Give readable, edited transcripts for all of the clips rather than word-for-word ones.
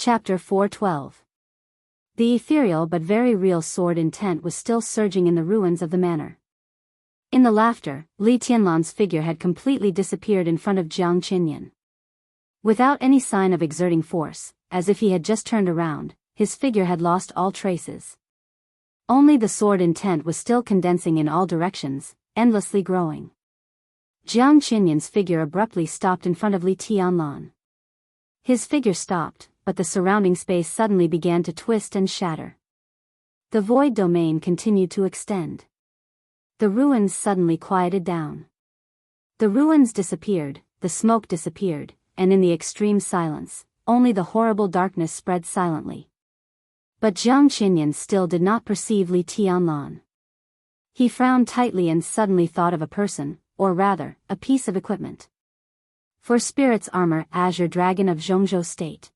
Chapter 412. The ethereal but very real sword intent was still surging in the ruins of the manor. In the laughter, Li Tianlan's figure had completely disappeared in front of Jiang Qinyan. Without any sign of exerting force, as if he had just turned around, his figure had lost all traces. Only the sword intent was still condensing in all directions, endlessly growing. Jiang Qinyan's figure abruptly stopped in front of Li Tianlan. His figure stopped, but the surrounding space suddenly began to twist and shatter. The void domain continued to extend. The ruins suddenly quieted down. The ruins disappeared, the smoke disappeared, and in the extreme silence, only the horrible darkness spread silently. But Jiang Qinyan still did not perceive Li Tianlan. He frowned tightly and suddenly thought of a person, or rather, a piece of equipment. For Spirit's Armor, Azure Dragon of Zhongzhou State.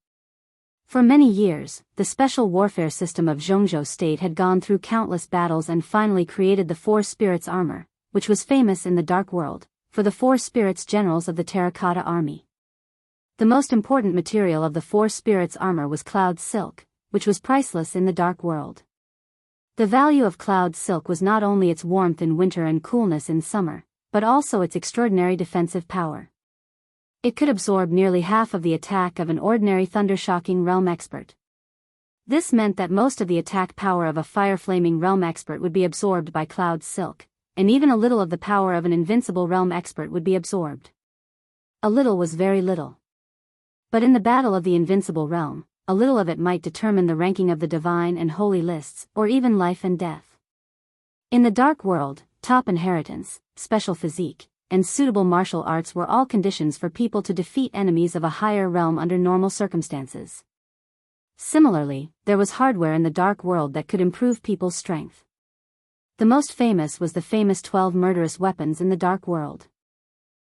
For many years, the special warfare system of Zhongzhou State had gone through countless battles and finally created the 4 Spirits Armor, which was famous in the Dark World, for the 4 Spirits Generals of the Terracotta Army. The most important material of the 4 Spirits Armor was Cloud Silk, which was priceless in the Dark World. The value of Cloud Silk was not only its warmth in winter and coolness in summer, but also its extraordinary defensive power. It could absorb nearly half of the attack of an ordinary thunder-shocking realm expert. This meant that most of the attack power of a fire-flaming realm expert would be absorbed by Cloud Silk, and even a little of the power of an invincible realm expert would be absorbed. A little was very little. But in the battle of the invincible realm, a little of it might determine the ranking of the divine and holy lists, or even life and death. In the Dark World, top inheritance, special physique, and suitable martial arts were all conditions for people to defeat enemies of a higher realm under normal circumstances. Similarly, there was hardware in the Dark World that could improve people's strength. The most famous was the famous 12 murderous weapons in the Dark World.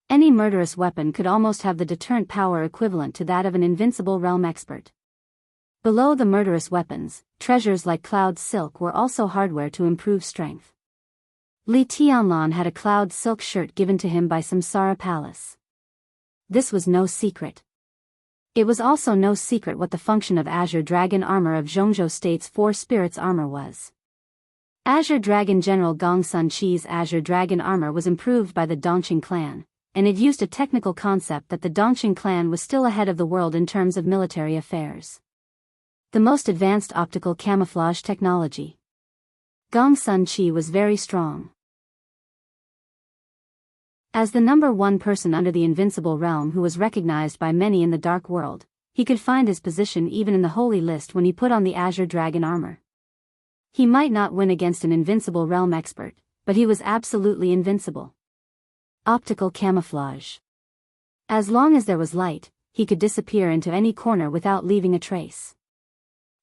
Any murderous weapon could almost have the deterrent power equivalent to that of an invincible realm expert. Below the murderous weapons, treasures like Cloud Silk were also hardware to improve strength. Li Tianlan had a Cloud Silk shirt given to him by Samsara Palace. This was no secret. It was also no secret what the function of Azure Dragon Armor of Zhongzhou State's 4 Spirits Armor was. Azure Dragon General Gong Sun Qi's Azure Dragon Armor was improved by the Dongqing clan, and it used a technical concept that the Dongqing clan was still ahead of the world in terms of military affairs. The most advanced optical camouflage technology. Gong Sun Qi was very strong. As the number 1 person under the invincible realm who was recognized by many in the Dark World, he could find his position even in the holy list when he put on the Azure Dragon Armor. He might not win against an invincible realm expert, but he was absolutely invincible. Optical camouflage. As long as there was light, he could disappear into any corner without leaving a trace.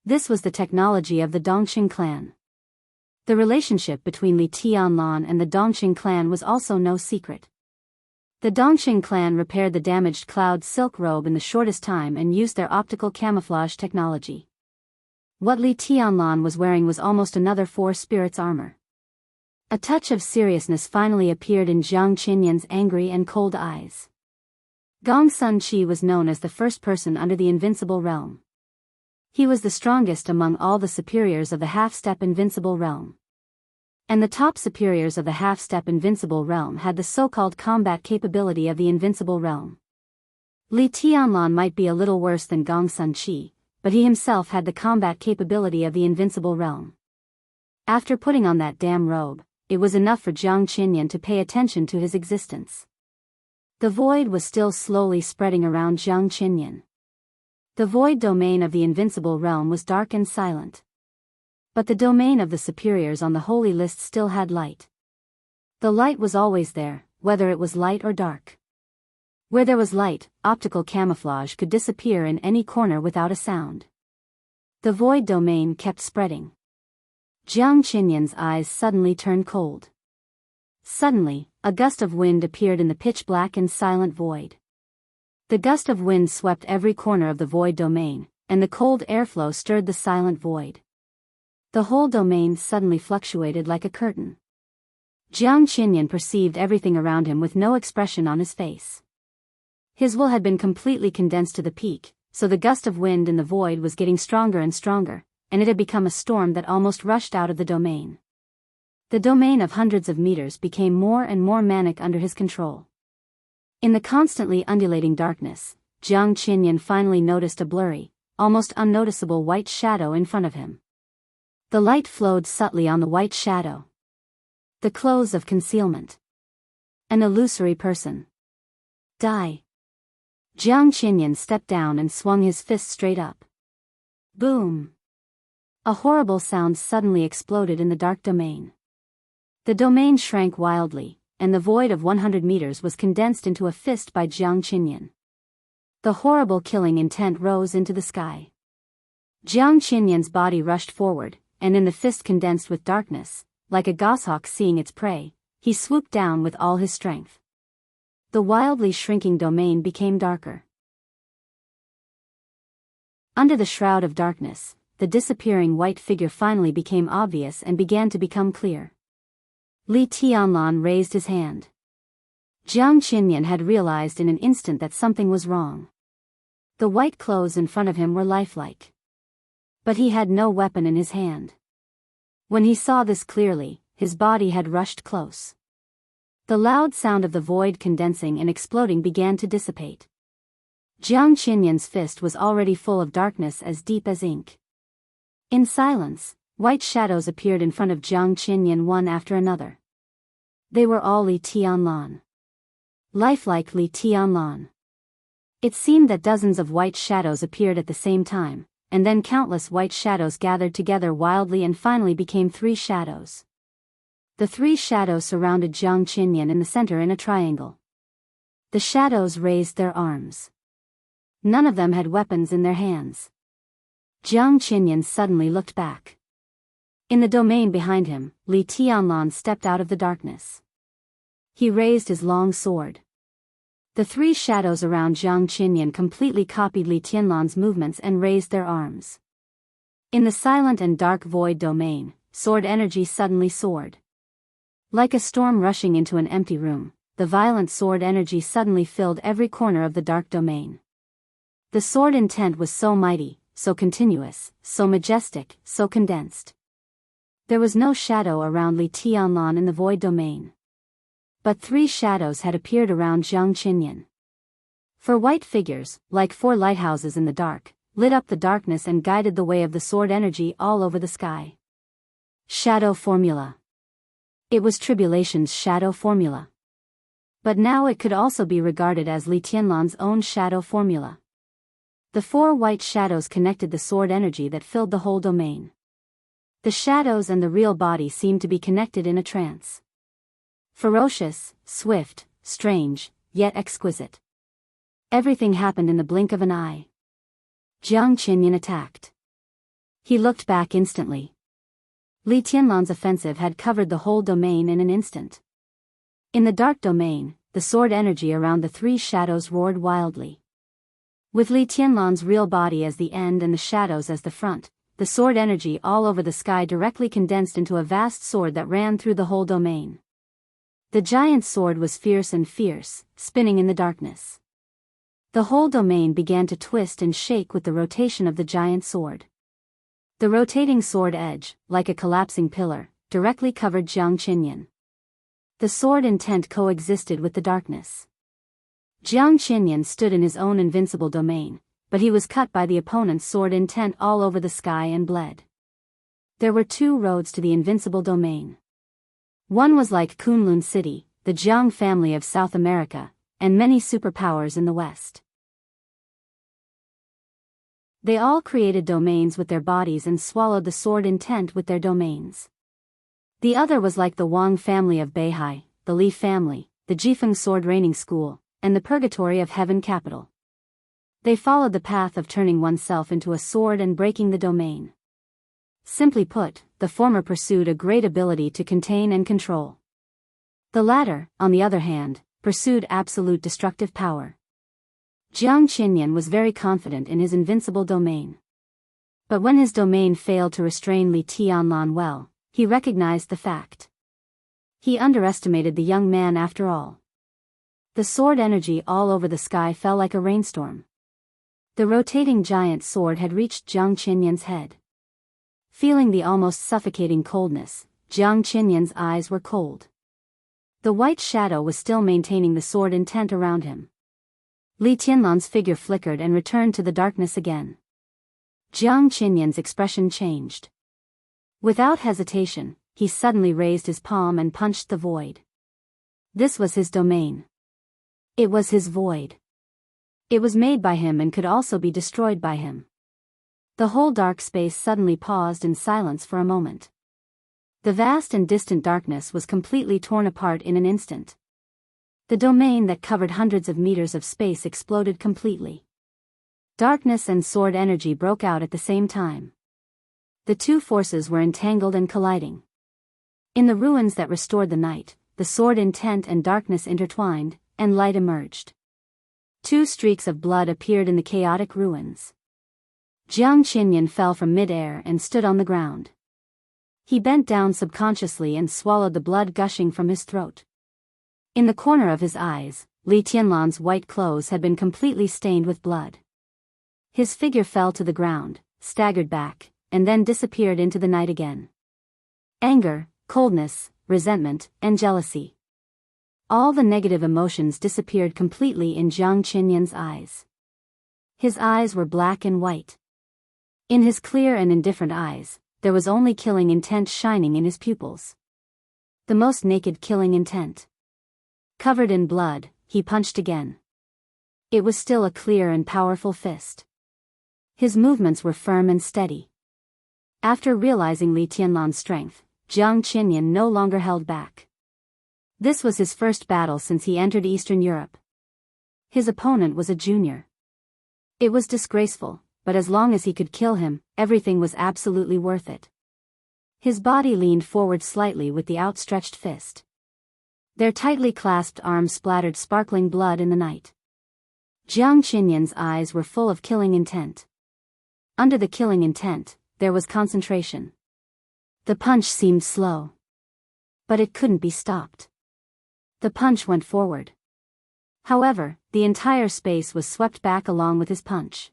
This was the technology of the Dongqing clan. The relationship between Li Tianlan and the Dongqing clan was also no secret. The Dongqing clan repaired the damaged Cloud Silk robe in the shortest time and used their optical camouflage technology. What Li Tianlan was wearing was almost another 4 Spirits Armor. A touch of seriousness finally appeared in Jiang Qinyan's angry and cold eyes. Gong Sun Qi was known as the first person under the invincible realm. He was the strongest among all the superiors of the half-step invincible realm. And the top superiors of the half-step invincible realm had the so-called combat capability of the invincible realm. Li Tianlan might be a little worse than Gong Sun Qi, but he himself had the combat capability of the invincible realm. After putting on that damn robe, it was enough for Jiang Qinyan to pay attention to his existence. The void was still slowly spreading around Jiang Qinyan. The void domain of the invincible realm was dark and silent. But the domain of the superiors on the holy list still had light. The light was always there, whether it was light or dark. Where there was light, optical camouflage could disappear in any corner without a sound. The void domain kept spreading. Jiang Qinyan's eyes suddenly turned cold. Suddenly, a gust of wind appeared in the pitch-black and silent void. The gust of wind swept every corner of the void domain, and the cold airflow stirred the silent void. The whole domain suddenly fluctuated like a curtain. Jiang Qinyan perceived everything around him with no expression on his face. His will had been completely condensed to the peak, so the gust of wind in the void was getting stronger and stronger, and it had become a storm that almost rushed out of the domain. The domain of hundreds of meters became more and more manic under his control. In the constantly undulating darkness, Jiang Qinyan finally noticed a blurry, almost unnoticeable white shadow in front of him. The light flowed subtly on the white shadow. The clothes of concealment. An illusory person. Die. Jiang Qinyan stepped down and swung his fist straight up. Boom. A horrible sound suddenly exploded in the dark domain. The domain shrank wildly, and the void of 100 meters was condensed into a fist by Jiang Qinyan. The horrible killing intent rose into the sky. Jiang Qinyan's body rushed forward, and in the fist condensed with darkness, like a goshawk seeing its prey, he swooped down with all his strength. The wildly shrinking domain became darker. Under the shroud of darkness, the disappearing white figure finally became obvious and began to become clear. Li Tianlan raised his hand. Jiang Qinyan had realized in an instant that something was wrong. The white clothes in front of him were lifelike. But he had no weapon in his hand. When he saw this clearly, his body had rushed close. The loud sound of the void condensing and exploding began to dissipate. Jiang Qinyan's fist was already full of darkness as deep as ink. In silence, white shadows appeared in front of Jiang Qinyan one after another. They were all Li Tianlan. Lifelike Li Tianlan. It seemed that dozens of white shadows appeared at the same time, and then countless white shadows gathered together wildly and finally became 3 shadows. The 3 shadows surrounded Jiang Qinyan in the center in a triangle. The shadows raised their arms. None of them had weapons in their hands. Jiang Qinyan suddenly looked back. In the domain behind him, Li Tianlan stepped out of the darkness. He raised his long sword. The 3 shadows around Jiang Qinyan completely copied Li Tianlan's movements and raised their arms. In the silent and dark void domain, sword energy suddenly soared. Like a storm rushing into an empty room, the violent sword energy suddenly filled every corner of the dark domain. The sword intent was so mighty, so continuous, so majestic, so condensed. There was no shadow around Li Tianlan in the void domain. But 3 shadows had appeared around Jiang Qinyan. 4 white figures, like 4 lighthouses in the dark, lit up the darkness and guided the way of the sword energy all over the sky. Shadow Formula. It was Tribulation's shadow formula. But now it could also be regarded as Li Tianlan's own shadow formula. The 4 white shadows connected the sword energy that filled the whole domain. The shadows and the real body seemed to be connected in a trance. Ferocious, swift, strange, yet exquisite. Everything happened in the blink of an eye. Jiang Qinyan attacked. He looked back instantly. Li Tianlan's offensive had covered the whole domain in an instant. In the dark domain, the sword energy around the 3 shadows roared wildly. With Li Tianlan's real body as the end and the shadows as the front, the sword energy all over the sky directly condensed into a vast sword that ran through the whole domain. The giant sword was fierce and fierce, spinning in the darkness. The whole domain began to twist and shake with the rotation of the giant sword. The rotating sword edge, like a collapsing pillar, directly covered Jiang Qinyan. The sword intent coexisted with the darkness. Jiang Qinyan stood in his own invincible domain, but he was cut by the opponent's sword intent all over the sky and bled. There were 2 roads to the invincible domain. One was like Kunlun City, the Jiang family of South America, and many superpowers in the West. They all created domains with their bodies and swallowed the sword intent with their domains. The other was like the Wang family of Beihai, the Li family, the Jifeng sword reigning school, and the purgatory of heaven capital. They followed the path of turning oneself into a sword and breaking the domain. Simply put, the former pursued a great ability to contain and control. The latter, on the other hand, pursued absolute destructive power. Jiang Qinyan was very confident in his invincible domain. But when his domain failed to restrain Li Tianlan well, he recognized the fact. He underestimated the young man after all. The sword energy all over the sky fell like a rainstorm. The rotating giant sword had reached Jiang Qinyan's head. Feeling the almost suffocating coldness, Jiang Qinyan's eyes were cold. The white shadow was still maintaining the sword intent around him. Li Tianlan's figure flickered and returned to the darkness again. Jiang Qinyan's expression changed. Without hesitation, he suddenly raised his palm and punched the void. This was his domain. It was his void. It was made by him and could also be destroyed by him. The whole dark space suddenly paused in silence for a moment. The vast and distant darkness was completely torn apart in an instant. The domain that covered hundreds of meters of space exploded completely. Darkness and sword energy broke out at the same time. The two forces were entangled and colliding. In the ruins that restored the night, the sword intent and darkness intertwined, and light emerged. Two streaks of blood appeared in the chaotic ruins. Jiang Qinyan fell from mid-air and stood on the ground. He bent down subconsciously and swallowed the blood gushing from his throat. In the corner of his eyes, Li Tianlan's white clothes had been completely stained with blood. His figure fell to the ground, staggered back, and then disappeared into the night again. Anger, coldness, resentment, and jealousy. All the negative emotions disappeared completely in Jiang Qinyan's eyes. His eyes were black and white. In his clear and indifferent eyes, there was only killing intent shining in his pupils. The most naked killing intent. Covered in blood, he punched again. It was still a clear and powerful fist. His movements were firm and steady. After realizing Li Tianlan's strength, Jiang Qinyan no longer held back. This was his first battle since he entered Eastern Europe. His opponent was a junior. It was disgraceful, but as long as he could kill him, everything was absolutely worth it. His body leaned forward slightly with the outstretched fist. Their tightly clasped arms splattered sparkling blood in the night. Jiang Qinyan's eyes were full of killing intent. Under the killing intent, there was concentration. The punch seemed slow. But it couldn't be stopped. The punch went forward. However, the entire space was swept back along with his punch.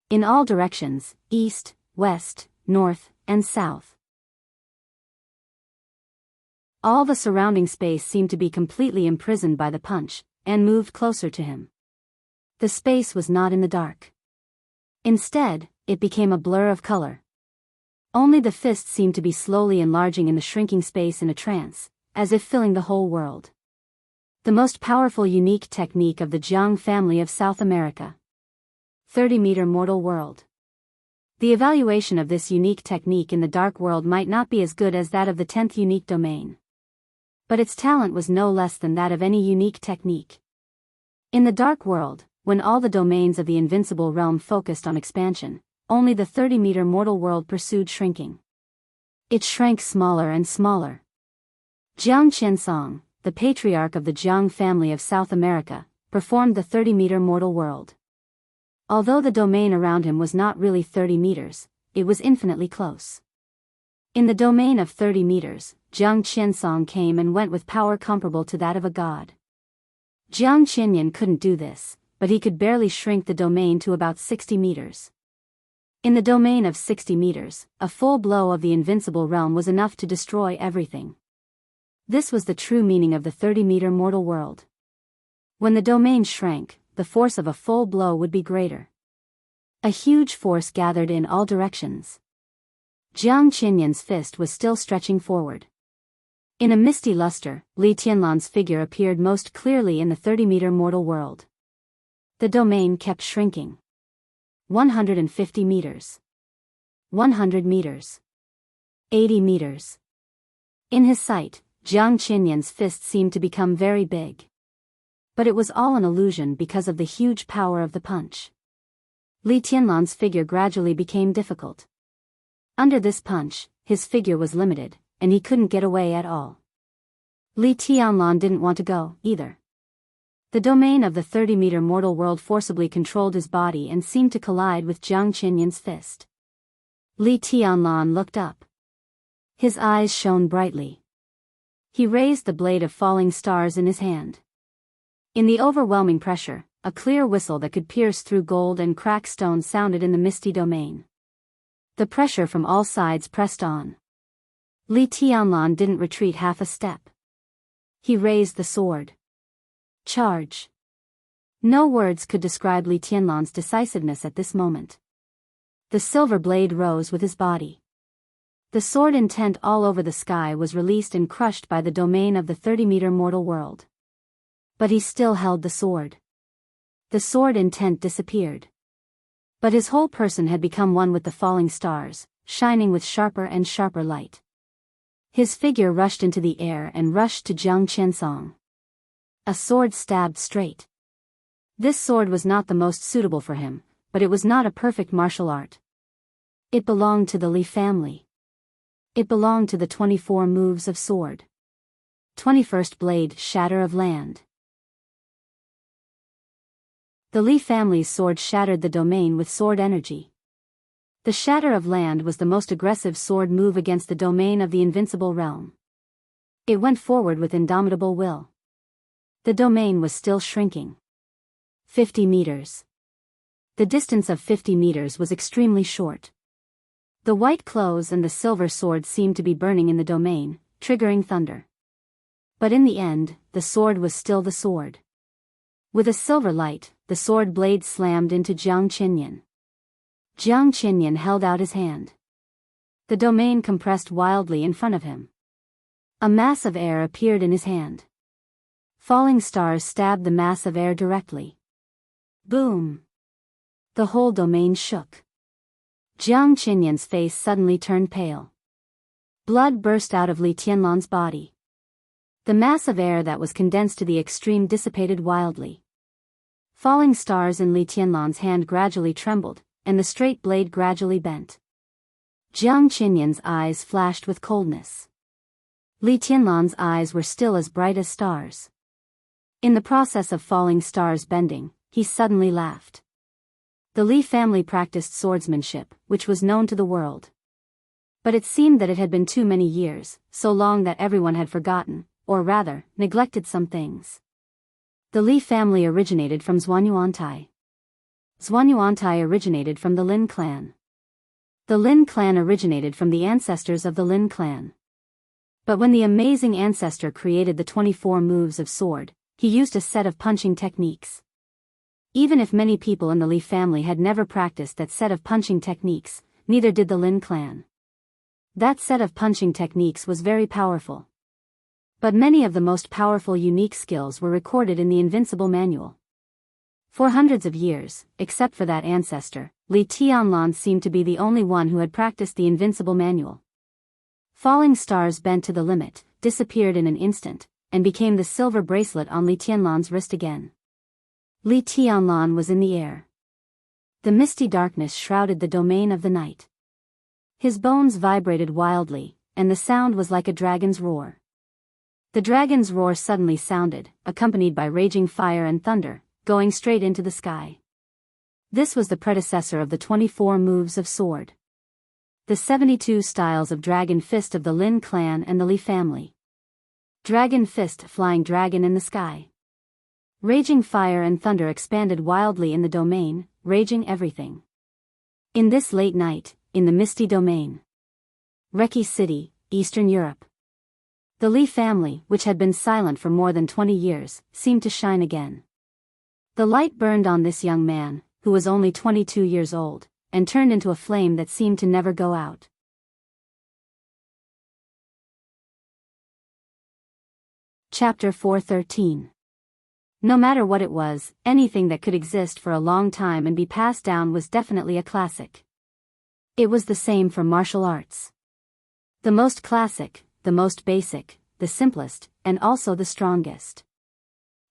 In all directions, east, west, north, and south. All the surrounding space seemed to be completely imprisoned by the punch, and moved closer to him. The space was not in the dark. Instead, it became a blur of color. Only the fist seemed to be slowly enlarging in the shrinking space in a trance, as if filling the whole world. The most powerful unique technique of the Jiang family of South America. 30-meter mortal world. The evaluation of this unique technique in the dark world might not be as good as that of the 10th unique domain. But its talent was no less than that of any unique technique. In the dark world, when all the domains of the invincible realm focused on expansion, only the 30-meter mortal world pursued shrinking. It shrank smaller and smaller. Jiang Qinsong, the patriarch of the Jiang family of South America, performed the 30-meter mortal world. Although the domain around him was not really 30 meters, it was infinitely close. In the domain of 30 meters, Jiang Qinsong came and went with power comparable to that of a god. Jiang Qinyan couldn't do this, but he could barely shrink the domain to about 60 meters. In the domain of 60 meters, a full blow of the invincible realm was enough to destroy everything. This was the true meaning of the 30-meter mortal world. When the domain shrank, the force of a full blow would be greater. A huge force gathered in all directions. Jiang Qinyan's fist was still stretching forward. In a misty luster, Li Tianlan's figure appeared most clearly in the 30-meter mortal world. The domain kept shrinking. 150 meters. 100 meters. 80 meters. In his sight, Jiang Qinyan's fist seemed to become very big. But it was all an illusion because of the huge power of the punch. Li Tianlan's figure gradually became difficult. Under this punch, his figure was limited, and he couldn't get away at all. Li Tianlan didn't want to go, either. The domain of the 30-meter mortal world forcibly controlled his body and seemed to collide with Jiang Qinyan's fist. Li Tianlan looked up. His eyes shone brightly. He raised the blade of falling stars in his hand. In the overwhelming pressure, a clear whistle that could pierce through gold and crack stone sounded in the misty domain. The pressure from all sides pressed on. Li Tianlan didn't retreat half a step. He raised the sword. Charge! No words could describe Li Tianlan's decisiveness at this moment. The silver blade rose with his body. The sword intent all over the sky was released and crushed by the domain of the 30-meter mortal world. But he still held the sword. The sword intent disappeared. But his whole person had become one with the falling stars, shining with sharper and sharper light. His figure rushed into the air and rushed to Jiang Qiansong. A sword stabbed straight. This sword was not the most suitable for him, but it was not a perfect martial art. It belonged to the Li family. It belonged to the 24 moves of sword. 21st blade, shatter of land. The Li family's sword shattered the domain with sword energy. The shatter of land was the most aggressive sword move against the domain of the invincible realm. It went forward with indomitable will. The domain was still shrinking. 50 meters. The distance of 50 meters was extremely short. The white clothes and the silver sword seemed to be burning in the domain, triggering thunder. But in the end, the sword was still the sword. With a silver light, the sword blade slammed into Jiang Qinyan. Jiang Qinyan held out his hand. The domain compressed wildly in front of him. A mass of air appeared in his hand. Falling stars stabbed the mass of air directly. Boom! The whole domain shook. Jiang Qinyan's face suddenly turned pale. Blood burst out of Li Tianlan's body. The mass of air that was condensed to the extreme dissipated wildly. Falling stars in Li Tianlan's hand gradually trembled, and the straight blade gradually bent. Jiang Qinyan's eyes flashed with coldness. Li Tianlan's eyes were still as bright as stars. In the process of falling stars bending, he suddenly laughed. The Li family practiced swordsmanship, which was known to the world. But it seemed that it had been too many years, so long that everyone had forgotten, or rather, neglected some things. The Li family originated from Zhuanyuantai. Zhuanyuantai originated from the Lin clan. The Lin clan originated from the ancestors of the Lin clan. But when the amazing ancestor created the 24 moves of sword, he used a set of punching techniques. Even if many people in the Li family had never practiced that set of punching techniques, neither did the Lin clan. That set of punching techniques was very powerful. But many of the most powerful unique skills were recorded in the Invincible Manual. For hundreds of years, except for that ancestor, Li Tianlan seemed to be the only one who had practiced the Invincible Manual. Falling stars bent to the limit, disappeared in an instant, and became the silver bracelet on Li Tianlan's wrist again. Li Tianlan was in the air. The misty darkness shrouded the domain of the night. His bones vibrated wildly, and the sound was like a dragon's roar. The dragon's roar suddenly sounded, accompanied by raging fire and thunder, going straight into the sky. This was the predecessor of the 24 moves of sword. The 72 styles of Dragon Fist of the Lin clan and the Li family. Dragon Fist, flying dragon in the sky. Raging fire and thunder expanded wildly in the domain, raging everything. In this late night, in the misty domain. Reki City, Eastern Europe. The Li family, which had been silent for more than 20 years, seemed to shine again. The light burned on this young man, who was only 22 years old, and turned into a flame that seemed to never go out. Chapter 413. No matter what it was, anything that could exist for a long time and be passed down was definitely a classic. It was the same for martial arts. The most classic, the most basic, the simplest, and also the strongest.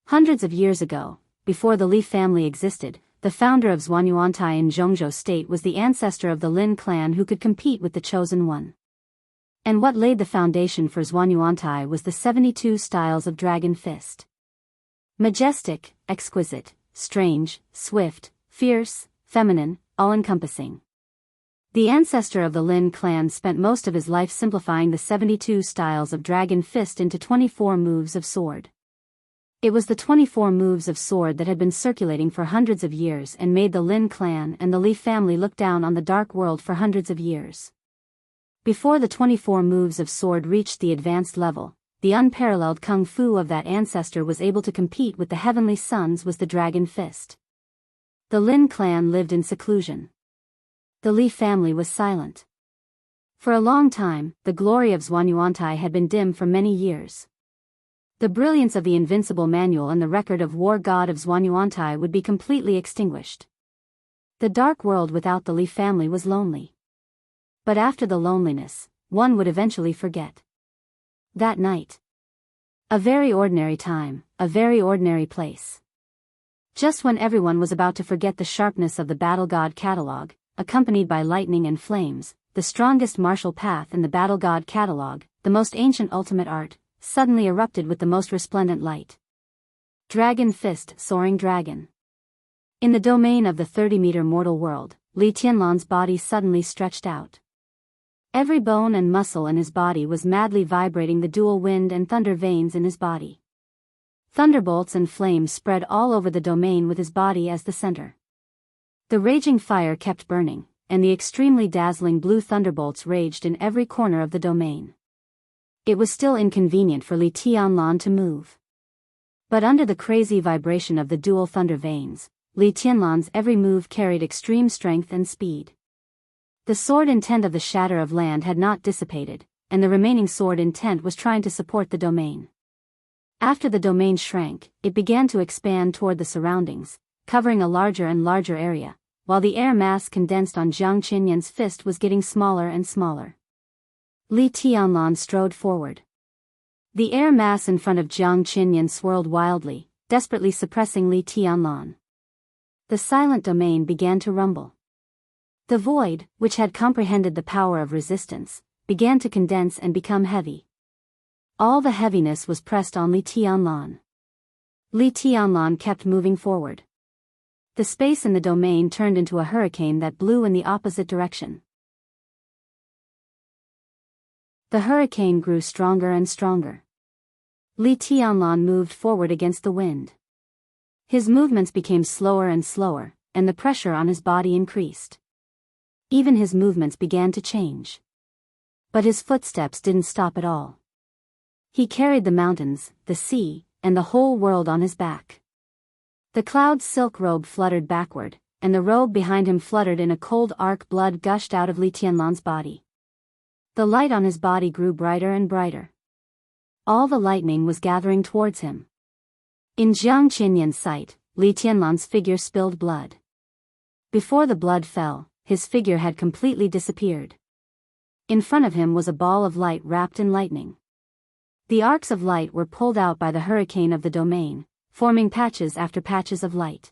Hundreds of years ago, before the Li family existed, the founder of Zhuanyuantai in Zhongzhou state was the ancestor of the Lin clan who could compete with the chosen one. And what laid the foundation for Zhuanyuantai was the 72 styles of Dragon Fist. Majestic, exquisite, strange, swift, fierce, feminine, all-encompassing. The ancestor of the Lin clan spent most of his life simplifying the 72 styles of Dragon Fist into 24 moves of sword. It was the 24 moves of sword that had been circulating for hundreds of years and made the Lin clan and the Li family look down on the dark world for hundreds of years. Before the 24 moves of sword reached the advanced level, the unparalleled kung fu of that ancestor was able to compete with the heavenly suns was the dragon fist. The Lin clan lived in seclusion. The Li family was silent. For a long time, the glory of Zhuanyuantai had been dim for many years. The brilliance of the invincible manual and the record of war god of Zhuanyuantai would be completely extinguished. The dark world without the Li family was lonely. But after the loneliness, one would eventually forget. That night. A very ordinary time, a very ordinary place. Just when everyone was about to forget the sharpness of the battle god catalog, accompanied by lightning and flames, the strongest martial path in the battle god catalog, the most ancient ultimate art, suddenly erupted with the most resplendent light. Dragon Fist, Soaring Dragon. In the domain of the 30-meter mortal world, Li Tianlan's body suddenly stretched out. Every bone and muscle in his body was madly vibrating the dual wind and thunder veins in his body. Thunderbolts and flames spread all over the domain with his body as the center. The raging fire kept burning, and the extremely dazzling blue thunderbolts raged in every corner of the domain. It was still inconvenient for Li Tianlan to move. But under the crazy vibration of the dual thunder veins, Li Tianlan's every move carried extreme strength and speed. The sword intent of the shatter of land had not dissipated, and the remaining sword intent was trying to support the domain. After the domain shrank, it began to expand toward the surroundings, covering a larger and larger area, while the air mass condensed on Jiang Qinyan's fist was getting smaller and smaller. Li Tianlan strode forward. The air mass in front of Jiang Qinyan swirled wildly, desperately suppressing Li Tianlan. The silent domain began to rumble. The void, which had comprehended the power of resistance, began to condense and become heavy. All the heaviness was pressed on Li Tianlan. Li Tianlan kept moving forward. The space in the domain turned into a hurricane that blew in the opposite direction. The hurricane grew stronger and stronger. Li Tianlan moved forward against the wind. His movements became slower and slower, and the pressure on his body increased. Even his movements began to change. But his footsteps didn't stop at all. He carried the mountains, the sea, and the whole world on his back. The cloud's silk robe fluttered backward, and the robe behind him fluttered in a cold arc. Blood gushed out of Li Tianlan's body. The light on his body grew brighter and brighter. All the lightning was gathering towards him. In Jiang Qinyan's sight, Li Tianlan's figure spilled blood. Before the blood fell, his figure had completely disappeared. In front of him was a ball of light wrapped in lightning. The arcs of light were pulled out by the hurricane of the domain, forming patches after patches of light.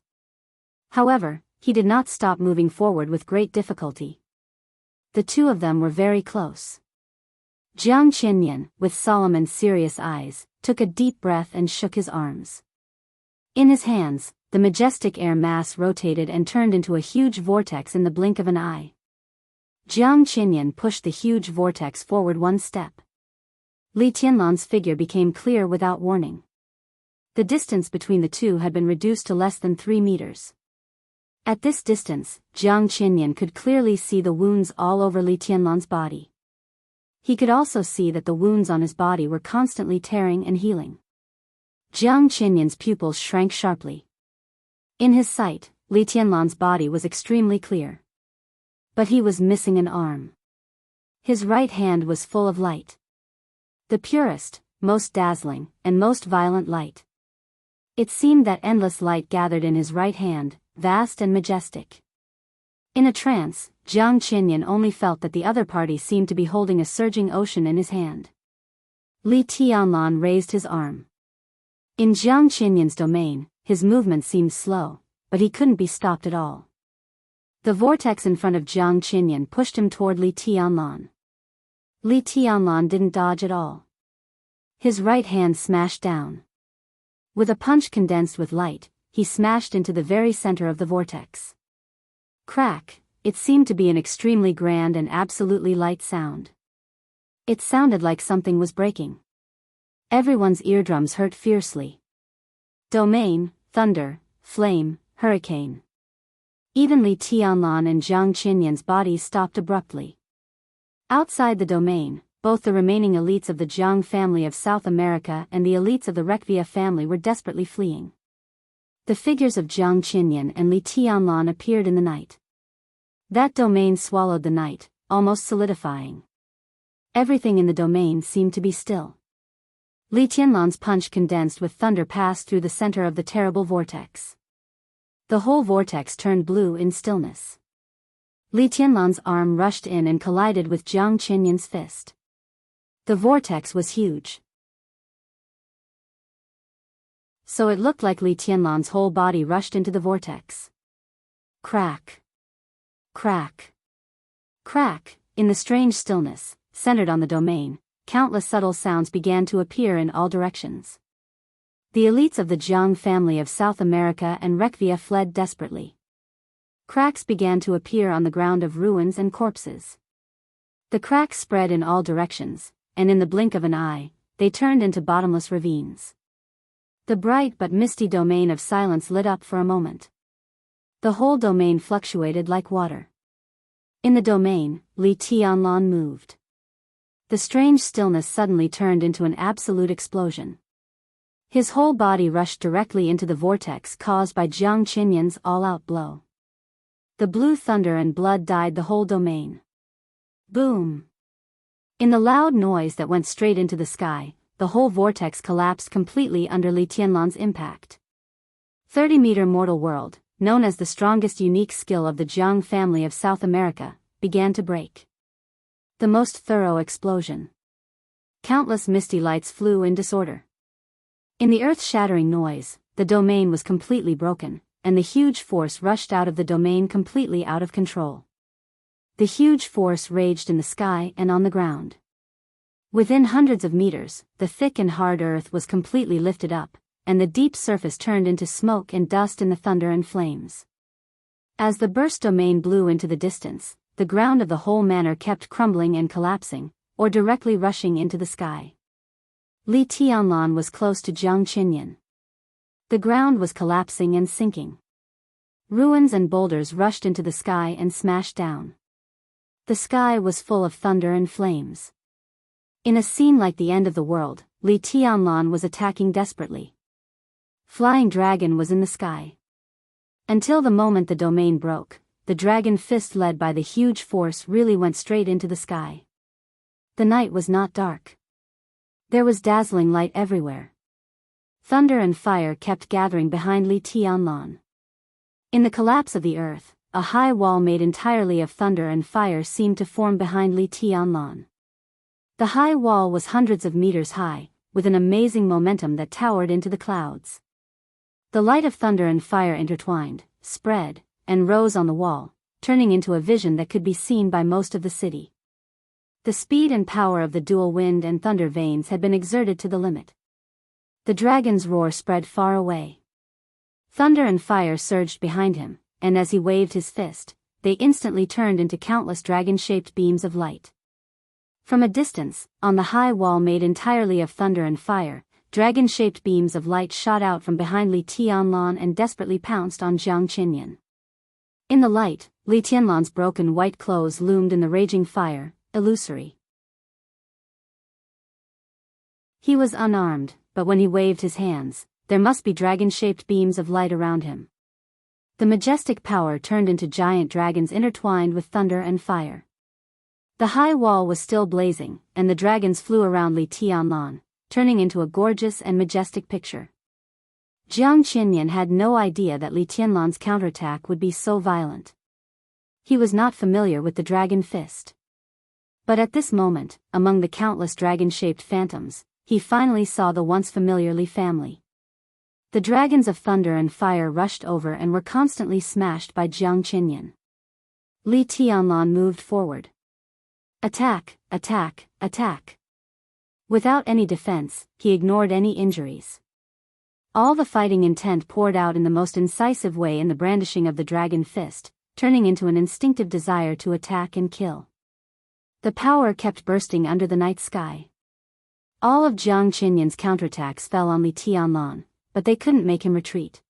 However, he did not stop moving forward with great difficulty. The two of them were very close. Jiang Qinyan, with solemn and serious eyes, took a deep breath and shook his arms. In his hands, the majestic air mass rotated and turned into a huge vortex in the blink of an eye. Jiang Qinyan pushed the huge vortex forward one step. Li Tianlan's figure became clear without warning. The distance between the two had been reduced to less than 3 meters. At this distance, Jiang Qinyan could clearly see the wounds all over Li Tianlan's body. He could also see that the wounds on his body were constantly tearing and healing. Jiang Qinyan's pupils shrank sharply. In his sight, Li Tianlan's body was extremely clear. But he was missing an arm. His right hand was full of light. The purest, most dazzling, and most violent light. It seemed that endless light gathered in his right hand, vast and majestic. In a trance, Jiang Qinyan only felt that the other party seemed to be holding a surging ocean in his hand. Li Tianlan raised his arm. In Jiang Qinyan's domain, his movement seemed slow, but he couldn't be stopped at all. The vortex in front of Jiang Qinyan pushed him toward Li Tianlan. Li Tianlan didn't dodge at all. His right hand smashed down. With a punch condensed with light, he smashed into the very center of the vortex. Crack, it seemed to be an extremely grand and absolutely light sound. It sounded like something was breaking. Everyone's eardrums hurt fiercely. Domain, thunder, flame, hurricane. Even Li Tianlan and Jiang Qinyan's bodies stopped abruptly. Outside the domain, both the remaining elites of the Jiang family of South America and the elites of the Rekvia family were desperately fleeing. The figures of Jiang Qinyan and Li Tianlan appeared in the night. That domain swallowed the night, almost solidifying. Everything in the domain seemed to be still. Li Tianlan's punch condensed with thunder passed through the center of the terrible vortex. The whole vortex turned blue in stillness. Li Tianlan's arm rushed in and collided with Jiang Qinyan's fist. The vortex was huge. So it looked like Li Tianlan's whole body rushed into the vortex. Crack. Crack. Crack. In the strange stillness, centered on the domain, countless subtle sounds began to appear in all directions. The elites of the Jiang family of South America and Rekvia fled desperately. Cracks began to appear on the ground of ruins and corpses. The cracks spread in all directions, and in the blink of an eye, they turned into bottomless ravines. The bright but misty domain of silence lit up for a moment. The whole domain fluctuated like water. In the domain, Li Tianlan moved. The strange stillness suddenly turned into an absolute explosion. His whole body rushed directly into the vortex caused by Jiang Qinyan's all-out blow. The blue thunder and blood dyed the whole domain. Boom! In the loud noise that went straight into the sky, the whole vortex collapsed completely under Li Tianlan's impact. 30-meter mortal world, known as the strongest unique skill of the Jiang family of South America, began to break. The most thorough explosion. Countless misty lights flew in disorder. In the earth-shattering noise, the domain was completely broken, and the huge force rushed out of the domain completely out of control. The huge force raged in the sky and on the ground. Within hundreds of meters, the thick and hard earth was completely lifted up, and the deep surface turned into smoke and dust in the thunder and flames. As the burst domain blew into the distance, the ground of the whole manor kept crumbling and collapsing, or directly rushing into the sky. Li Tianlan was close to Jiang Qinyan. The ground was collapsing and sinking. Ruins and boulders rushed into the sky and smashed down. The sky was full of thunder and flames. In a scene like the end of the world, Li Tianlan was attacking desperately. Flying dragon was in the sky. Until the moment the domain broke, the dragon fist led by the huge force really went straight into the sky. The night was not dark. There was dazzling light everywhere. Thunder and fire kept gathering behind Li Tianlan. In the collapse of the earth, a high wall made entirely of thunder and fire seemed to form behind Li Tianlan. The high wall was hundreds of meters high, with an amazing momentum that towered into the clouds. The light of thunder and fire intertwined, spread, and rose on the wall, turning into a vision that could be seen by most of the city. The speed and power of the dual wind and thunder veins had been exerted to the limit. The dragon's roar spread far away. Thunder and fire surged behind him, and as he waved his fist, they instantly turned into countless dragon-shaped beams of light. From a distance, on the high wall made entirely of thunder and fire, dragon-shaped beams of light shot out from behind Li Tianlan and desperately pounced on Jiang Qinyan. In the light, Li Tianlan's broken white clothes loomed in the raging fire, illusory. He was unarmed, but when he waved his hands, there must be dragon-shaped beams of light around him. The majestic power turned into giant dragons intertwined with thunder and fire. The high wall was still blazing, and the dragons flew around Li Tianlan, turning into a gorgeous and majestic picture. Jiang Qinyan had no idea that Li Tianlan's counterattack would be so violent. He was not familiar with the dragon fist. But at this moment, among the countless dragon-shaped phantoms, he finally saw the once familiar Li family. The dragons of thunder and fire rushed over and were constantly smashed by Jiang Qinyan. Li Tianlan moved forward. Attack, attack, attack. Without any defense, he ignored any injuries. All the fighting intent poured out in the most incisive way in the brandishing of the dragon fist, turning into an instinctive desire to attack and kill. The power kept bursting under the night sky. All of Jiang Qinyan's counterattacks fell on Li Tianlan, but they couldn't make him retreat.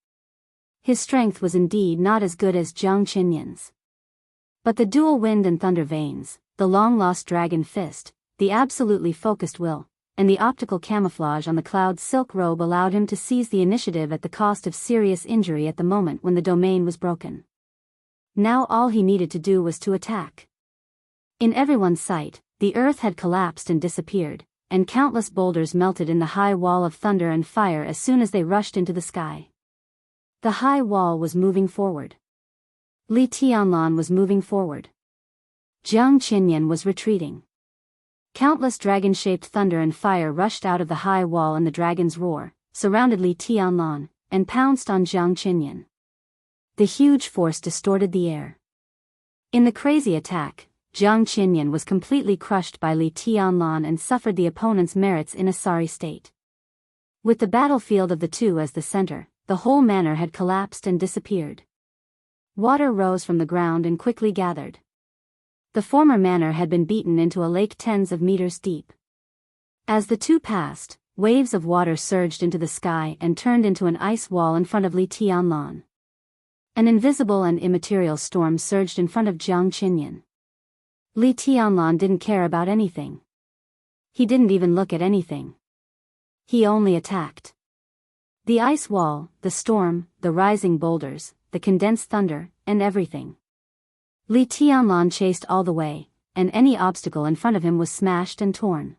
His strength was indeed not as good as Jiang Qinyan's. But the dual wind and thunder veins, the long-lost dragon fist, the absolutely focused will, and the optical camouflage on the cloud's silk robe allowed him to seize the initiative at the cost of serious injury at the moment when the domain was broken. Now all he needed to do was to attack. In everyone's sight, the earth had collapsed and disappeared, and countless boulders melted in the high wall of thunder and fire as soon as they rushed into the sky. The high wall was moving forward. Li Tianlan was moving forward. Jiang Qinyan was retreating. Countless dragon-shaped thunder and fire rushed out of the high wall and the dragon's roar, surrounded Li Tianlan, and pounced on Jiang Qinyan. The huge force distorted the air. In the crazy attack, Jiang Qinyan was completely crushed by Li Tianlan and suffered the opponent's merits in a sorry state. With the battlefield of the two as the center, the whole manor had collapsed and disappeared. Water rose from the ground and quickly gathered. The former manor had been beaten into a lake tens of meters deep. As the two passed, waves of water surged into the sky and turned into an ice wall in front of Li Tianlan. An invisible and immaterial storm surged in front of Jiang Qinyan. Li Tianlan didn't care about anything. He didn't even look at anything. He only attacked. The ice wall, the storm, the rising boulders, the condensed thunder, and everything. Li Tianlan chased all the way, and any obstacle in front of him was smashed and torn.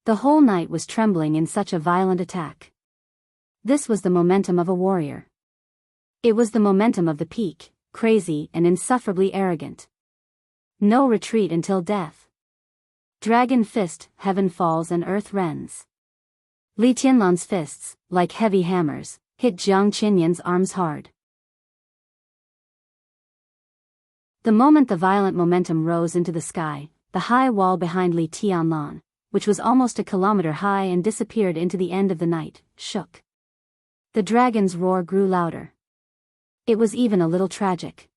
The whole night was trembling in such a violent attack. This was the momentum of a warrior. It was the momentum of the peak, crazy and insufferably arrogant. No retreat until death. Dragon fist, heaven falls and earth rends. Li Tianlan's fists, like heavy hammers, hit Jiang Qinyan's arms hard. The moment the violent momentum rose into the sky, the high wall behind Li Tianlan, which was almost a kilometer high and disappeared into the end of the night, shook. The dragon's roar grew louder. It was even a little tragic.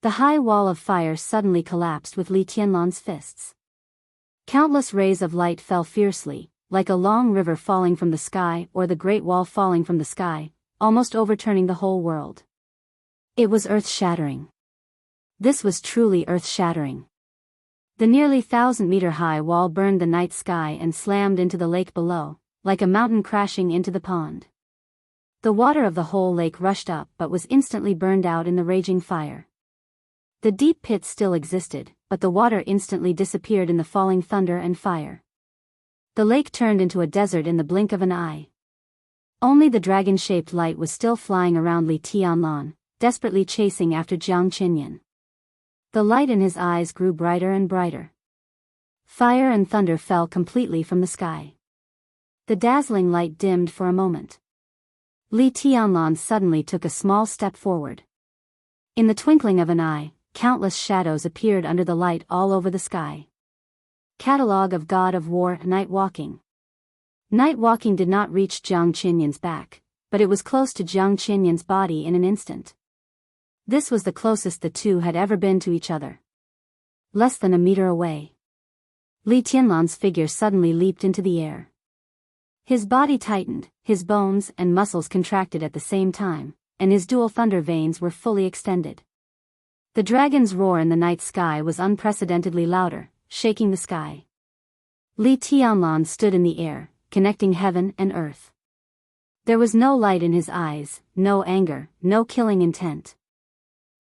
The high wall of fire suddenly collapsed with Li Tianlan's fists. Countless rays of light fell fiercely, like a long river falling from the sky or the Great Wall falling from the sky, almost overturning the whole world. It was earth-shattering. This was truly earth-shattering. The nearly 1,000-meter-high wall burned the night sky and slammed into the lake below, like a mountain crashing into the pond. The water of the whole lake rushed up but was instantly burned out in the raging fire. The deep pit still existed, but the water instantly disappeared in the falling thunder and fire. The lake turned into a desert in the blink of an eye. Only the dragon-shaped light was still flying around Li Tianlan, desperately chasing after Jiang Qinyan. The light in his eyes grew brighter and brighter. Fire and thunder fell completely from the sky. The dazzling light dimmed for a moment. Li Tianlan suddenly took a small step forward. In the twinkling of an eye, countless shadows appeared under the light all over the sky. Catalogue of God of War, Night Walking. Night walking did not reach Jiang Qinyan's back, but it was close to Jiang Qinyan's body in an instant. This was the closest the two had ever been to each other. Less than a meter away. Li Tianlan's figure suddenly leaped into the air. His body tightened, his bones and muscles contracted at the same time, and his dual thunder veins were fully extended. The dragon's roar in the night sky was unprecedentedly louder, shaking the sky. Li Tianlan stood in the air, connecting heaven and earth. There was no light in his eyes, no anger, no killing intent.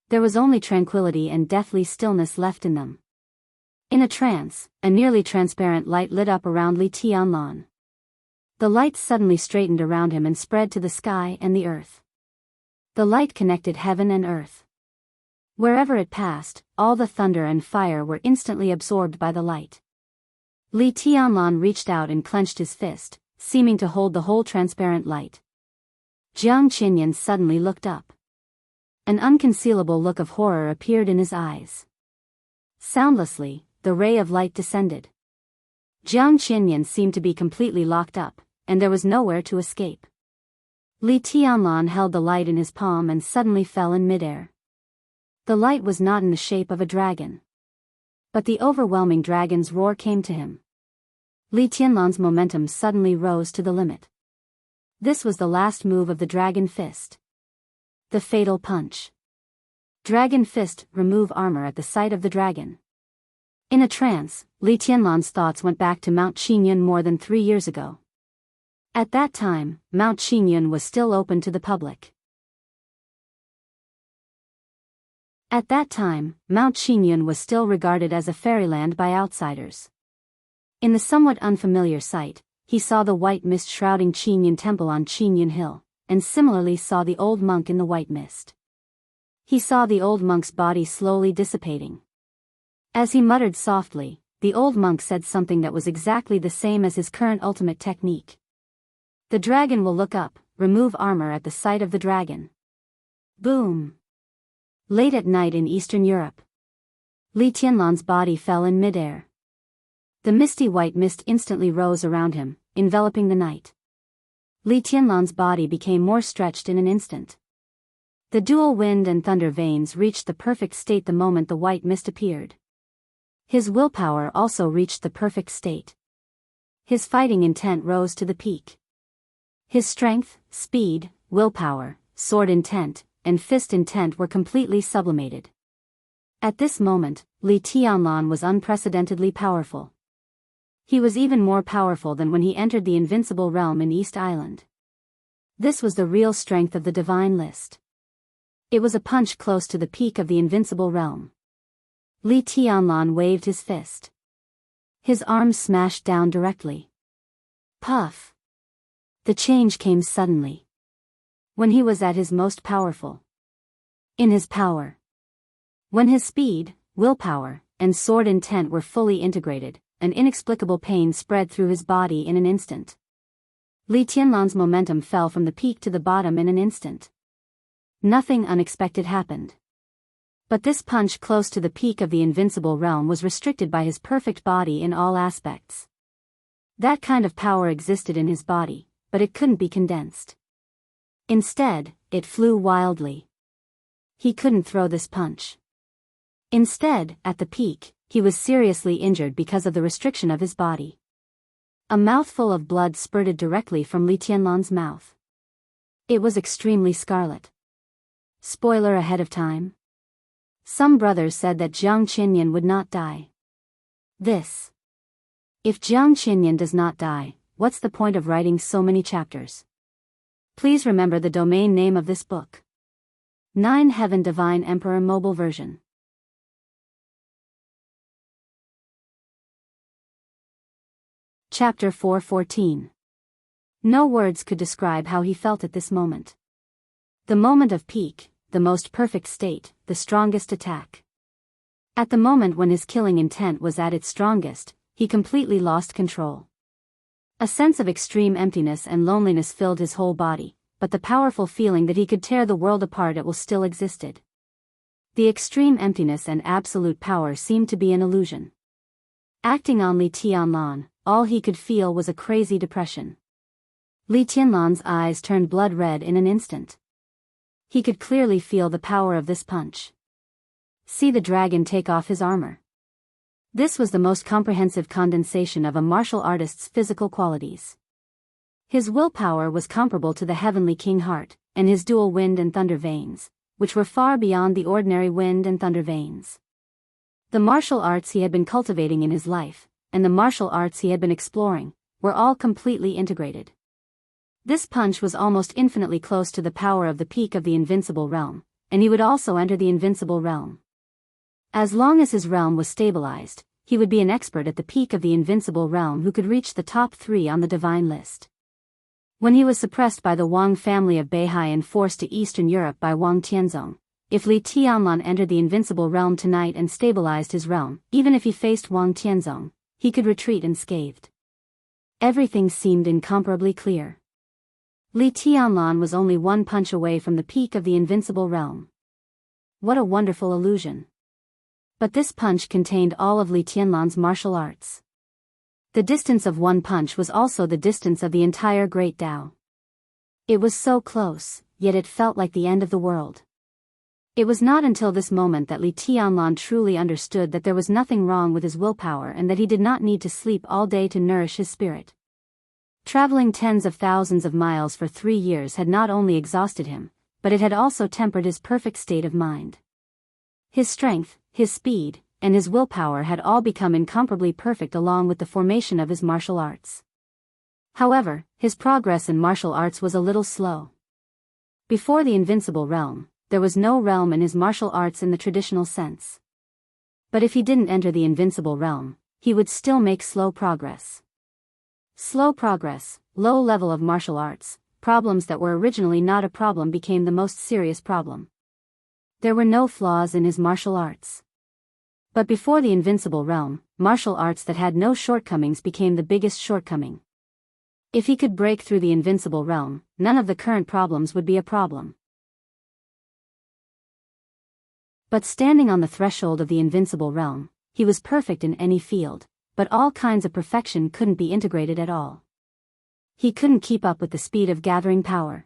There was only tranquility and deathly stillness left in them. In a trance, a nearly transparent light lit up around Li Tianlan. The light suddenly straightened around him and spread to the sky and the earth. The light connected heaven and earth. Wherever it passed, all the thunder and fire were instantly absorbed by the light. Li Tianlan reached out and clenched his fist, seeming to hold the whole transparent light. Jiang Qinyan suddenly looked up. An unconcealable look of horror appeared in his eyes. Soundlessly, the ray of light descended. Jiang Qinyan seemed to be completely locked up, and there was nowhere to escape. Li Tianlan held the light in his palm and suddenly fell in midair. The light was not in the shape of a dragon. But the overwhelming dragon's roar came to him. Li Tianlan's momentum suddenly rose to the limit. This was the last move of the Dragon Fist. The fatal punch. Dragon Fist, remove armor at the sight of the dragon. In a trance, Li Tianlan's thoughts went back to Mount Qingyun more than 3 years ago. At that time, Mount Qingyun was still open to the public. At that time, Mount Qingyun was still regarded as a fairyland by outsiders. In the somewhat unfamiliar sight, he saw the white mist shrouding Qingyun Temple on Qingyun Hill, and similarly saw the old monk in the white mist. He saw the old monk's body slowly dissipating. As he muttered softly, the old monk said something that was exactly the same as his current ultimate technique. The dragon will look up, remove armor at the sight of the dragon. Boom! Late at night in Eastern Europe. Li Tianlan's body fell in midair. The misty white mist instantly rose around him, enveloping the night. Li Tianlan's body became more stretched in an instant. The dual wind and thunder veins reached the perfect state the moment the white mist appeared. His willpower also reached the perfect state. His fighting intent rose to the peak. His strength, speed, willpower, sword intent, and fist intent were completely sublimated. At this moment, Li Tianlan was unprecedentedly powerful. He was even more powerful than when he entered the invincible realm in East Island. This was the real strength of the divine list. It was a punch close to the peak of the invincible realm. Li Tianlan waved his fist. His arm smashed down directly. Puff! The change came suddenly. When he was at his most powerful. In his power. When his speed, willpower, and sword intent were fully integrated, an inexplicable pain spread through his body in an instant. Li Tianlan's momentum fell from the peak to the bottom in an instant. Nothing unexpected happened. But this punch close to the peak of the invincible realm was restricted by his perfect body in all aspects. That kind of power existed in his body, but it couldn't be condensed. Instead, it flew wildly. He couldn't throw this punch. Instead, at the peak, he was seriously injured because of the restriction of his body. A mouthful of blood spurted directly from Li Tianlan's mouth. It was extremely scarlet. Spoiler ahead of time. Some brothers said that Jiang Qinyan would not die. If Jiang Qinyan does not die, what's the point of writing so many chapters? Please remember the domain name of this book. 9 Heaven Divine Emperor Mobile Version. Chapter 4:14. No words could describe how he felt at this moment. The moment of peak, the most perfect state, the strongest attack. At the moment when his killing intent was at its strongest, he completely lost control. A sense of extreme emptiness and loneliness filled his whole body, but the powerful feeling that he could tear the world apart it will still existed. The extreme emptiness and absolute power seemed to be an illusion. Acting on Li Tianlan, all he could feel was a crazy depression. Li Tianlan's eyes turned blood red in an instant. He could clearly feel the power of this punch. See the dragon take off his armor. This was the most comprehensive condensation of a martial artist's physical qualities. His willpower was comparable to the heavenly king heart, and his dual wind and thunder veins, which were far beyond the ordinary wind and thunder veins. The martial arts he had been cultivating in his life, and the martial arts he had been exploring, were all completely integrated. This punch was almost infinitely close to the power of the peak of the invincible realm, and he would also enter the invincible realm. As long as his realm was stabilized, he would be an expert at the peak of the invincible realm who could reach the top 3 on the divine list. When he was suppressed by the Wang family of Beihai and forced to Eastern Europe by Wang Tianzong, if Li Tianlan entered the invincible realm tonight and stabilized his realm, even if he faced Wang Tianzong, he could retreat unscathed. Everything seemed incomparably clear. Li Tianlan was only one punch away from the peak of the invincible realm. What a wonderful illusion. But this punch contained all of Li Tianlan's martial arts. The distance of one punch was also the distance of the entire Great Tao. It was so close, yet it felt like the end of the world. It was not until this moment that Li Tianlan truly understood that there was nothing wrong with his willpower and that he did not need to sleep all day to nourish his spirit. Traveling tens of thousands of miles for 3 years had not only exhausted him, but it had also tempered his perfect state of mind. His strength, his speed, and his willpower had all become incomparably perfect along with the formation of his martial arts. However, his progress in martial arts was a little slow. Before the invincible realm, there was no realm in his martial arts in the traditional sense. But if he didn't enter the invincible realm, he would still make slow progress. Slow progress, low level of martial arts, problems that were originally not a problem became the most serious problem. There were no flaws in his martial arts. But before the invincible realm, martial arts that had no shortcomings became the biggest shortcoming. If he could break through the invincible realm, none of the current problems would be a problem. But standing on the threshold of the invincible realm, he was perfect in any field, but all kinds of perfection couldn't be integrated at all. He couldn't keep up with the speed of gathering power.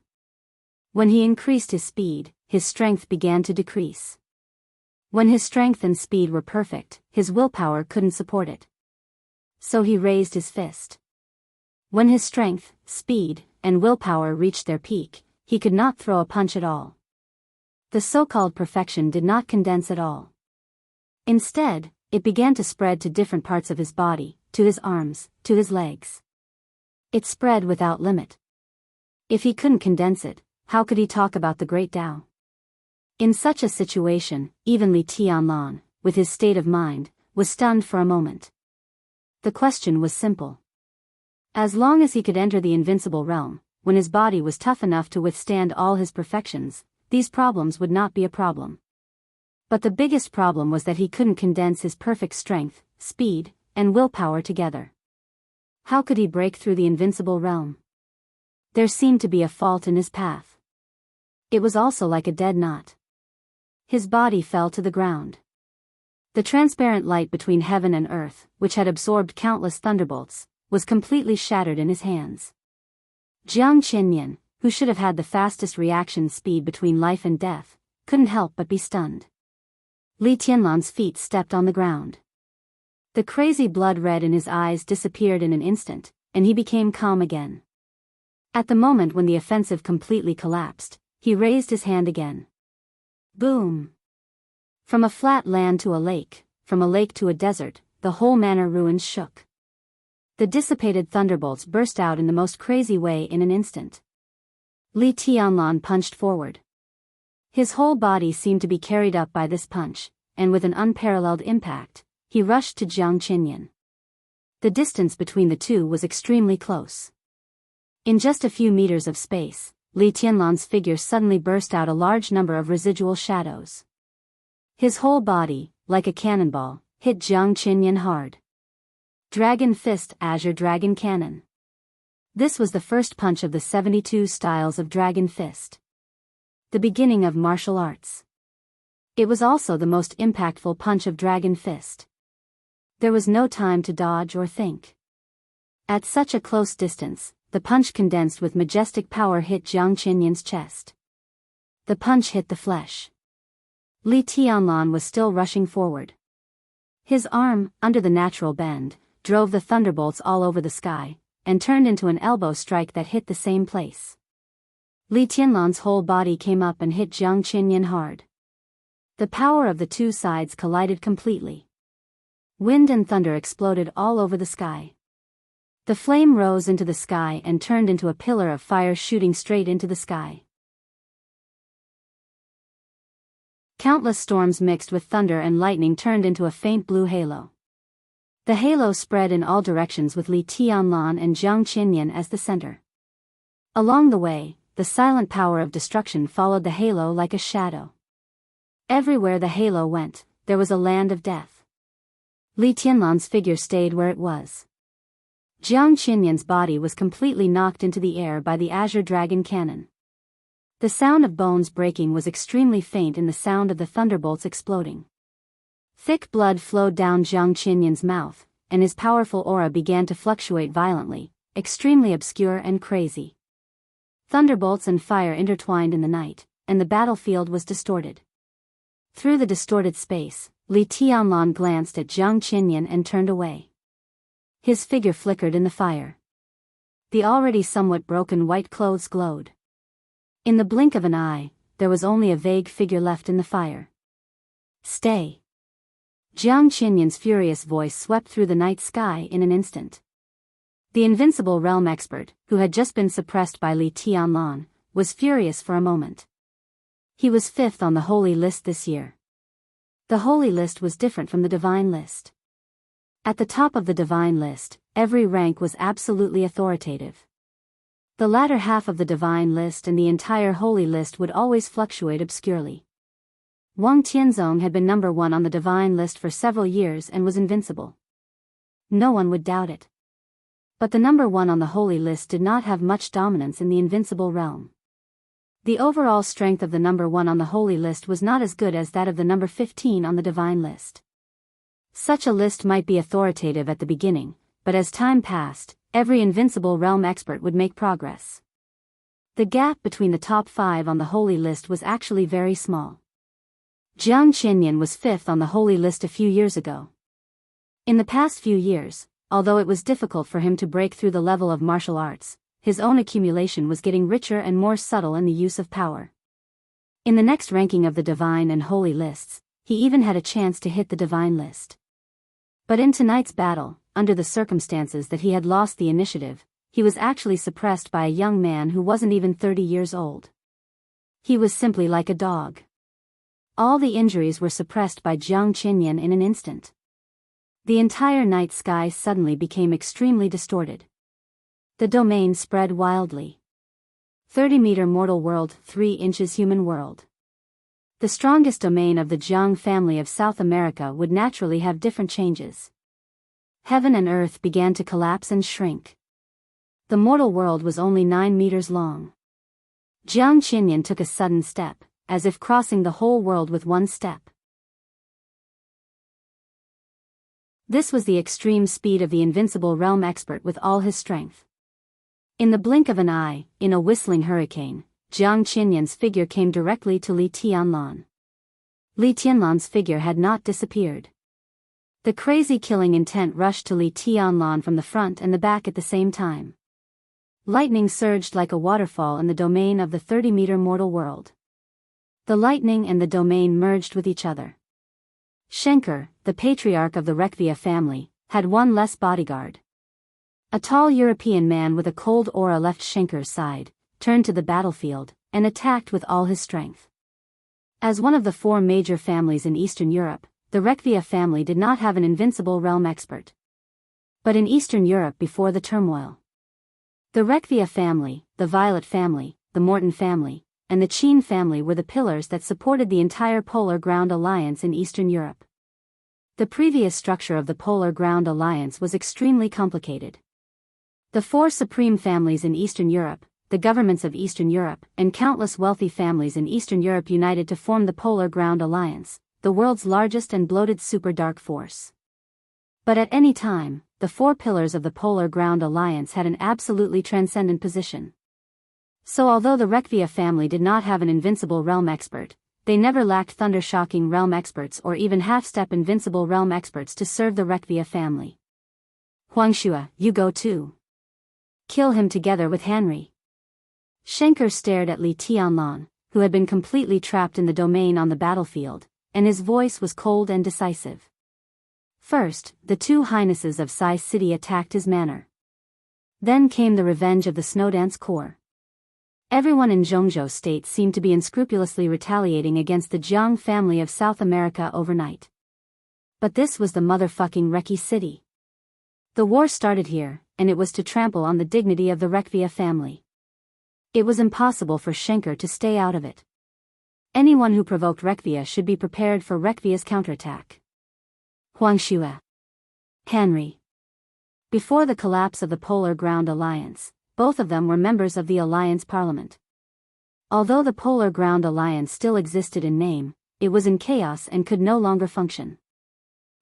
When he increased his speed, his strength began to decrease. When his strength and speed were perfect, his willpower couldn't support it. So he raised his fist. When his strength, speed, and willpower reached their peak, he could not throw a punch at all. The so-called perfection did not condense at all. Instead, it began to spread to different parts of his body, to his arms, to his legs. It spread without limit. If he couldn't condense it, how could he talk about the great Tao? In such a situation, even Li Tianlan, with his state of mind, was stunned for a moment. The question was simple. As long as he could enter the invincible realm, when his body was tough enough to withstand all his perfections, these problems would not be a problem. But the biggest problem was that he couldn't condense his perfect strength, speed, and willpower together. How could he break through the invincible realm? There seemed to be a fault in his path. It was also like a dead knot. His body fell to the ground. The transparent light between heaven and earth, which had absorbed countless thunderbolts, was completely shattered in his hands. Jiang Qinyan, who should have had the fastest reaction speed between life and death, couldn't help but be stunned. Li Tianlan's feet stepped on the ground. The crazy blood red in his eyes disappeared in an instant, and he became calm again. At the moment when the offensive completely collapsed, he raised his hand again. Boom! From a flat land to a lake, from a lake to a desert, the whole manor ruins shook. The dissipated thunderbolts burst out in the most crazy way in an instant. Li Tianlan punched forward. His whole body seemed to be carried up by this punch, and with an unparalleled impact, he rushed to Jiang Qinyan. The distance between the two was extremely close. In just a few meters of space, Li Tianlan's figure suddenly burst out a large number of residual shadows. His whole body, like a cannonball, hit Jiang Qinyan hard. Dragon Fist Azure Dragon Cannon. This was the first punch of the 72 styles of Dragon Fist. The beginning of martial arts. It was also the most impactful punch of Dragon Fist. There was no time to dodge or think. At such a close distance, the punch condensed with majestic power hit Jiang Qinyan's chest. The punch hit the flesh. Li Tianlan was still rushing forward. His arm, under the natural bend, drove the thunderbolts all over the sky, and turned into an elbow strike that hit the same place. Li Tianlan's whole body came up and hit Jiang Qinyan hard. The power of the two sides collided completely. Wind and thunder exploded all over the sky. The flame rose into the sky and turned into a pillar of fire shooting straight into the sky. Countless storms mixed with thunder and lightning turned into a faint blue halo. The halo spread in all directions with Li Tianlan and Jiang Qinyan as the center. Along the way, the silent power of destruction followed the halo like a shadow. Everywhere the halo went, there was a land of death. Li Tianlan's figure stayed where it was. Jiang Qinyan's body was completely knocked into the air by the Azure Dragon Cannon. The sound of bones breaking was extremely faint in the sound of the thunderbolts exploding. Thick blood flowed down Jiang Qinyan's mouth, and his powerful aura began to fluctuate violently, extremely obscure and crazy. Thunderbolts and fire intertwined in the night, and the battlefield was distorted. Through the distorted space, Li Tianlan glanced at Jiang Qinyan and turned away. His figure flickered in the fire. The already somewhat broken white clothes glowed. In the blink of an eye, there was only a vague figure left in the fire. Stay. Jiang Qinyan's furious voice swept through the night sky in an instant. The invincible realm expert, who had just been suppressed by Li Tianlan, was furious for a moment. He was 5th on the holy list this year. The holy list was different from the divine list. At the top of the divine list, every rank was absolutely authoritative. The latter half of the divine list and the entire holy list would always fluctuate obscurely. Wang Tianzong had been number 1 on the divine list for several years and was invincible. No one would doubt it. But the number 1 on the holy list did not have much dominance in the invincible realm. The overall strength of the number 1 on the holy list was not as good as that of the number 15 on the divine list. Such a list might be authoritative at the beginning, but as time passed, every invincible realm expert would make progress. The gap between the top 5 on the holy list was actually very small. Jiang Qinyan was 5th on the holy list a few years ago. In the past few years, although it was difficult for him to break through the level of martial arts, his own accumulation was getting richer and more subtle in the use of power. In the next ranking of the divine and holy lists, he even had a chance to hit the divine list. But in tonight's battle, under the circumstances that he had lost the initiative, he was actually suppressed by a young man who wasn't even 30 years old. He was simply like a dog. All the injuries were suppressed by Jiang Qinyan in an instant. The entire night sky suddenly became extremely distorted. The domain spread wildly. 30-meter mortal world, 3 inches human world. The strongest domain of the Jiang family of South America would naturally have different changes. Heaven and earth began to collapse and shrink. The mortal world was only 9 meters long. Jiang Qinyan took a sudden step, as if crossing the whole world with one step. This was the extreme speed of the invincible realm expert with all his strength. In the blink of an eye, in a whistling hurricane, Jiang Qinyan's figure came directly to Li Tianlan. Li Tianlan's figure had not disappeared. The crazy killing intent rushed to Li Tianlan from the front and the back at the same time. Lightning surged like a waterfall in the domain of the 30-meter mortal world. The lightning and the domain merged with each other. Schenker, the patriarch of the Rekvia family, had one less bodyguard. A tall European man with a cold aura left Schenker's side, turned to the battlefield, and attacked with all his strength. As one of the 4 major families in Eastern Europe, the Rekvia family did not have an invincible realm expert. But in Eastern Europe before the turmoil, the Rekvia family, the Violet family, the Morton family, and the Qin family were the pillars that supported the entire Polar Ground Alliance in Eastern Europe. The previous structure of the Polar Ground Alliance was extremely complicated. The 4 supreme families in Eastern Europe, the governments of Eastern Europe, and countless wealthy families in Eastern Europe united to form the Polar Ground Alliance, the world's largest and bloated super dark force. But at any time, the 4 pillars of the Polar Ground Alliance had an absolutely transcendent position. So although the Rekvia family did not have an invincible realm expert, they never lacked thunder-shocking realm experts or even half-step invincible realm experts to serve the Rekvia family. Huangshua, you go too. Kill him together with Henry. Schenker stared at Li Tianlan, who had been completely trapped in the domain on the battlefield, and his voice was cold and decisive. First, the 2 highnesses of Sai City attacked his manor. Then came the revenge of the Snowdance Corps. Everyone in Zhongzhou State seemed to be unscrupulously retaliating against the Jiang family of South America overnight. But this was the motherfucking Reki city. The war started here, and it was to trample on the dignity of the Rekvia family. It was impossible for Schenker to stay out of it. Anyone who provoked Rekvia should be prepared for Rekvia's counterattack. Huangshua. Henry. Before the collapse of the Polar Ground Alliance, both of them were members of the Alliance Parliament. Although the Polar Ground Alliance still existed in name, it was in chaos and could no longer function.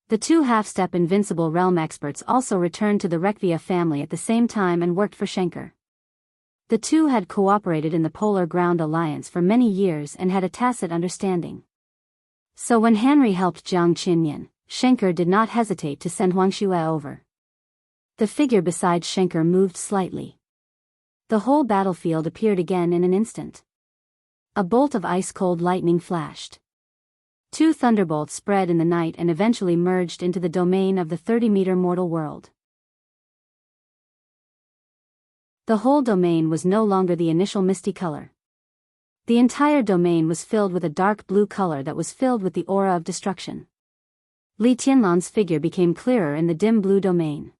The 2 half-step invincible realm experts also returned to the Rekvia family at the same time and worked for Schenker. The 2 had cooperated in the Polar Ground Alliance for many years and had a tacit understanding. So when Henry helped Jiang Qinyan, Schenker did not hesitate to send Huangshua over. The figure beside Schenker moved slightly. The whole battlefield appeared again in an instant. A bolt of ice-cold lightning flashed. 2 thunderbolts spread in the night and eventually merged into the domain of the 30-meter mortal world. The whole domain was no longer the initial misty color. The entire domain was filled with a dark blue color that was filled with the aura of destruction. Li Tianlan's figure became clearer in the dim blue domain.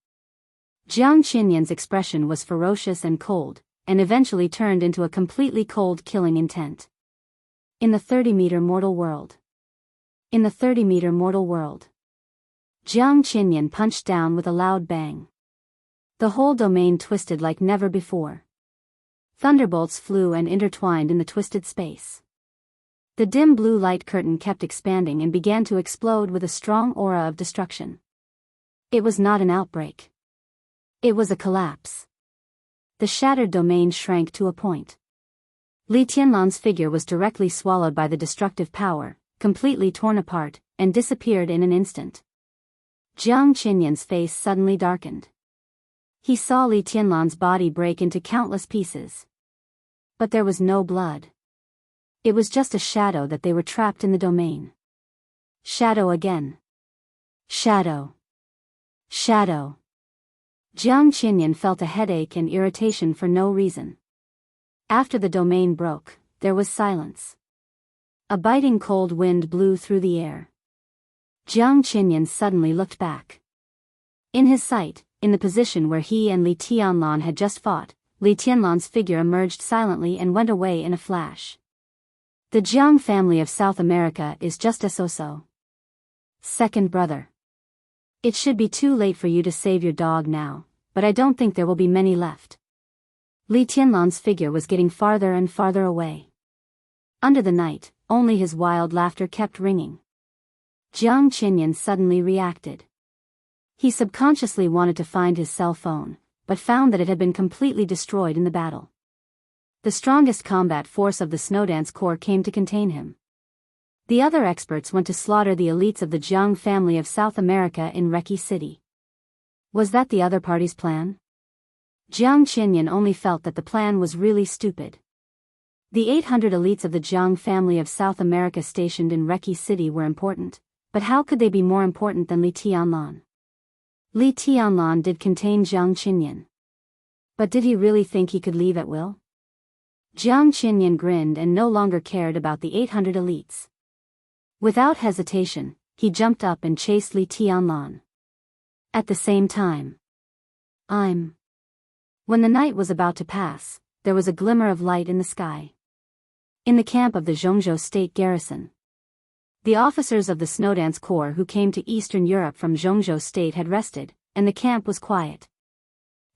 Jiang Qinyan's expression was ferocious and cold, and eventually turned into a completely cold killing intent. In the 30-meter mortal world. In the 30-meter mortal world. Jiang Qinyan punched down with a loud bang. The whole domain twisted like never before. Thunderbolts flew and intertwined in the twisted space. The dim blue light curtain kept expanding and began to explode with a strong aura of destruction. It was not an outbreak. It was a collapse. The shattered domain shrank to a point. Li Tianlan's figure was directly swallowed by the destructive power, completely torn apart, and disappeared in an instant. Jiang Qinyan's face suddenly darkened. He saw Li Tianlan's body break into countless pieces. But there was no blood. It was just a shadow that they were trapped in the domain. Shadow again. Shadow. Shadow. Jiang Qinyan felt a headache and irritation for no reason. After the domain broke, there was silence. A biting cold wind blew through the air. Jiang Qinyan suddenly looked back. In his sight, in the position where he and Li Tianlan had just fought, Li Tianlan's figure emerged silently and went away in a flash. The Jiang family of South America is just a so-so. Second brother. It should be too late for you to save your dog now, but I don't think there will be many left. Li Tianlan's figure was getting farther and farther away. Under the night, only his wild laughter kept ringing. Jiang Qinyan suddenly reacted. He subconsciously wanted to find his cell phone, but found that it had been completely destroyed in the battle. The strongest combat force of the Snowdance Corps came to contain him. The other experts went to slaughter the elites of the Jiang family of South America in Reki City. Was that the other party's plan? Jiang Qinyan only felt that the plan was really stupid. The 800 elites of the Jiang family of South America stationed in Reki City were important, but how could they be more important than Li Tianlan? Li Tianlan did contain Jiang Qinyan. But did he really think he could leave at will? Jiang Qinyan grinned and no longer cared about the 800 elites. Without hesitation, he jumped up and chased Li Tianlan. At the same time. When the night was about to pass, there was a glimmer of light in the sky. In the camp of the Zhongzhou State Garrison. The officers of the Snowdance Corps who came to Eastern Europe from Zhongzhou State had rested, and the camp was quiet.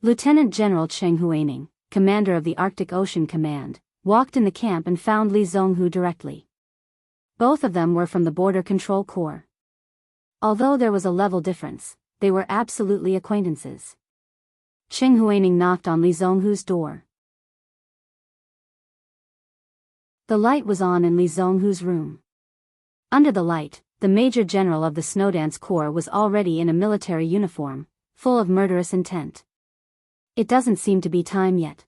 Lieutenant General Cheng Huaining, commander of the Arctic Ocean Command, walked in the camp and found Li Zonghu directly. Both of them were from the Border Control Corps. Although there was a level difference, they were absolutely acquaintances. Cheng Huaining knocked on Li Zonghu's door. The light was on in Li Zonghu's room. Under the light, the Major General of the Snowdance Corps was already in a military uniform, full of murderous intent. It doesn't seem to be time yet.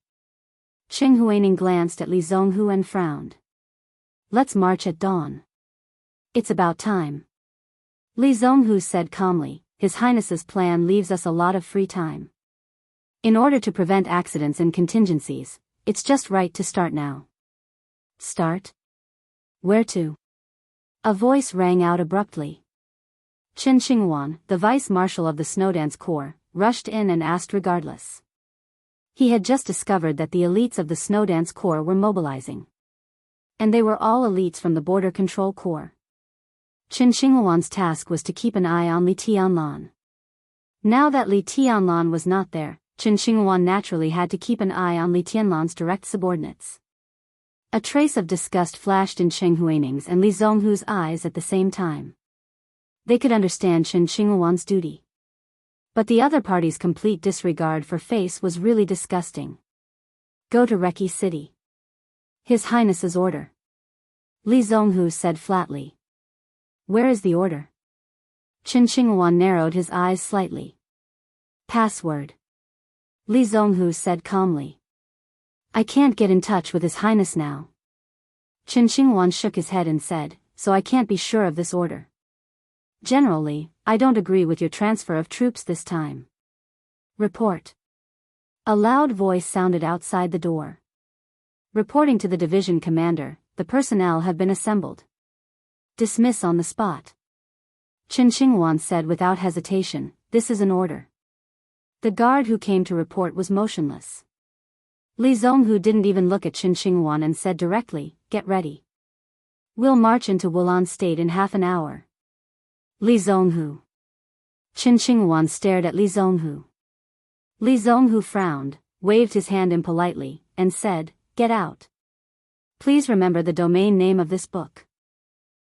Cheng Huaining glanced at Li Zonghu and frowned. Let's march at dawn. It's about time. Li Zonghu said calmly, His Highness's plan leaves us a lot of free time. In order to prevent accidents and contingencies, it's just right to start now. Start? Where to? A voice rang out abruptly. Chen Xinghuan, the Vice Marshal of the Snowdance Corps, rushed in and asked regardless. He had just discovered that the elites of the Snowdance Corps were mobilizing. And they were all elites from the Border Control Corps. Chen Xinghuan's task was to keep an eye on Li Tianlan. Now that Li Tianlan was not there, Chen Xinghuan naturally had to keep an eye on Li Tianlan's direct subordinates. A trace of disgust flashed in Cheng Huaining's and Li Zonghu's eyes at the same time. They could understand Chen Xinghuan's duty. But the other party's complete disregard for face was really disgusting. Go to Reki City. His Highness's order. Li Zonghu said flatly. Where is the order? Chen Xinghuan narrowed his eyes slightly. Password. Li Zonghu said calmly. I can't get in touch with His Highness now. Qin Xinghuan shook his head and said, so I can't be sure of this order. Generally, I don't agree with your transfer of troops this time. Report. A loud voice sounded outside the door. Reporting to the division commander, the personnel have been assembled. Dismiss on the spot. Qin Xinghuan said without hesitation, this is an order. The guard who came to report was motionless. Li Zonghu didn't even look at Qin Xinghuan and said directly, get ready. We'll march into Wulan State in half an hour. Li Zonghu. Qin Xinghuan stared at Li Zonghu. Li Zonghu frowned, waved his hand impolitely, and said, get out. Please remember the domain name of this book.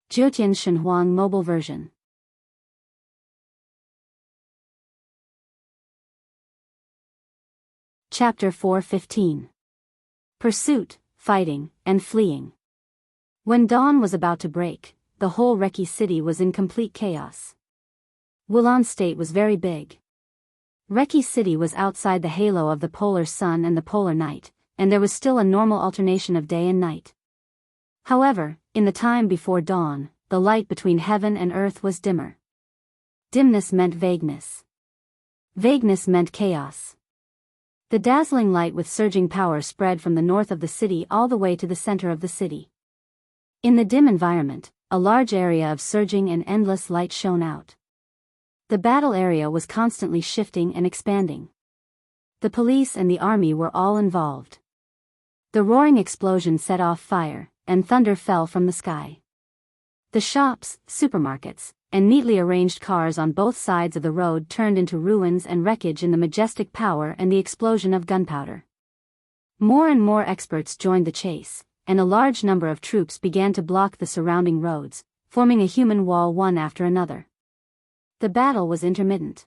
Jiutian Shenhuang Mobile Version. Chapter 4:15. Pursuit, Fighting, and Fleeing. When dawn was about to break, the whole Reki city was in complete chaos. Wulan State was very big. Reki city was outside the halo of the polar sun and the polar night, and there was still a normal alternation of day and night. However, in the time before dawn, the light between heaven and earth was dimmer. Dimness meant vagueness. Vagueness meant chaos. The dazzling light with surging power spread from the north of the city all the way to the center of the city. In the dim environment, a large area of surging and endless light shone out. The battle area was constantly shifting and expanding. The police and the army were all involved. The roaring explosion set off fire, and thunder fell from the sky. The shops, supermarkets, and neatly arranged cars on both sides of the road turned into ruins and wreckage in the majestic power and the explosion of gunpowder. More and more experts joined the chase, and a large number of troops began to block the surrounding roads, forming a human wall one after another. The battle was intermittent.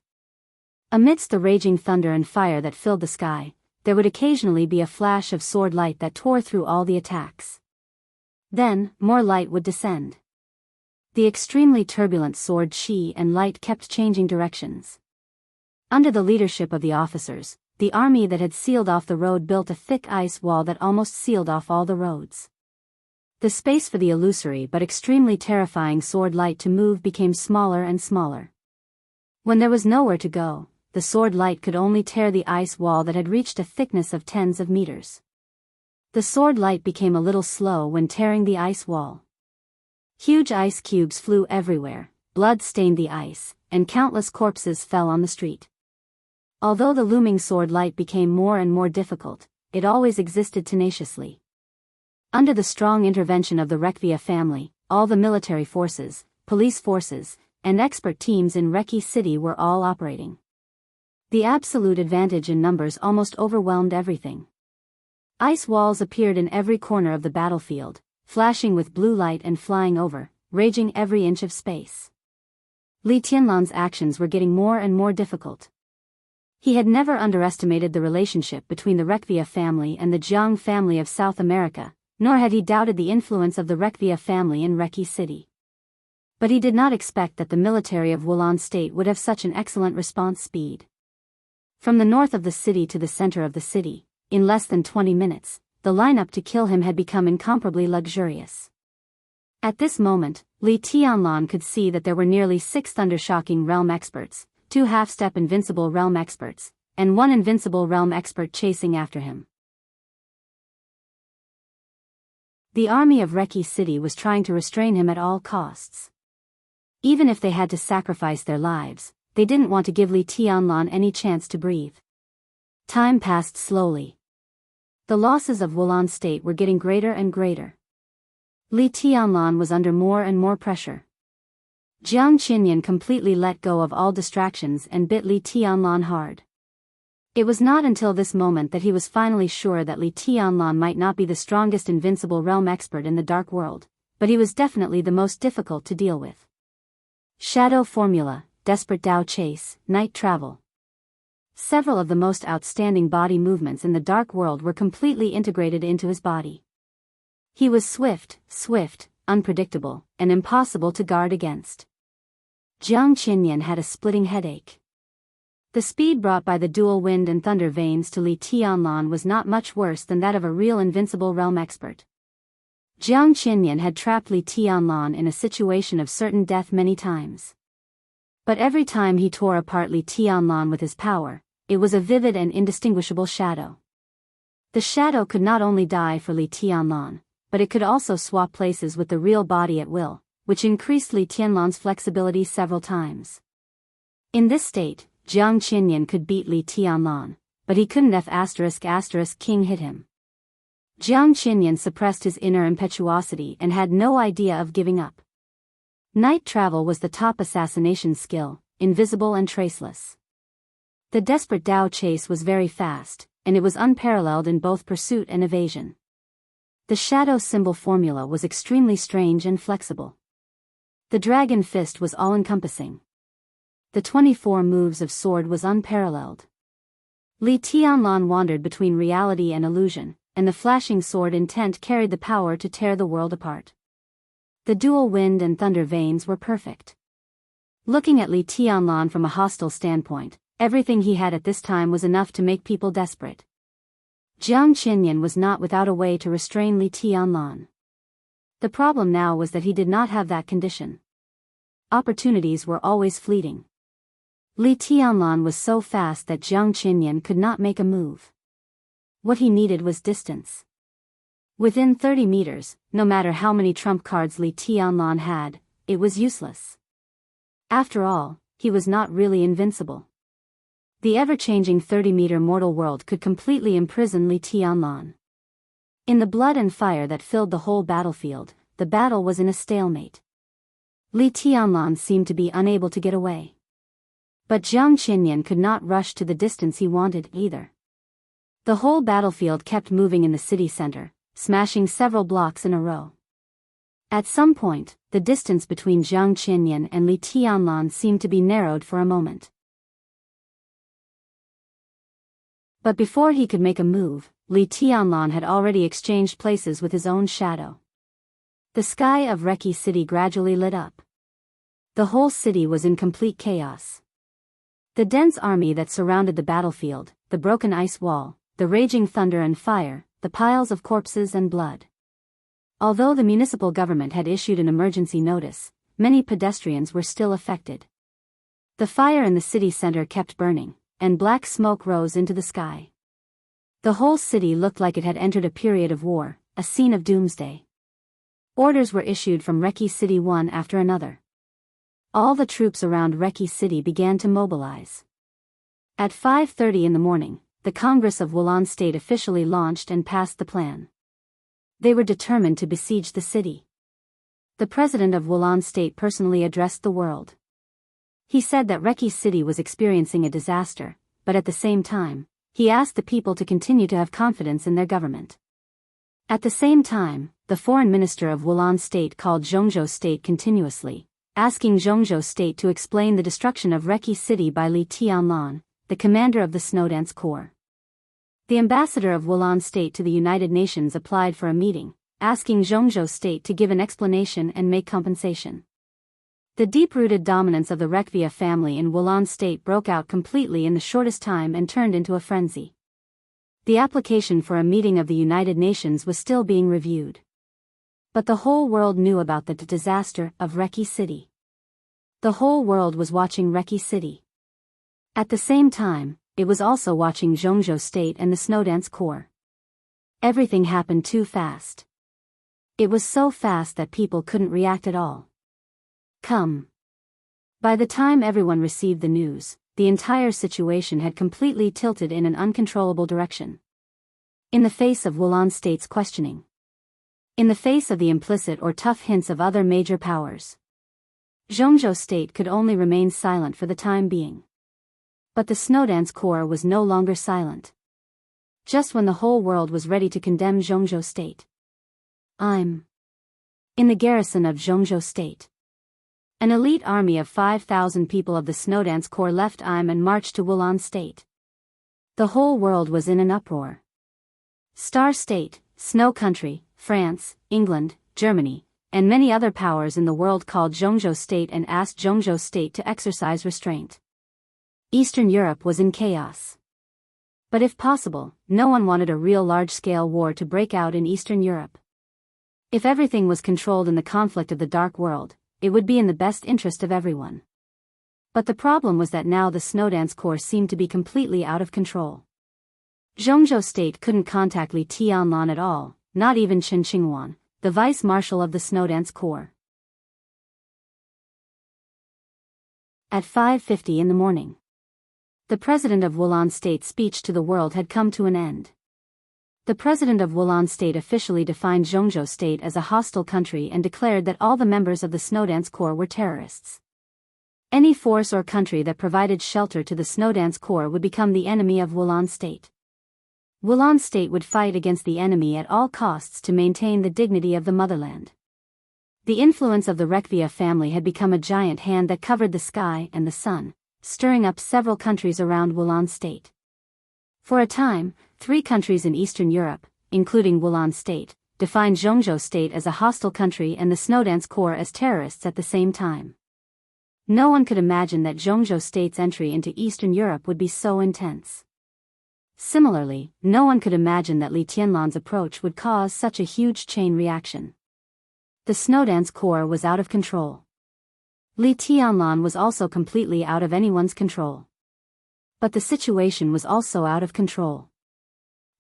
Amidst the raging thunder and fire that filled the sky, there would occasionally be a flash of sword light that tore through all the attacks. Then, more light would descend. The extremely turbulent sword chi and light kept changing directions. Under the leadership of the officers, the army that had sealed off the road built a thick ice wall that almost sealed off all the roads. The space for the illusory but extremely terrifying sword light to move became smaller and smaller. When there was nowhere to go, the sword light could only tear the ice wall that had reached a thickness of tens of meters. The sword light became a little slow when tearing the ice wall. Huge ice cubes flew everywhere, blood stained the ice, and countless corpses fell on the street. Although the looming sword light became more and more difficult, it always existed tenaciously. Under the strong intervention of the Rekvia family, all the military forces, police forces, and expert teams in Reki City were all operating. The absolute advantage in numbers almost overwhelmed everything. Ice walls appeared in every corner of the battlefield, flashing with blue light and flying over, raging every inch of space. Li Tianlan's actions were getting more and more difficult. He had never underestimated the relationship between the Rekvia family and the Jiang family of South America, nor had he doubted the influence of the Rekvia family in Reki City. But he did not expect that the military of Wulan State would have such an excellent response speed. From the north of the city to the center of the city, in less than 20 minutes, the lineup to kill him had become incomparably luxurious. At this moment, Li Tianlan could see that there were nearly 6 thundershocking realm experts, 2 half-step invincible realm experts, and 1 invincible realm expert chasing after him. The army of Reki City was trying to restrain him at all costs. Even if they had to sacrifice their lives, they didn't want to give Li Tianlan any chance to breathe. Time passed slowly. The losses of Wulan State were getting greater and greater. Li Tianlan was under more and more pressure. Jiang Qinyan completely let go of all distractions and bit Li Tianlan hard. It was not until this moment that he was finally sure that Li Tianlan might not be the strongest invincible realm expert in the dark world, but he was definitely the most difficult to deal with. Shadow Formula, Desperate Dao Chase, Night Travel. Several of the most outstanding body movements in the dark world were completely integrated into his body. He was swift, unpredictable, and impossible to guard against. Jiang Qinyan had a splitting headache. The speed brought by the dual wind and thunder veins to Li Tianlan was not much worse than that of a real invincible realm expert. Jiang Qinyan had trapped Li Tianlan in a situation of certain death many times. But every time he tore apart Li Tianlan with his power, it was a vivid and indistinguishable shadow. The shadow could not only die for Li Tianlan, but it could also swap places with the real body at will, which increased Li Tianlan's flexibility several times. In this state, Jiang Qinyan could beat Li Tianlan, but he couldn't King hit him. Jiang Qinyan suppressed his inner impetuosity and had no idea of giving up. Night travel was the top assassination skill, invisible and traceless. The desperate Dao chase was very fast, and it was unparalleled in both pursuit and evasion. The shadow symbol formula was extremely strange and flexible. The dragon fist was all-encompassing. The 24 moves of sword was unparalleled. Li Tianlan wandered between reality and illusion, and the flashing sword intent carried the power to tear the world apart. The dual wind and thunder veins were perfect. Looking at Li Tianlan from a hostile standpoint, everything he had at this time was enough to make people desperate. Jiang Qinyan was not without a way to restrain Li Tianlan. The problem now was that he did not have that condition. Opportunities were always fleeting. Li Tianlan was so fast that Jiang Qinyan could not make a move. What he needed was distance. Within 30 meters, no matter how many trump cards Li Tianlan had, it was useless. After all, he was not really invincible. The ever-changing 30-meter mortal world could completely imprison Li Tianlan. In the blood and fire that filled the whole battlefield, the battle was in a stalemate. Li Tianlan seemed to be unable to get away. But Jiang Qinyan could not rush to the distance he wanted either. The whole battlefield kept moving in the city center, smashing several blocks in a row. At some point, the distance between Jiang Qinyan and Li Tianlan seemed to be narrowed for a moment. But before he could make a move, Li Tianlan had already exchanged places with his own shadow. The sky of Reki City gradually lit up. The whole city was in complete chaos. The dense army that surrounded the battlefield, the broken ice wall, the raging thunder and fire, the piles of corpses and blood. Although the municipal government had issued an emergency notice, many pedestrians were still affected. The fire in the city center kept burning, and black smoke rose into the sky. The whole city looked like it had entered a period of war, a scene of doomsday. Orders were issued from Reki City one after another. All the troops around Reki City began to mobilize. At 5:30 in the morning, the Congress of Wulan State officially launched and passed the plan. They were determined to besiege the city. The president of Wulan State personally addressed the world. He said that Reki City was experiencing a disaster, but at the same time, he asked the people to continue to have confidence in their government. At the same time, the foreign minister of Wulan State called Zhongzhou State continuously, asking Zhongzhou State to explain the destruction of Reki City by Li Tianlan, the commander of the Snowdance Corps. The ambassador of Wulan State to the United Nations applied for a meeting, asking Zhongzhou State to give an explanation and make compensation. The deep-rooted dominance of the Rekvia family in Wulan State broke out completely in the shortest time and turned into a frenzy. The application for a meeting of the United Nations was still being reviewed. But the whole world knew about the disaster of Reki City. The whole world was watching Reki City. At the same time, it was also watching Zhongzhou State and the Snowdance Corps. Everything happened too fast. It was so fast that people couldn't react at all. By the time everyone received the news, the entire situation had completely tilted in an uncontrollable direction. In the face of Wulan State's questioning. In the face of the implicit or tough hints of other major powers. Zhongzhou State could only remain silent for the time being. But the Snowdance Corps was no longer silent. Just when the whole world was ready to condemn Zhongzhou State. In the garrison of Zhongzhou State. An elite army of 5,000 people of the Snowdance Corps left and marched to Wulan State. The whole world was in an uproar. Star State, Snow Country, France, England, Germany, and many other powers in the world called Zhongzhou State and asked Zhongzhou State to exercise restraint. Eastern Europe was in chaos. But if possible, no one wanted a real large-scale war to break out in Eastern Europe. If everything was controlled in the conflict of the Dark World, it would be in the best interest of everyone. But the problem was that now the Snowdance Corps seemed to be completely out of control. Zhongzhou State couldn't contact Li Tianlan at all, not even Chen Qinghuan, the vice-marshal of the Snowdance Corps. At 5:50 in the morning. The president of Wulan State's speech to the world had come to an end. The president of Wulan State officially defined Zhongzhou State as a hostile country and declared that all the members of the Snowdance Corps were terrorists. Any force or country that provided shelter to the Snowdance Corps would become the enemy of Wulan State. Wulan State would fight against the enemy at all costs to maintain the dignity of the motherland. The influence of the Rekvia family had become a giant hand that covered the sky and the sun, stirring up several countries around Wulan State. For a time, 3 countries in Eastern Europe, including Wulan State, defined Zhongzhou State as a hostile country and the Snowdance Corps as terrorists at the same time. No one could imagine that Zhongzhou State's entry into Eastern Europe would be so intense. Similarly, no one could imagine that Li Tianlan's approach would cause such a huge chain reaction. The Snowdance Corps was out of control. Li Tianlan was also completely out of anyone's control. But the situation was also out of control.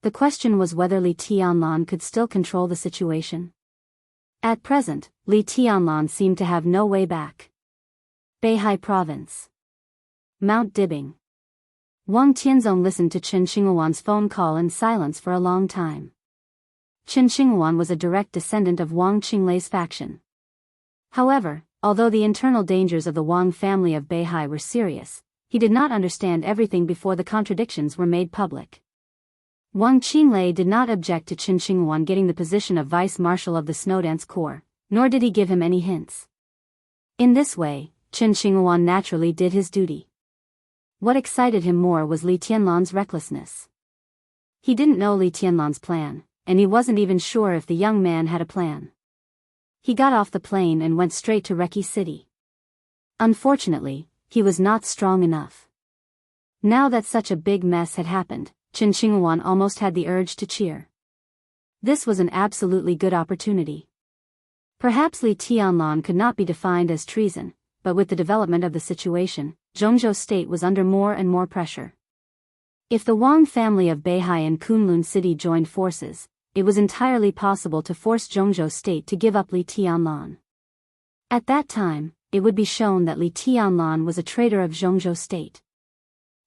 The question was whether Li Tianlan could still control the situation. At present, Li Tianlan seemed to have no way back. Beihai Province. Mount Dibing. Wang Tianzong listened to Chen Qinghuan's phone call in silence for a long time. Chen Qinghuan was a direct descendant of Wang Qinglei's faction. However, although the internal dangers of the Wang family of Beihai were serious, he did not understand everything before the contradictions were made public. Wang Qinglei did not object to Chen Qinghuan getting the position of vice-marshal of the Snowdance Corps, nor did he give him any hints. In this way, Chen Qinghuan naturally did his duty. What excited him more was Li Tianlan's recklessness. He didn't know Li Tianlan's plan, and he wasn't even sure if the young man had a plan. He got off the plane and went straight to Reki City. Unfortunately, he was not strong enough. Now that such a big mess had happened, Chen Qinghuan almost had the urge to cheer. This was an absolutely good opportunity. Perhaps Li Tianlan could not be defined as treason, but with the development of the situation, Zhongzhou State was under more and more pressure. If the Wang family of Beihai and Kunlun City joined forces, it was entirely possible to force Zhongzhou State to give up Li Tianlan. At that time, it would be shown that Li Tianlan was a traitor of Zhongzhou State.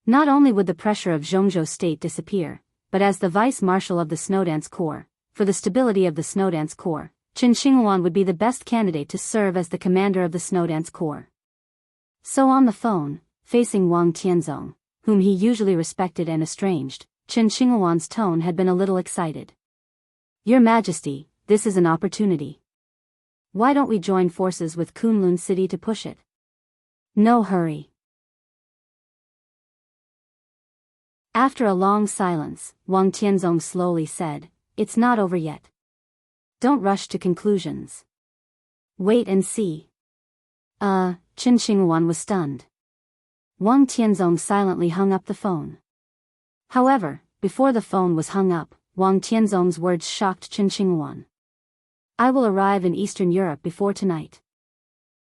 Not only would the pressure of Zhongzhou State disappear, but as the vice-marshal of the Snowdance Corps, for the stability of the Snowdance Corps, Chen Qinghuan would be the best candidate to serve as the commander of the Snowdance Corps. So on the phone, facing Wang Tianzong, whom he usually respected and estranged, Chen Qinghuan's tone had been a little excited. Your Majesty, this is an opportunity. Why don't we join forces with Kunlun City to push it? No hurry. After a long silence, Wang Tianzong slowly said, "It's not over yet. Don't rush to conclusions. Wait and see." Chen Qinghuan was stunned. Wang Tianzong silently hung up the phone. However, before the phone was hung up, Wang Tianzong's words shocked Chen Qinghuan. "I will arrive in Eastern Europe before tonight.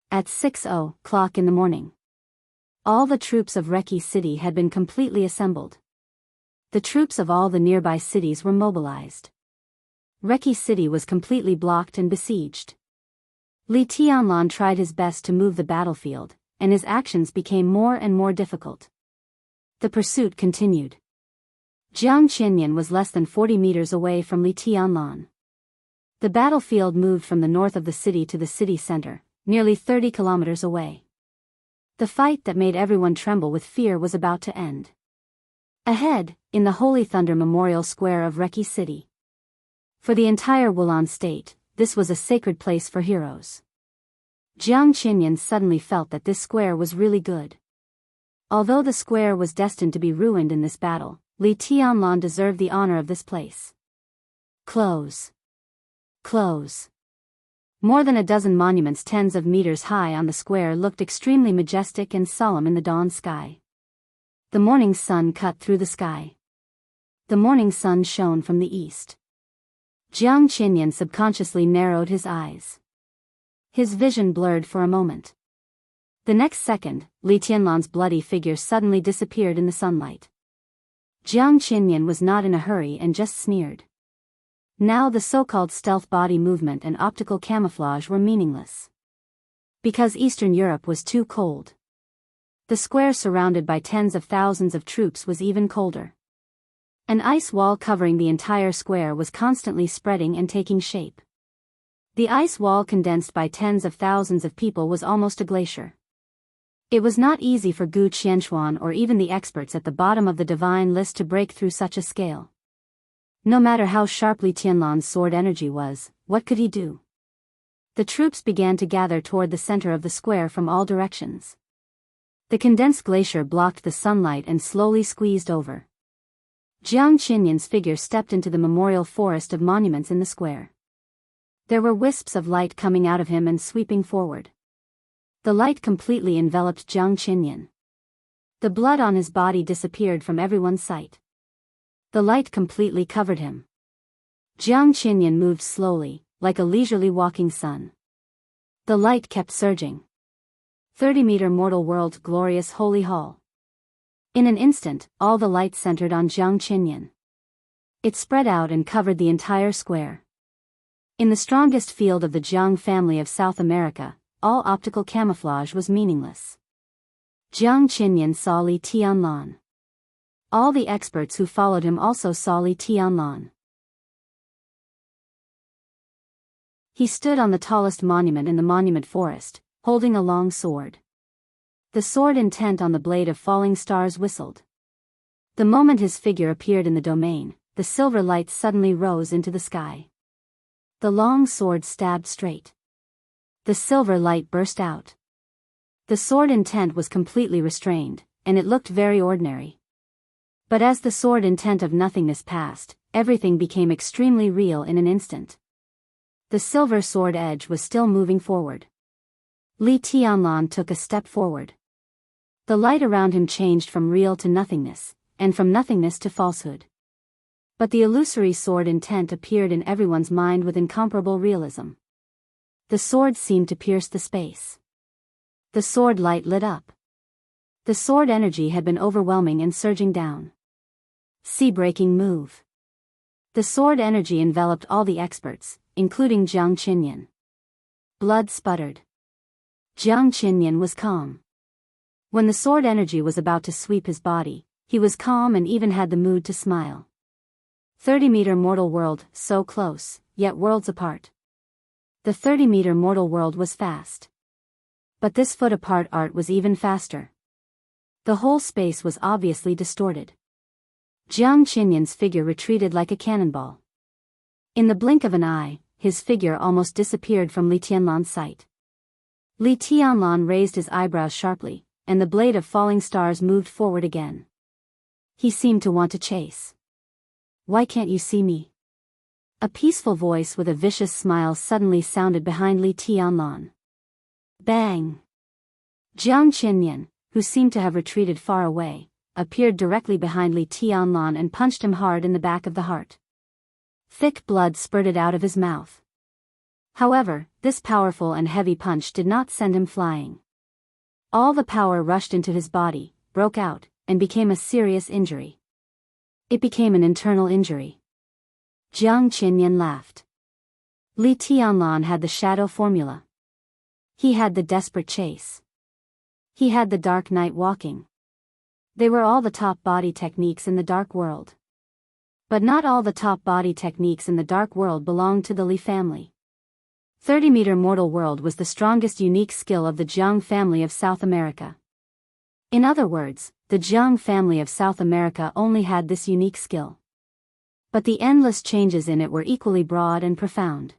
At 6:00 in the morning." All the troops of Reki City had been completely assembled. The troops of all the nearby cities were mobilized. Reki City was completely blocked and besieged. Li Tianlan tried his best to move the battlefield, and his actions became more and more difficult. The pursuit continued. Jiang Qianyan was less than 40 meters away from Li Tianlan. The battlefield moved from the north of the city to the city center, nearly 30 kilometers away. The fight that made everyone tremble with fear was about to end. Ahead, in the Holy Thunder Memorial Square of Reki City. For the entire Wulan State, this was a sacred place for heroes. Jiang Qianyan suddenly felt that this square was really good. Although the square was destined to be ruined in this battle, Li Tianlan deserved the honor of this place. Close. Close. More than a dozen monuments tens of meters high on the square looked extremely majestic and solemn in the dawn sky. The morning sun cut through the sky. The morning sun shone from the east. Jiang Qinyan subconsciously narrowed his eyes. His vision blurred for a moment. The next second, Li Tianlan's bloody figure suddenly disappeared in the sunlight. Jiang Qinyan was not in a hurry and just sneered. Now the so-called stealth body movement and optical camouflage were meaningless. Because Eastern Europe was too cold. The square surrounded by tens of thousands of troops was even colder. An ice wall covering the entire square was constantly spreading and taking shape. The ice wall condensed by tens of thousands of people was almost a glacier. It was not easy for Gu Qianxuan or even the experts at the bottom of the divine list to break through such a scale. No matter how sharply Tianlan's sword energy was, what could he do? The troops began to gather toward the center of the square from all directions. The condensed glacier blocked the sunlight and slowly squeezed over. Jiang Qinyan's figure stepped into the memorial forest of monuments in the square. There were wisps of light coming out of him and sweeping forward. The light completely enveloped Jiang Qinyan. The blood on his body disappeared from everyone's sight. The light completely covered him. Jiang Qinyan moved slowly, like a leisurely walking sun. The light kept surging. 30-meter mortal world glorious holy hall. In an instant, all the light centered on Jiang Qinyan. It spread out and covered the entire square. In the strongest field of the Jiang family of South America, all optical camouflage was meaningless. Jiang Qinyan saw Li Tianlan. All the experts who followed him also saw Li Tianlan. He stood on the tallest monument in the monument forest, holding a long sword. The sword intent on the blade of falling stars whistled. The moment his figure appeared in the domain, the silver light suddenly rose into the sky. The long sword stabbed straight. The silver light burst out. The sword intent was completely restrained, and it looked very ordinary. But as the sword intent of nothingness passed, everything became extremely real in an instant. The silver sword edge was still moving forward. Li Tianlan took a step forward. The light around him changed from real to nothingness, and from nothingness to falsehood. But the illusory sword intent appeared in everyone's mind with incomparable realism. The sword seemed to pierce the space. The sword light lit up. The sword energy had been overwhelming and surging down. Sea-breaking move. The sword energy enveloped all the experts, including Jiang Qinyan. Blood sputtered. Jiang Qinyan was calm. When the sword energy was about to sweep his body, he was calm and even had the mood to smile. 30-meter mortal world, so close, yet worlds apart. The 30-meter mortal world was fast. But this foot-apart art was even faster. The whole space was obviously distorted. Jiang Qinyan's figure retreated like a cannonball. In the blink of an eye, his figure almost disappeared from Li Tianlan's sight. Li Tianlan raised his eyebrows sharply, and the blade of falling stars moved forward again. He seemed to want to chase. "Why can't you see me?" A peaceful voice with a vicious smile suddenly sounded behind Li Tianlan. Bang! Jiang Qinyan, who seemed to have retreated far away, appeared directly behind Li Tianlan and punched him hard in the back of the heart. Thick blood spurted out of his mouth. However, this powerful and heavy punch did not send him flying. All the power rushed into his body, broke out, and became a serious injury. It became an internal injury. Jiang Qinyan laughed. Li Tianlan had the shadow formula. He had the desperate chase. He had the dark night walking. They were all the top body techniques in the dark world. But not all the top body techniques in the dark world belonged to the Li family. 30-meter mortal world was the strongest unique skill of the Jiang family of South America. In other words, the Jiang family of South America only had this unique skill. But the endless changes in it were equally broad and profound.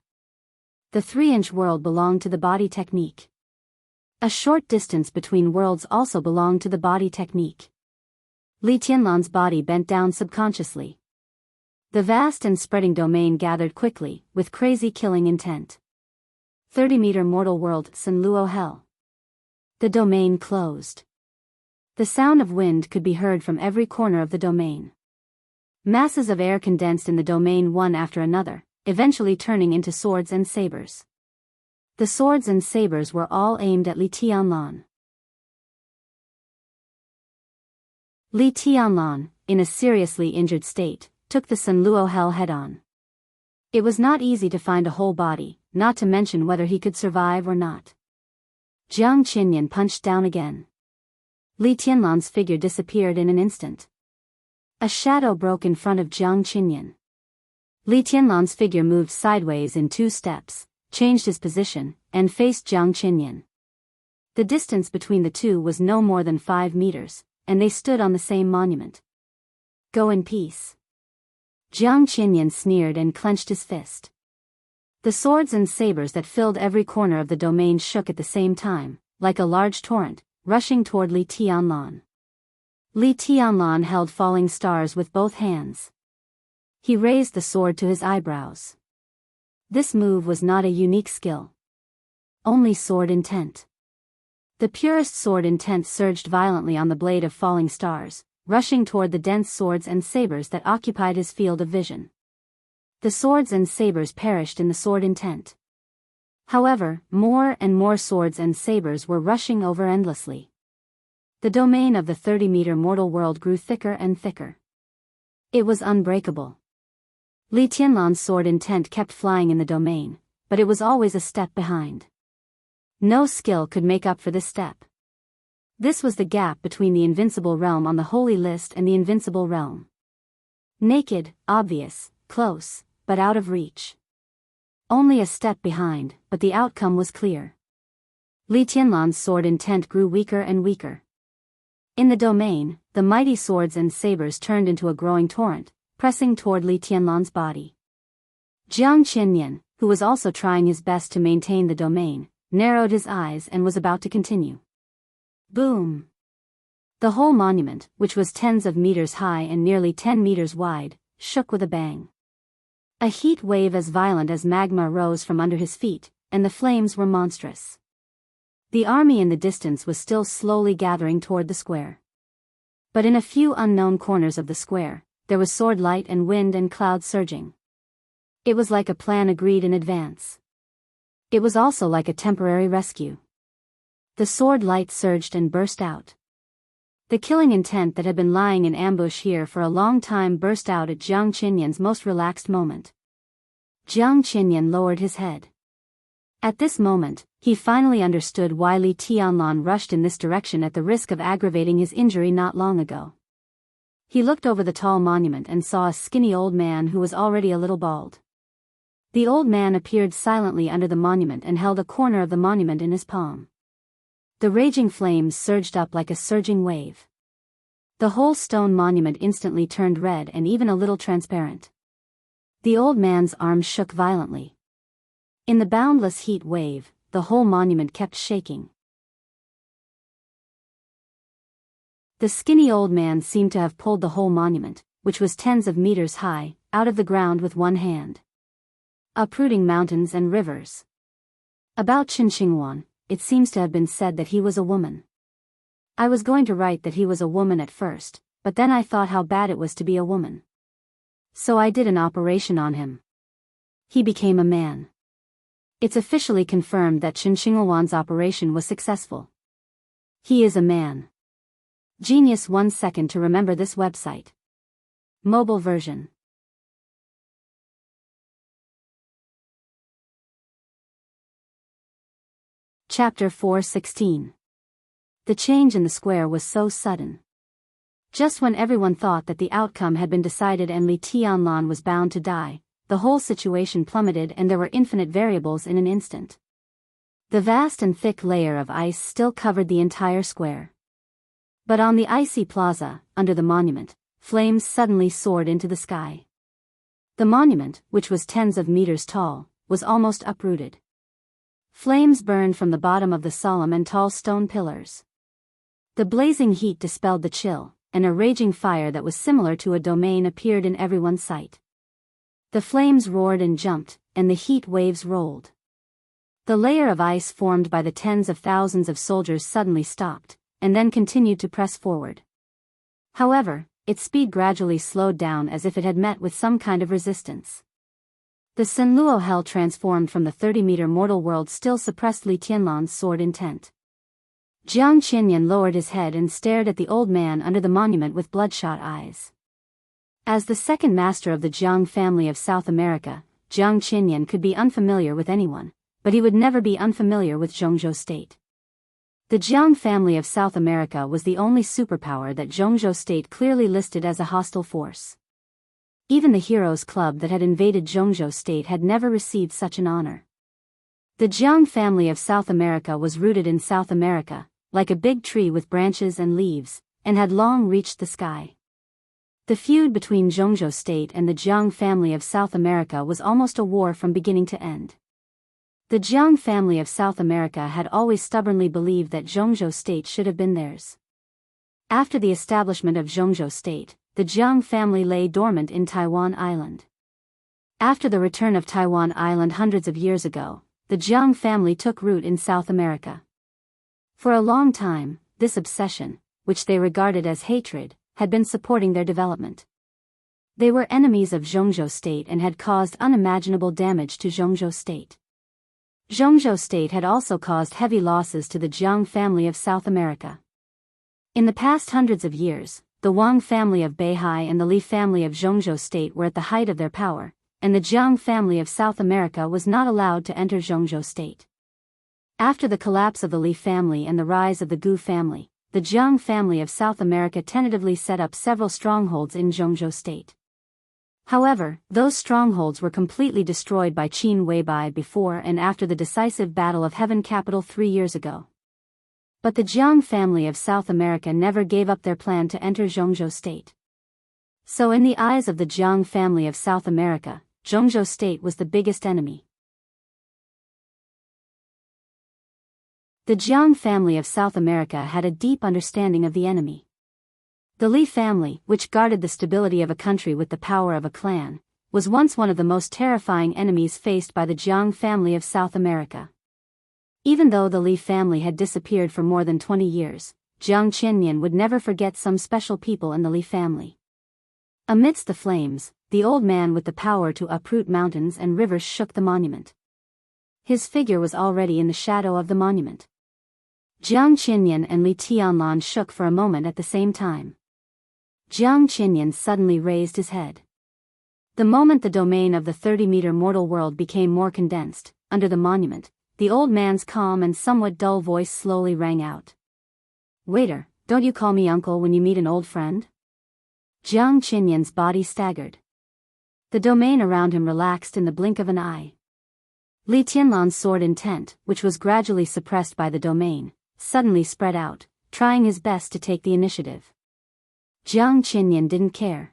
The 3-inch world belonged to the body technique. A short distance between worlds also belonged to the body technique. Li Tianlan's body bent down subconsciously. The vast and spreading domain gathered quickly, with crazy killing intent. 30-meter mortal world, San Luo Hell. The domain closed. The sound of wind could be heard from every corner of the domain. Masses of air condensed in the domain one after another, eventually turning into swords and sabers. The swords and sabers were all aimed at Li Tianlan. Li Tianlan, in a seriously injured state, took the Sun Luo Hell head-on. It was not easy to find a whole body, not to mention whether he could survive or not. Jiang Qinyan punched down again. Li Tianlan's figure disappeared in an instant. A shadow broke in front of Jiang Qinyan. Li Tianlan's figure moved sideways in 2 steps, changed his position, and faced Jiang Qinyan. The distance between the two was no more than 5 meters, and they stood on the same monument. Go in peace. Jiang Qinyan sneered and clenched his fist. The swords and sabers that filled every corner of the domain shook at the same time, like a large torrent, rushing toward Li Tianlan. Li Tianlan held falling stars with both hands. He raised the sword to his eyebrows. This move was not a unique skill. Only sword intent. The purest sword intent surged violently on the blade of falling stars, rushing toward the dense swords and sabers that occupied his field of vision. The swords and sabers perished in the sword intent. However, more and more swords and sabers were rushing over endlessly. The domain of the 30-meter mortal world grew thicker and thicker. It was unbreakable. Li Tianlan's sword intent kept flying in the domain, but it was always a step behind. No skill could make up for this step. This was the gap between the invincible realm on the holy list and the invincible realm. Naked, obvious, close, but out of reach. Only a step behind, but the outcome was clear. Li Tianlan's sword intent grew weaker and weaker. In the domain, the mighty swords and sabers turned into a growing torrent, pressing toward Li Tianlan's body. Jiang Qinyan, who was also trying his best to maintain the domain, narrowed his eyes and was about to continue. Boom! The whole monument, which was tens of meters high and nearly 10 meters wide, shook with a bang. A heat wave as violent as magma rose from under his feet, and the flames were monstrous. The army in the distance was still slowly gathering toward the square. But in a few unknown corners of the square, there was sword light and wind and cloud surging. It was like a plan agreed in advance. It was also like a temporary rescue. The sword light surged and burst out. The killing intent that had been lying in ambush here for a long time burst out at Jiang Qinyan's most relaxed moment. Jiang Qinyan lowered his head. At this moment, he finally understood why Li Tianlan rushed in this direction at the risk of aggravating his injury not long ago. He looked over the tall monument and saw a skinny old man who was already a little bald. The old man appeared silently under the monument and held a corner of the monument in his palm. The raging flames surged up like a surging wave. The whole stone monument instantly turned red and even a little transparent. The old man's arms shook violently. In the boundless heat wave, the whole monument kept shaking. The skinny old man seemed to have pulled the whole monument, which was tens of meters high, out of the ground with one hand. Uprooting mountains and rivers. About Qin Xinghuan, it seems to have been said that he was a woman. I was going to write that he was a woman at first, but then I thought how bad it was to be a woman. So I did an operation on him. He became a man. It's officially confirmed that Qin Xinghuan's operation was successful. He is a man. Genius. 1 second to remember this website. Mobile version. Chapter 4:16. The change in the square was so sudden. Just when everyone thought that the outcome had been decided and Li Tianlan was bound to die, the whole situation plummeted and there were infinite variables in an instant. The vast and thick layer of ice still covered the entire square. But on the icy plaza, under the monument, flames suddenly soared into the sky. The monument, which was tens of meters tall, was almost uprooted. Flames burned from the bottom of the solemn and tall stone pillars. The blazing heat dispelled the chill, and a raging fire that was similar to a domain appeared in everyone's sight. The flames roared and jumped, and the heat waves rolled. The layer of ice formed by the tens of thousands of soldiers suddenly stopped, and then continued to press forward. However, its speed gradually slowed down as if it had met with some kind of resistance. The Senluo hell transformed from the 30-meter mortal world still suppressed Li Tianlan's sword intent. Jiang Qinyan lowered his head and stared at the old man under the monument with bloodshot eyes. As the second master of the Jiang family of South America, Jiang Qinyan could be unfamiliar with anyone, but he would never be unfamiliar with Zhongzhou State. The Jiang family of South America was the only superpower that Zhongzhou State clearly listed as a hostile force. Even the Heroes Club that had invaded Zhongzhou State had never received such an honor. The Jiang family of South America was rooted in South America, like a big tree with branches and leaves, and had long reached the sky. The feud between Zhongzhou State and the Jiang family of South America was almost a war from beginning to end. The Jiang family of South America had always stubbornly believed that Zhongzhou State should have been theirs. After the establishment of Zhongzhou State, the Jiang family lay dormant in Taiwan Island. After the return of Taiwan Island hundreds of years ago, the Jiang family took root in South America. For a long time, this obsession, which they regarded as hatred, had been supporting their development. They were enemies of Zhongzhou State and had caused unimaginable damage to Zhongzhou State. Zhongzhou State had also caused heavy losses to the Jiang family of South America. In the past hundreds of years, the Wang family of Beihai and the Li family of Zhongzhou State were at the height of their power, and the Jiang family of South America was not allowed to enter Zhongzhou State. After the collapse of the Li family and the rise of the Gu family, the Jiang family of South America tentatively set up several strongholds in Zhongzhou State. However, those strongholds were completely destroyed by Qin Weibai before and after the decisive Battle of Heaven Capital 3 years ago. But the Jiang family of South America never gave up their plan to enter Zhongzhou State. So in the eyes of the Jiang family of South America, Zhongzhou State was the biggest enemy. The Jiang family of South America had a deep understanding of the enemy. The Li family, which guarded the stability of a country with the power of a clan, was once one of the most terrifying enemies faced by the Jiang family of South America. Even though the Li family had disappeared for more than 20 years, Jiang Qinyan would never forget some special people in the Li family. Amidst the flames, the old man with the power to uproot mountains and rivers shook the monument. His figure was already in the shadow of the monument. Jiang Qinyan and Li Tianlan shook for a moment at the same time. Jiang Qinyan suddenly raised his head. The moment the domain of the 30-meter mortal world became more condensed, under the monument, the old man's calm and somewhat dull voice slowly rang out. "Waiter, don't you call me uncle when you meet an old friend?" Jiang Qinyan's body staggered. The domain around him relaxed in the blink of an eye. Li Tianlan's sword intent, which was gradually suppressed by the domain, suddenly spread out, trying his best to take the initiative. Jiang Qinyan didn't care.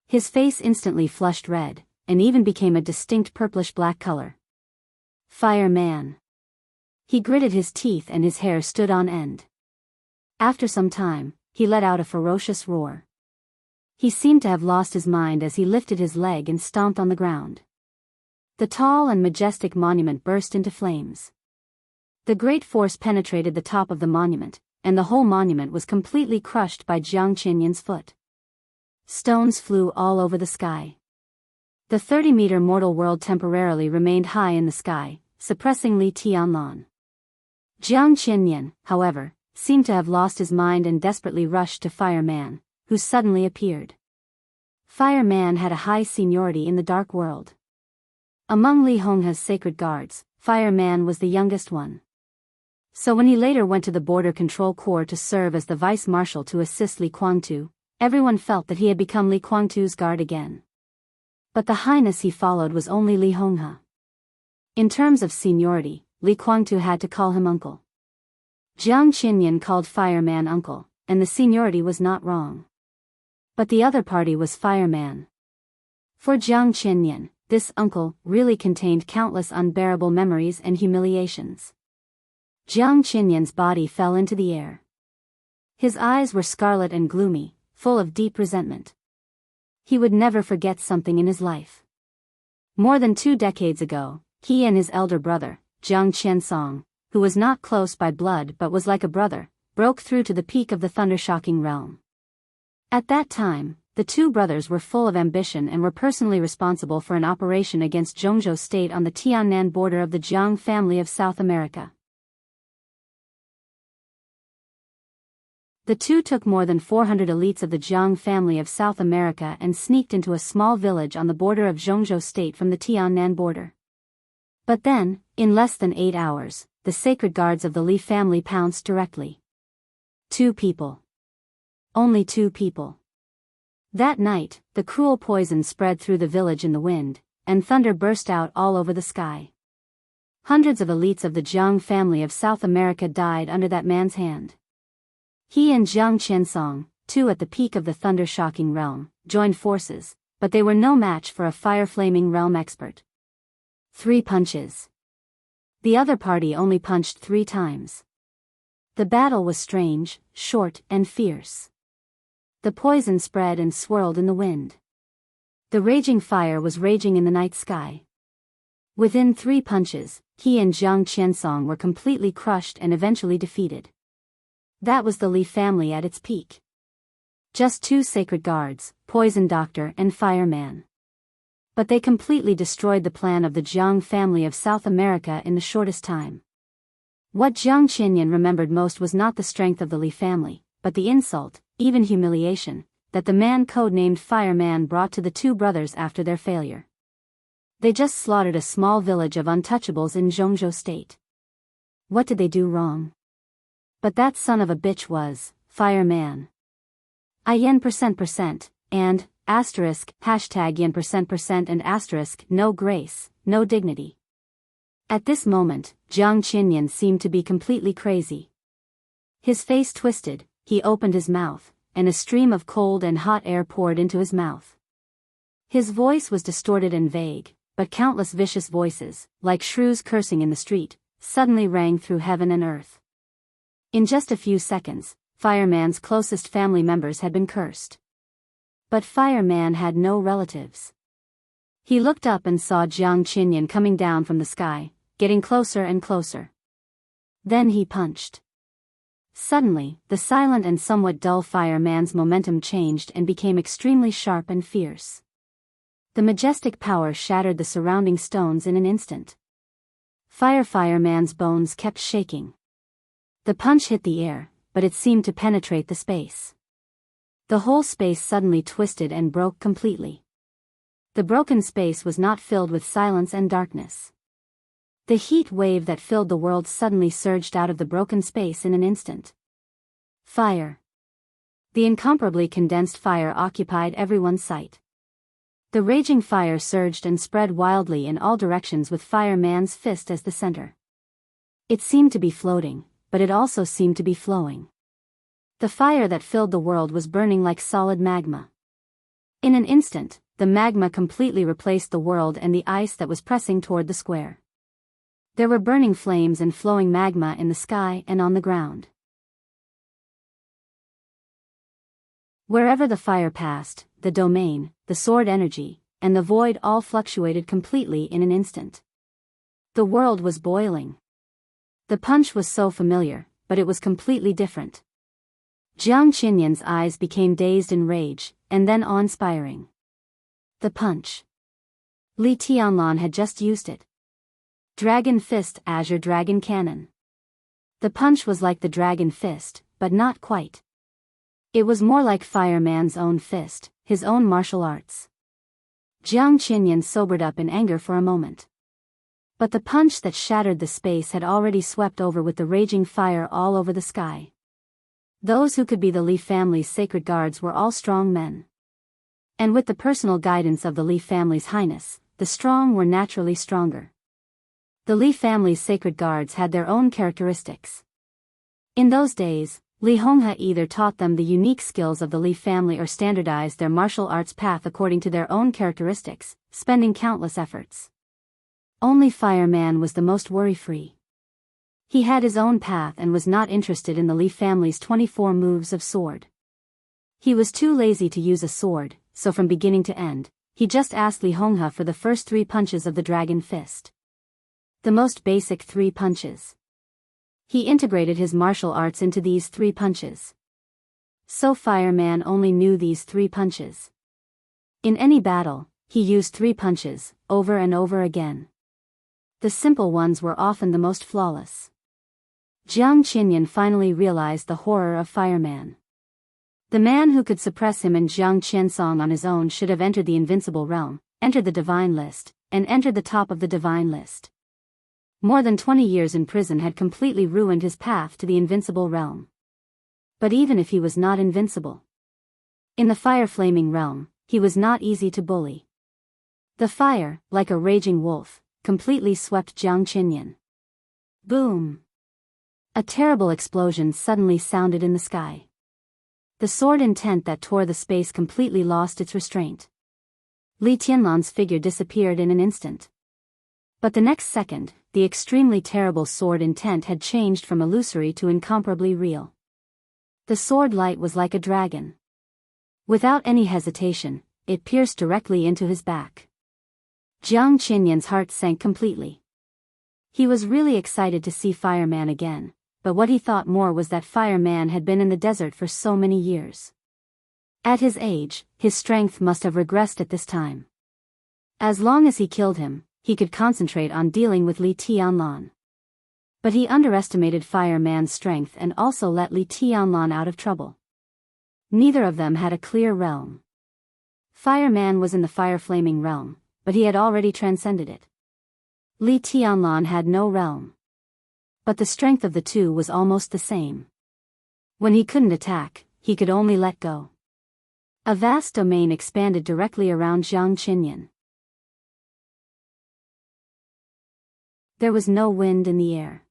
His face instantly flushed red, and even became a distinct purplish-black color. "Fire man." He gritted his teeth and his hair stood on end. After some time, he let out a ferocious roar. He seemed to have lost his mind as he lifted his leg and stomped on the ground. The tall and majestic monument burst into flames. The great force penetrated the top of the monument, and the whole monument was completely crushed by Jiang Qinyan's foot. Stones flew all over the sky. The 30-meter mortal world temporarily remained high in the sky, suppressing Li Tianlan. Jiang Qinyan, however, seemed to have lost his mind and desperately rushed to Fire Man, who suddenly appeared. Fire Man had a high seniority in the dark world. Among Li Honghe's sacred guards, Fire Man was the youngest one. So when he later went to the Border Control Corps to serve as the vice marshal to assist Li Guangtu, everyone felt that he had become Li Guangtu's guard again. But the highness he followed was only Li Honghe. In terms of seniority, Li Guangtu had to call him uncle. Jiang Qinyan called Fire Man uncle, and the seniority was not wrong. But the other party was Fire Man. For Jiang Qinyan, this uncle really contained countless unbearable memories and humiliations. Jiang Qinyan's body fell into the air. His eyes were scarlet and gloomy, full of deep resentment. He would never forget something in his life. More than 2 decades ago, he and his elder brother, Jiang Qiansong, who was not close by blood but was like a brother, broke through to the peak of the thunder-shocking realm. At that time, the two brothers were full of ambition and were personally responsible for an operation against Zhongzhou State on the Tiannan border of the Jiang family of South America. The two took more than 400 elites of the Jiang family of South America and sneaked into a small village on the border of Zhongzhou State from the Tiannan border. But then, in less than 8 hours, the sacred guards of the Li family pounced directly. 2 people. Only 2 people. That night, the cruel poison spread through the village in the wind, and thunder burst out all over the sky. Hundreds of elites of the Jiang family of South America died under that man's hand. He and Jiang Qiansong, two at the peak of the thunder-shocking realm, joined forces, but they were no match for a fire-flaming realm expert. 3 punches. The other party only punched 3 times. The battle was strange, short, and fierce. The poison spread and swirled in the wind. The raging fire was raging in the night sky. Within 3 punches, he and Jiang Qiansong were completely crushed and eventually defeated. That was the Li family at its peak. Just 2 sacred guards, Poison Doctor and Fireman. But they completely destroyed the plan of the Jiang family of South America in the shortest time. What Jiang Qinyan remembered most was not the strength of the Li family, but the insult, even humiliation, that the man codenamed Fireman brought to the 2 brothers after their failure. They just slaughtered a small village of untouchables in Zhongzhou State. What did they do wrong? But that son of a bitch was Fireman. yen% and *yen% and no grace, no dignity. At this moment, Jiang Qinyan seemed to be completely crazy. His face twisted, he opened his mouth, and a stream of cold and hot air poured into his mouth. His voice was distorted and vague, but countless vicious voices, like shrews cursing in the street, suddenly rang through heaven and earth. In just a few seconds, Fireman's closest family members had been cursed. But Fireman had no relatives. He looked up and saw Jiang Qinyan coming down from the sky, getting closer and closer. Then he punched. Suddenly, the silent and somewhat dull Fireman's momentum changed and became extremely sharp and fierce. The majestic power shattered the surrounding stones in an instant. Fireman's bones kept shaking. The punch hit the air, but it seemed to penetrate the space. The whole space suddenly twisted and broke completely. The broken space was not filled with silence and darkness. The heat wave that filled the world suddenly surged out of the broken space in an instant. Fire. The incomparably condensed fire occupied everyone's sight. The raging fire surged and spread wildly in all directions with Fireman's fist as the center. It seemed to be floating, but it also seemed to be flowing. The fire that filled the world was burning like solid magma. In an instant, the magma completely replaced the world and the ice that was pressing toward the square. There were burning flames and flowing magma in the sky and on the ground. Wherever the fire passed, the domain, the sword energy, and the void all fluctuated completely in an instant. The world was boiling. The punch was so familiar, but it was completely different. Jiang Qinyan's eyes became dazed in rage, and then awe-inspiring. The punch. Li Tianlan had just used it. Dragon Fist Azure Dragon Cannon. The punch was like the Dragon Fist, but not quite. It was more like Fireman's own fist, his own martial arts. Jiang Qinyan sobered up in anger for a moment. But the punch that shattered the space had already swept over with the raging fire all over the sky. Those who could be the Li family's sacred guards were all strong men. And with the personal guidance of the Li family's highness, the strong were naturally stronger. The Li family's sacred guards had their own characteristics. In those days, Li Honghe either taught them the unique skills of the Li family or standardized their martial arts path according to their own characteristics, spending countless efforts. Only Fireman was the most worry-free. He had his own path and was not interested in the Li family's 24 moves of sword. He was too lazy to use a sword, so from beginning to end, he just asked Li Honghe for the first 3 punches of the Dragon Fist. The most basic 3 punches. He integrated his martial arts into these 3 punches. So Fireman only knew these 3 punches. In any battle, he used 3 punches, over and over again. The simple ones were often the most flawless. Jiang Qinyan finally realized the horror of Fireman. The man who could suppress him and Jiang Qiansong on his own should have entered the invincible realm, entered the divine list, and entered the top of the divine list. More than 20 years in prison had completely ruined his path to the invincible realm. But even if he was not invincible, in the fire-flaming realm, he was not easy to bully. The fire, like a raging wolf, completely swept Jiang Qinyan. Boom! A terrible explosion suddenly sounded in the sky. The sword intent that tore the space completely lost its restraint. Li Tianlan's figure disappeared in an instant. But the next second, the extremely terrible sword intent had changed from illusory to incomparably real. The sword light was like a dragon. Without any hesitation, it pierced directly into his back. Jiang Qinyan's heart sank completely. He was really excited to see Fireman again, but what he thought more was that Fireman had been in the desert for so many years. At his age, his strength must have regressed at this time. As long as he killed him, he could concentrate on dealing with Li Tianlan. But he underestimated Fireman's strength and also let Li Tianlan out of trouble. Neither of them had a clear realm. Fireman was in the fire-flaming realm, but he had already transcended it. Li Tianlan had no realm. But the strength of the two was almost the same. When he couldn't attack, he could only let go. A vast domain expanded directly around Jiang Qinyan. There was no wind in the air.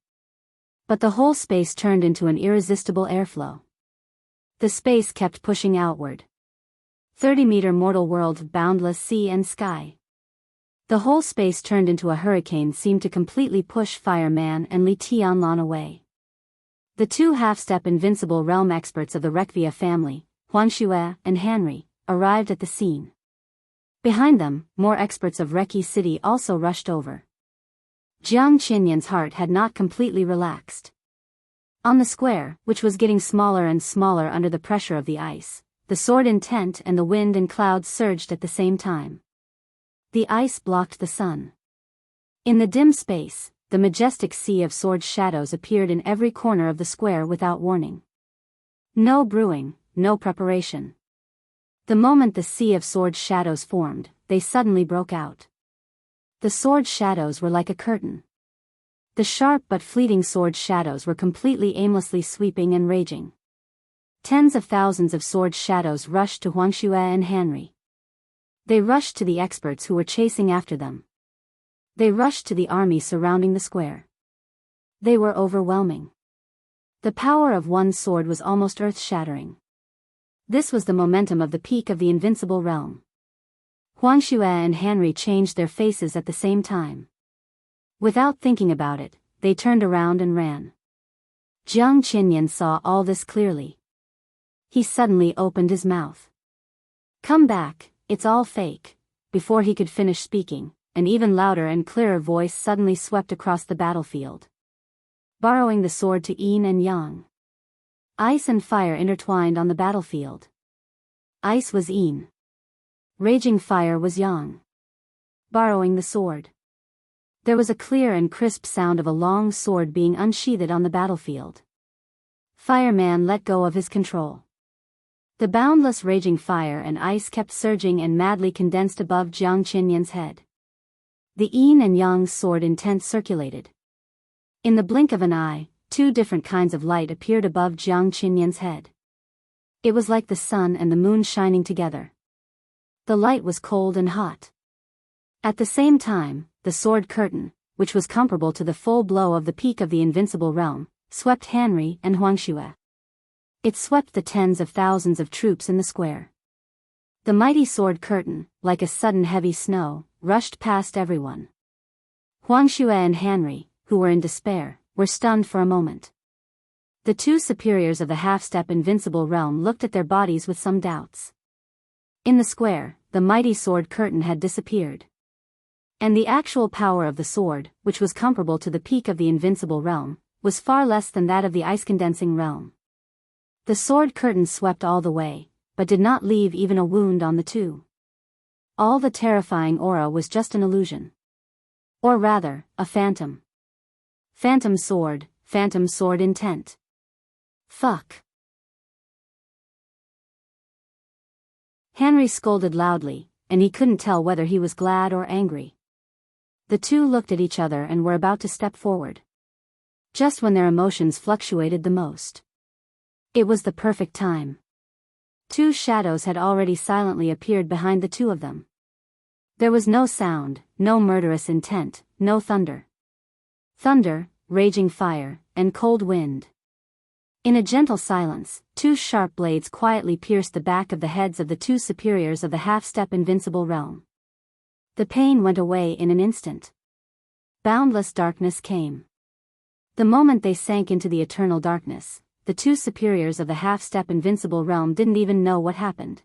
But the whole space turned into an irresistible airflow. The space kept pushing outward. 30-meter mortal world of boundless sea and sky. The whole space turned into a hurricane seemed to completely push Fireman and Li Tianlan away. The 2 half-step invincible realm experts of the Rekvia family, Huangxue and Henry, arrived at the scene. Behind them, more experts of Reki City also rushed over. Jiang Qinyan's heart had not completely relaxed. On the square, which was getting smaller and smaller under the pressure of the ice, the sword intent and the wind and clouds surged at the same time. The ice blocked the sun. In the dim space, the majestic sea of sword shadows appeared in every corner of the square without warning. No brewing, no preparation. The moment the sea of sword shadows formed, they suddenly broke out. The sword shadows were like a curtain. The sharp but fleeting sword shadows were completely aimlessly sweeping and raging. Tens of thousands of sword shadows rushed to Huangxue and Henry. They rushed to the experts who were chasing after them. They rushed to the army surrounding the square. They were overwhelming. The power of one sword was almost earth-shattering. This was the momentum of the peak of the invincible realm. Huangxue and Henry changed their faces at the same time. Without thinking about it, they turned around and ran. Jiang Qinyan saw all this clearly. He suddenly opened his mouth. "Come back, it's all fake." Before he could finish speaking, an even louder and clearer voice suddenly swept across the battlefield. Borrowing the sword to yin and yang. Ice and fire intertwined on the battlefield. Ice was yin. Raging fire was yang. Borrowing the sword. There was a clear and crisp sound of a long sword being unsheathed on the battlefield. Fireman let go of his control. The boundless raging fire and ice kept surging and madly condensed above Jiang Qinyan's head. The yin and yang sword intent circulated. In the blink of an eye, 2 different kinds of light appeared above Jiang Qinyan's head. It was like the sun and the moon shining together. The light was cold and hot. At the same time, the sword curtain, which was comparable to the full blow of the peak of the invincible realm, swept Henry and Huangxue. It swept the tens of thousands of troops in the square. The mighty sword curtain, like a sudden heavy snow, rushed past everyone. Huangxue and Henry, who were in despair, were stunned for a moment. The 2 superiors of the half-step invincible realm looked at their bodies with some doubts. In the square, the mighty sword curtain had disappeared. And the actual power of the sword, which was comparable to the peak of the invincible realm, was far less than that of the ice-condensing realm. The sword curtain swept all the way, but did not leave even a wound on the two. All the terrifying aura was just an illusion. Or rather, a phantom. Phantom sword intent. Fuck. Henry scolded loudly, and he couldn't tell whether he was glad or angry. The two looked at each other and were about to step forward. Just when their emotions fluctuated the most. It was the perfect time. Two shadows had already silently appeared behind the two of them. There was no sound, no murderous intent, no thunder. Thunder, raging fire, and cold wind. In a gentle silence, two sharp blades quietly pierced the back of the heads of the two superiors of the half-step invincible realm. The pain went away in an instant. Boundless darkness came. The moment they sank into the eternal darkness, the two superiors of the half-step invincible realm didn't even know what happened.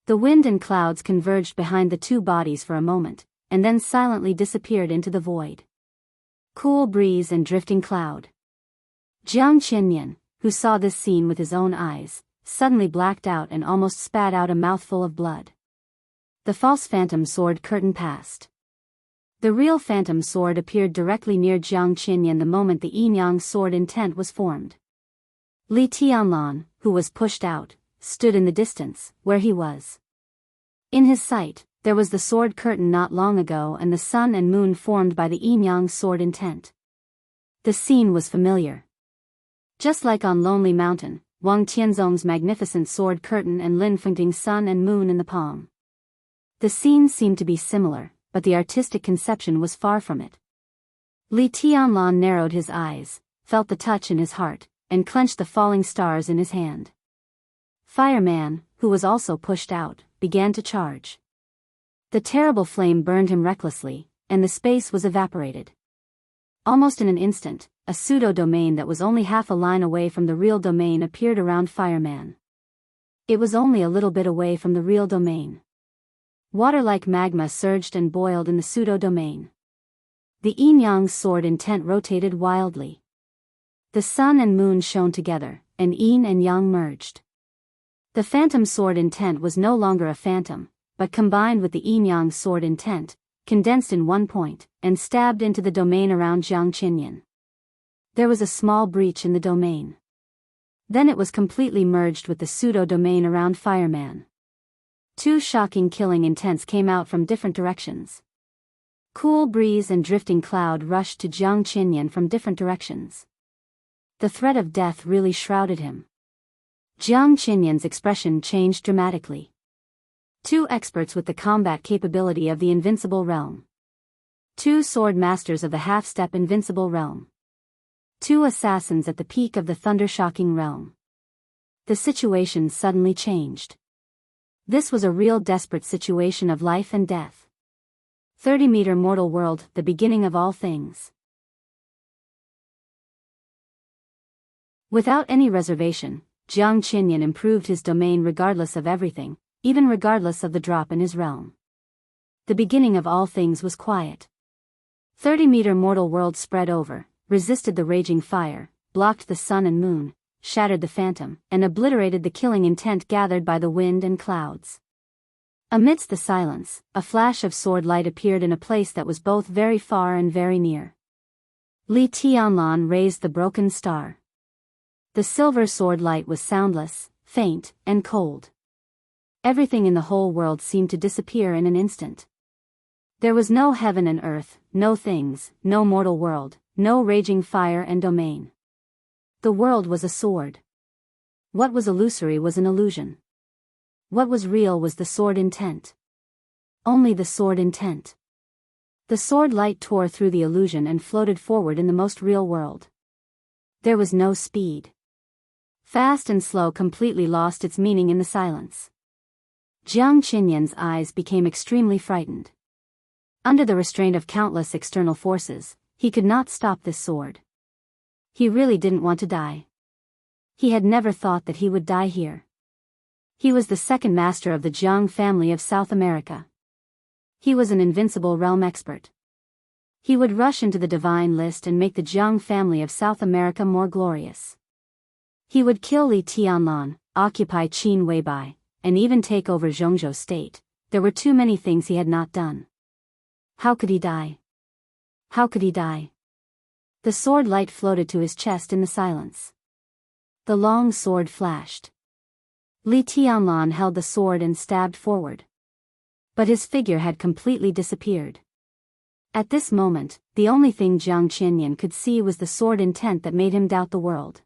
The wind and clouds converged behind the two bodies for a moment, and then silently disappeared into the void. Cool breeze and drifting cloud. Jiang Qinyan, who saw this scene with his own eyes, suddenly blacked out and almost spat out a mouthful of blood. The false phantom sword curtain passed. The real phantom sword appeared directly near Jiang Qinyan the moment the yin-yang sword intent was formed. Li Tianlan, who was pushed out, stood in the distance, where he was. In his sight, there was the sword curtain not long ago and the sun and moon formed by the yin-yang sword intent. The scene was familiar. Just like on Lonely Mountain, Wang Tianzong's magnificent sword curtain and Lin Fengting's sun and moon in the palm. The scene seemed to be similar, but the artistic conception was far from it. Li Tianlan narrowed his eyes, felt the touch in his heart, and clenched the falling stars in his hand. Fireman, who was also pushed out, began to charge. The terrible flame burned him recklessly, and the space was evaporated. Almost in an instant, a pseudo-domain that was only half a line away from the real domain appeared around Fireman. It was only a little bit away from the real domain. Water-like magma surged and boiled in the pseudo-domain. The yin-yang sword intent rotated wildly. The sun and moon shone together, and yin and yang merged. The phantom sword intent was no longer a phantom, but combined with the yin-yang sword intent, condensed in one point, and stabbed into the domain around Jiang Qinyan. There was a small breach in the domain. Then it was completely merged with the pseudo-domain around Fireman. Two shocking killing intents came out from different directions. Cool breeze and drifting cloud rushed to Jiang Qinyan from different directions. The threat of death really shrouded him. Jiang Qinyan's expression changed dramatically. Two experts with the combat capability of the invincible realm. Two sword masters of the half-step invincible realm. Two assassins at the peak of the thunder-shocking realm. The situation suddenly changed. This was a real desperate situation of life and death. 30-meter mortal world, the beginning of all things. Without any reservation, Jiang Qinyan improved his domain regardless of everything, even regardless of the drop in his realm. The beginning of all things was quiet. 30-meter mortal world spread over, resisted the raging fire, blocked the sun and moon, shattered the phantom, and obliterated the killing intent gathered by the wind and clouds. Amidst the silence, a flash of sword light appeared in a place that was both very far and very near. Li Tianlan raised the broken star. The silver sword light was soundless, faint, and cold. Everything in the whole world seemed to disappear in an instant. There was no heaven and earth, no things, no mortal world, no raging fire and domain. The world was a sword. What was illusory was an illusion. What was real was the sword intent. Only the sword intent. The sword light tore through the illusion and floated forward in the most real world. There was no speed. Fast and slow completely lost its meaning in the silence. Jiang Qinyan's eyes became extremely frightened. Under the restraint of countless external forces, he could not stop this sword. He really didn't want to die. He had never thought that he would die here. He was the second master of the Jiang family of South America. He was an invincible realm expert. He would rush into the divine list and make the Jiang family of South America more glorious. He would kill Li Tianlan, occupy Qin Weibai, and even take over Zhongzhou state. There were too many things he had not done. How could he die? How could he die? The sword light floated to his chest in the silence. The long sword flashed. Li Tianlan held the sword and stabbed forward. But his figure had completely disappeared. At this moment, the only thing Jiang Qianyan could see was the sword intent that made him doubt the world.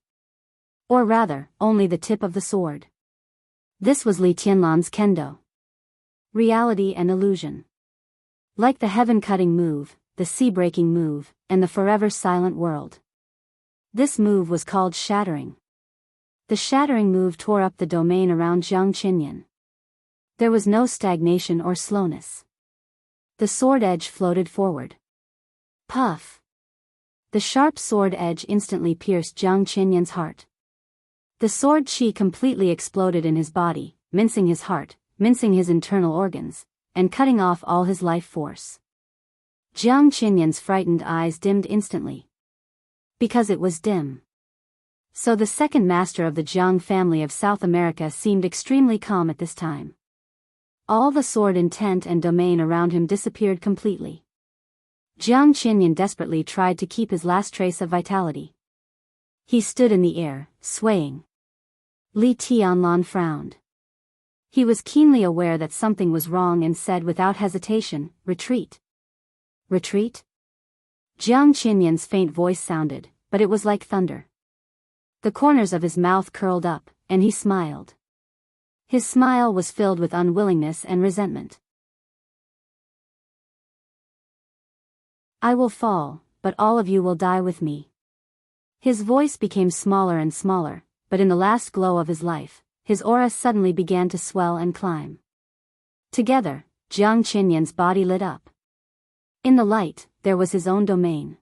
Or rather, only the tip of the sword. This was Li Tianlan's kendo. Reality and illusion. Like the heaven-cutting move, the sea-breaking move, and the forever silent world. This move was called shattering. The shattering move tore up the domain around Jiang Qianyan. There was no stagnation or slowness. The sword edge floated forward. Puff! The sharp sword edge instantly pierced Jiang Qianyan's heart. The sword chi completely exploded in his body, mincing his heart, mincing his internal organs, and cutting off all his life force. Jiang Qianyan's frightened eyes dimmed instantly. Because it was dim. So the second master of the Jiang family of South America seemed extremely calm at this time. All the sword intent and domain around him disappeared completely. Jiang Qianyan desperately tried to keep his last trace of vitality. He stood in the air, swaying. Li Tianlan frowned. He was keenly aware that something was wrong and said without hesitation, "Retreat." Retreat? Jiang Qianyan's faint voice sounded, but it was like thunder. The corners of his mouth curled up, and he smiled. His smile was filled with unwillingness and resentment. "I will fall, but all of you will die with me." His voice became smaller and smaller, but in the last glow of his life, his aura suddenly began to swell and climb. Together, Jiang Qianyan's body lit up. In the light, there was his own domain.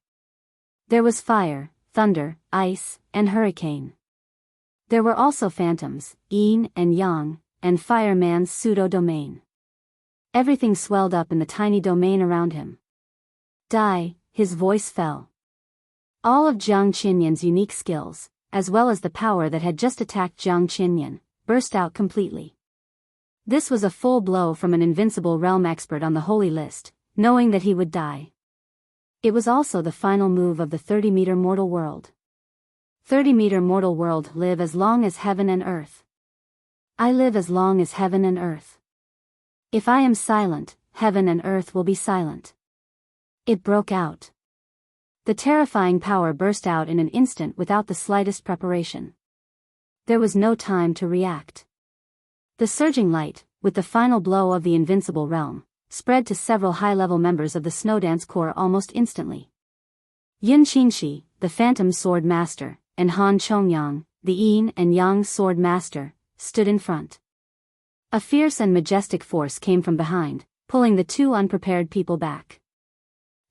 There was fire, thunder, ice, and hurricane. There were also phantoms, yin and yang, and fireman's pseudo-domain. Everything swelled up in the tiny domain around him. Die, his voice fell. All of Jiang Qianyan's unique skills, as well as the power that had just attacked Jiang Qianyan, burst out completely. This was a full blow from an invincible realm expert on the holy list, knowing that he would die. It was also the final move of the 30-meter mortal world. 30-meter mortal world, live as long as heaven and earth. I live as long as heaven and earth. If I am silent, heaven and earth will be silent. It broke out. The terrifying power burst out in an instant without the slightest preparation. There was no time to react. The surging light, with the final blow of the invincible realm, spread to several high-level members of the Snowdance Corps almost instantly. Yin Qingxi, the Phantom Sword Master, and Han Chongyang, the Yin and Yang Sword Master, stood in front. A fierce and majestic force came from behind, pulling the two unprepared people back.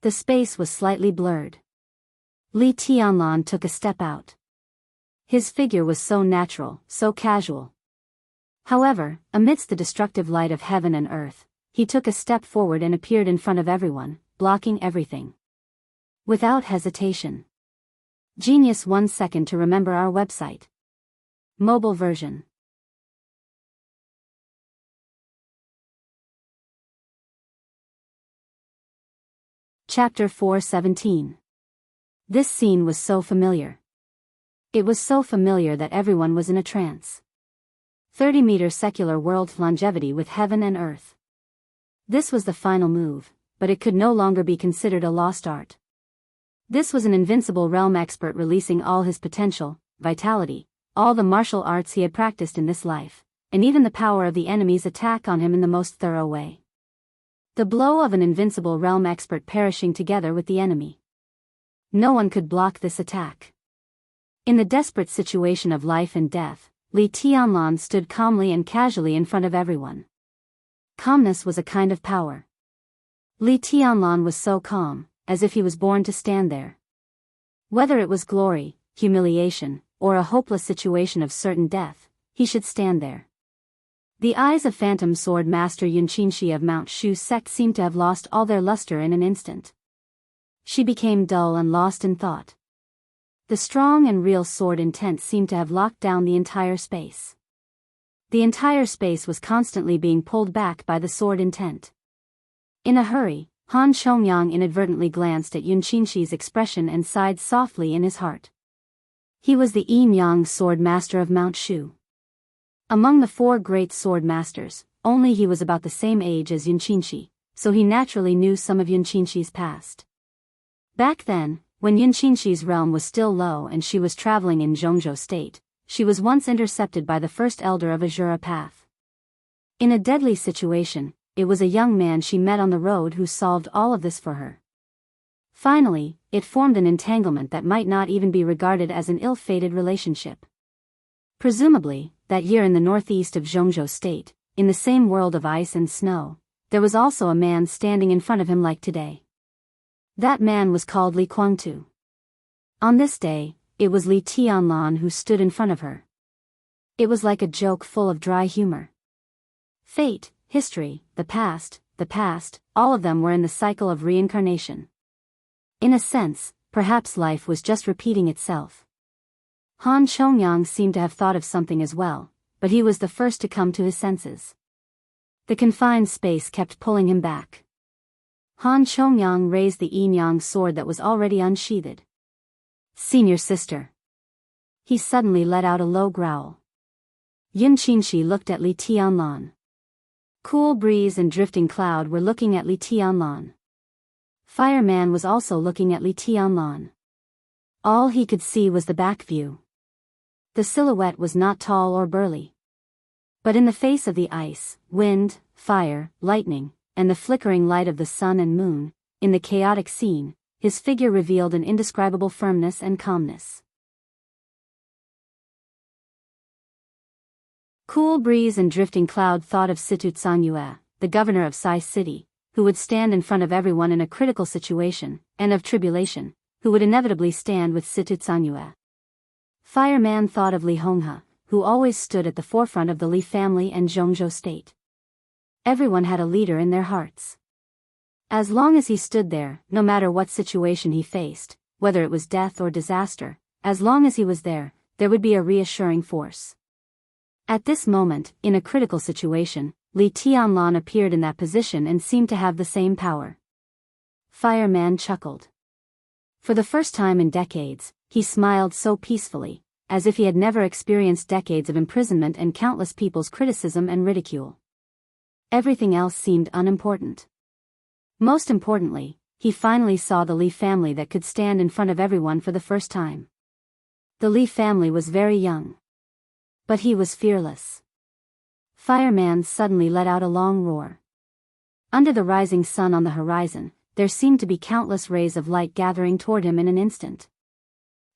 The space was slightly blurred. Li Tianlan took a step out. His figure was so natural, so casual. However, amidst the destructive light of heaven and earth, he took a step forward and appeared in front of everyone, blocking everything. Without hesitation. Genius. 1 second to remember our website. Mobile version. Chapter 4:17. This scene was so familiar. It was so familiar that everyone was in a trance. 30-meter secular world longevity with heaven and earth. This was the final move, but it could no longer be considered a lost art. This was an invincible realm expert releasing all his potential, vitality, all the martial arts he had practiced in this life, and even the power of the enemy's attack on him in the most thorough way. The blow of an invincible realm expert perishing together with the enemy. No one could block this attack. In the desperate situation of life and death, Li Tianlan stood calmly and casually in front of everyone. Calmness was a kind of power. Li Tianlan was so calm, as if he was born to stand there. Whether it was glory, humiliation, or a hopeless situation of certain death, he should stand there. The eyes of Phantom Sword Master Yin Qingxi of Mount Shu sect seemed to have lost all their luster in an instant. She became dull and lost in thought. The strong and real sword intent seemed to have locked down the entire space. The entire space was constantly being pulled back by the sword intent. In a hurry, Han Chongyang inadvertently glanced at Yun Qinxi's expression and sighed softly in his heart. He was the Yin-Yang sword master of Mount Shu. Among the 4 great sword masters, only he was about the same age as Yun Qinxi, so he naturally knew some of Yun Qinxi's past. Back then, when Yun Qinxi's realm was still low and she was traveling in Zhongzhou state, she was once intercepted by the first elder of Azura Path. In a deadly situation, it was a young man she met on the road who solved all of this for her. Finally, it formed an entanglement that might not even be regarded as an ill-fated relationship. Presumably, that year in the northeast of Zhongzhou state, in the same world of ice and snow, there was also a man standing in front of him like today. That man was called Li Kuangtu. On this day, it was Li Tianlan who stood in front of her. It was like a joke full of dry humor. Fate, history, the past, all of them were in the cycle of reincarnation. In a sense, perhaps life was just repeating itself. Han Chongyang seemed to have thought of something as well, but he was the first to come to his senses. The confined space kept pulling him back. Han Chongyang raised the yin-yang sword that was already unsheathed. "Senior sister." He suddenly let out a low growl. Yun Qinxi looked at Li Tianlan. Cool Breeze and Drifting Cloud were looking at Li Tianlan. Fireman was also looking at Li Tianlan. All he could see was the back view. The silhouette was not tall or burly. But in the face of the ice, wind, fire, lightning, and the flickering light of the sun and moon, in the chaotic scene, his figure revealed an indescribable firmness and calmness. Cool Breeze and Drifting Cloud thought of Situ Tsangyue, the governor of Sai City, who would stand in front of everyone in a critical situation, and of Tribulation, who would inevitably stand with Situ Tsangyue. Fireman thought of Li Honghe, who always stood at the forefront of the Li family and Zhongzhou state. Everyone had a leader in their hearts. As long as he stood there, no matter what situation he faced, whether it was death or disaster, as long as he was there, there would be a reassuring force. At this moment, in a critical situation, Li Tianlan appeared in that position and seemed to have the same power. Fireman chuckled. For the first time in decades, he smiled so peacefully, as if he had never experienced decades of imprisonment and countless people's criticism and ridicule. Everything else seemed unimportant. Most importantly, he finally saw the Li family that could stand in front of everyone for the first time. The Li family was very young. But he was fearless. Fireman suddenly let out a long roar. Under the rising sun on the horizon, there seemed to be countless rays of light gathering toward him in an instant.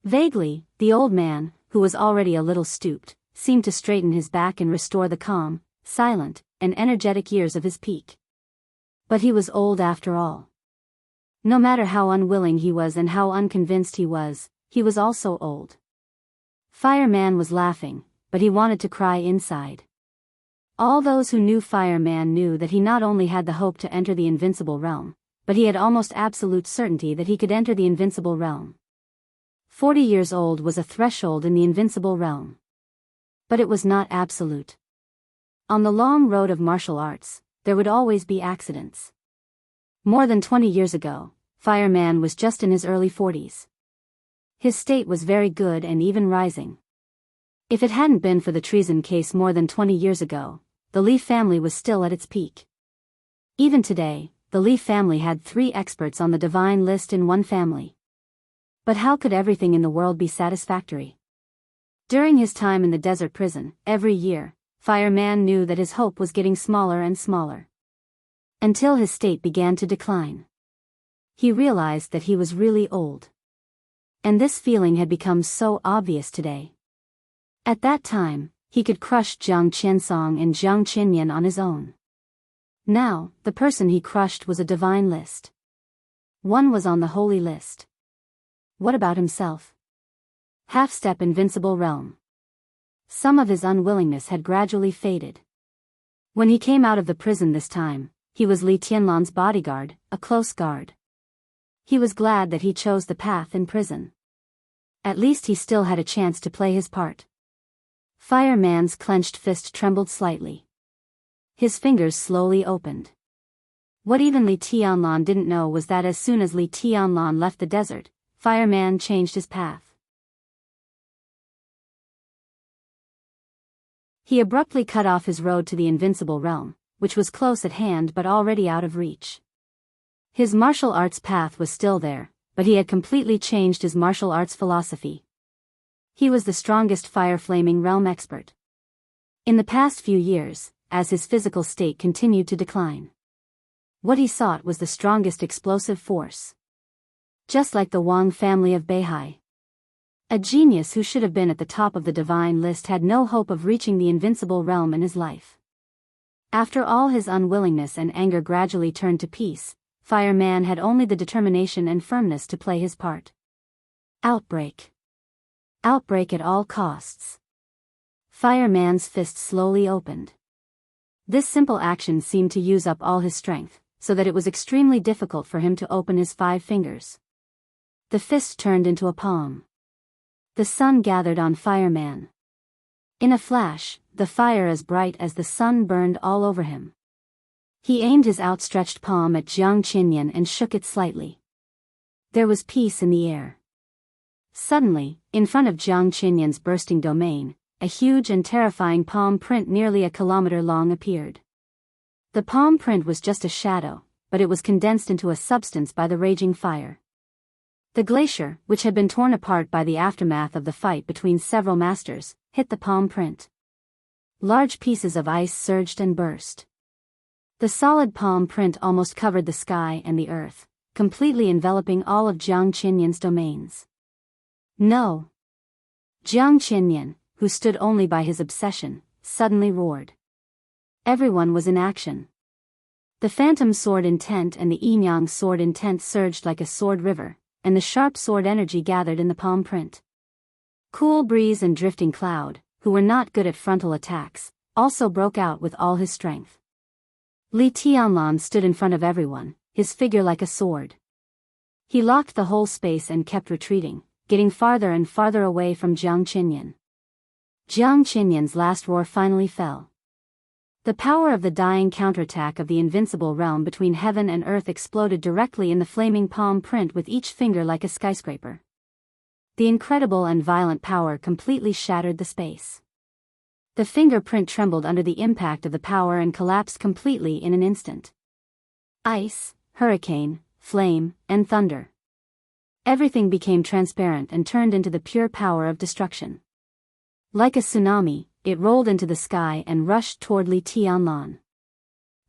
Vaguely, the old man, who was already a little stooped, seemed to straighten his back and restore the calm, silent, and energetic years of his peak. But he was old after all. No matter how unwilling he was and how unconvinced he was also old. Fireman was laughing, but he wanted to cry inside. All those who knew Fireman knew that he not only had the hope to enter the invincible realm, but he had almost absolute certainty that he could enter the invincible realm. 40 years old was a threshold in the invincible realm. But it was not absolute. On the long road of martial arts, there would always be accidents. More than 20 years ago, Fireman was just in his early 40s. His state was very good and even rising. If it hadn't been for the treason case more than 20 years ago, the Li family was still at its peak. Even today, the Li family had 3 experts on the divine list in one family. But how could everything in the world be satisfactory? During his time in the desert prison, every year, Fireman knew that his hope was getting smaller and smaller. Until his state began to decline. He realized that he was really old. And this feeling had become so obvious today. At that time, he could crush Jiang Qiansong and Jiang Qinyan on his own. Now, the person he crushed was a divine list. One was on the holy list. What about himself? Half-step invincible realm. Some of his unwillingness had gradually faded. When he came out of the prison this time, he was Li Tianlan's bodyguard, a close guard. He was glad that he chose the path in prison. At least he still had a chance to play his part. Fireman's clenched fist trembled slightly. His fingers slowly opened. What even Li Tianlan didn't know was that as soon as Li Tianlan left the desert, Fireman changed his path. He abruptly cut off his road to the invincible realm, which was close at hand but already out of reach. His martial arts path was still there, but he had completely changed his martial arts philosophy. He was the strongest fire-flaming realm expert. In the past few years, as his physical state continued to decline, what he sought was the strongest explosive force. Just like the Wang family of Beihai. A genius who should have been at the top of the divine list had no hope of reaching the invincible realm in his life. After all his unwillingness and anger gradually turned to peace, Fireman had only the determination and firmness to play his part. Outbreak. Outbreak at all costs. Fireman's fist slowly opened. This simple action seemed to use up all his strength, so that it was extremely difficult for him to open his 5 fingers. The fist turned into a palm. The sun gathered on Fireman. In a flash, the fire as bright as the sun burned all over him. He aimed his outstretched palm at Jiang Qinyan and shook it slightly. There was peace in the air. Suddenly, in front of Jiang Qinyan's bursting domain, a huge and terrifying palm print nearly a kilometer long appeared. The palm print was just a shadow, but it was condensed into a substance by the raging fire. The glacier, which had been torn apart by the aftermath of the fight between several masters, hit the palm print. Large pieces of ice surged and burst. The solid palm print almost covered the sky and the earth, completely enveloping all of Jiang Qinyan's domains. No! Jiang Qinyan, who stood only by his obsession, suddenly roared. Everyone was in action. The phantom sword intent and the Yinyang sword intent surged like a sword river, and the sharp sword energy gathered in the palm print. Cool Breeze and Drifting Cloud, who were not good at frontal attacks, also broke out with all his strength. Li Tianlan stood in front of everyone, his figure like a sword. He locked the whole space and kept retreating, getting farther and farther away from Jiang Qinyan. Jiang Qinyan's last roar finally fell. The power of the dying counterattack of the invincible realm between heaven and earth exploded directly in the flaming palm print with each finger like a skyscraper. The incredible and violent power completely shattered the space. The fingerprint trembled under the impact of the power and collapsed completely in an instant. Ice, hurricane, flame, and thunder. Everything became transparent and turned into the pure power of destruction. Like a tsunami, it rolled into the sky and rushed toward Li Tianlan.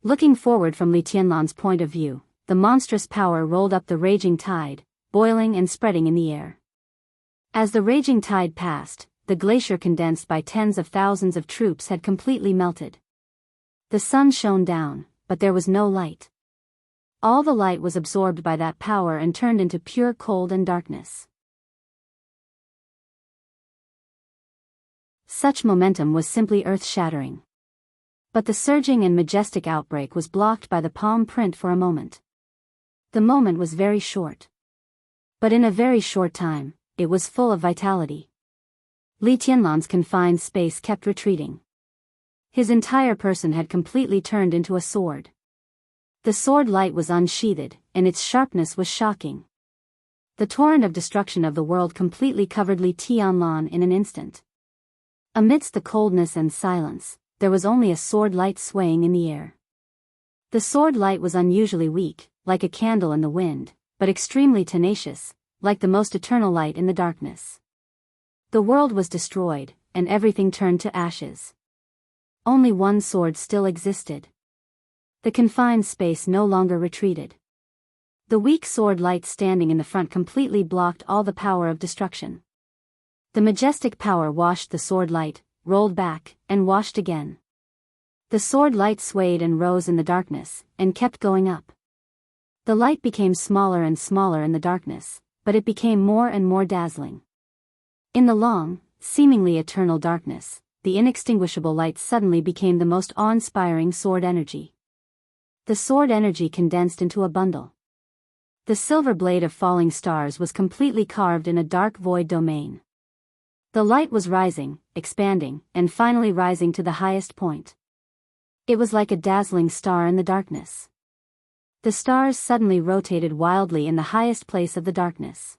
Looking forward from Li Tianlan's point of view, the monstrous power rolled up the raging tide, boiling and spreading in the air. As the raging tide passed, the glacier condensed by tens of thousands of troops had completely melted. The sun shone down, but there was no light. All the light was absorbed by that power and turned into pure cold and darkness. Such momentum was simply earth-shattering. But the surging and majestic outbreak was blocked by the palm print for a moment. The moment was very short. But in a very short time, it was full of vitality. Li Tianlan's confined space kept retreating. His entire person had completely turned into a sword. The sword light was unsheathed, and its sharpness was shocking. The torrent of destruction of the world completely covered Li Tianlan in an instant. Amidst the coldness and silence, there was only a sword light swaying in the air. The sword light was unusually weak, like a candle in the wind, but extremely tenacious, like the most eternal light in the darkness. The world was destroyed, and everything turned to ashes. Only one sword still existed. The confined space no longer retreated. The weak sword light standing in the front completely blocked all the power of destruction. The majestic power washed the sword light, rolled back, and washed again. The sword light swayed and rose in the darkness, and kept going up. The light became smaller and smaller in the darkness, but it became more and more dazzling. In the long, seemingly eternal darkness, the inextinguishable light suddenly became the most awe-inspiring sword energy. The sword energy condensed into a bundle. The silver blade of falling stars was completely carved in a dark void domain. The light was rising, expanding, and finally rising to the highest point. It was like a dazzling star in the darkness. The stars suddenly rotated wildly in the highest place of the darkness.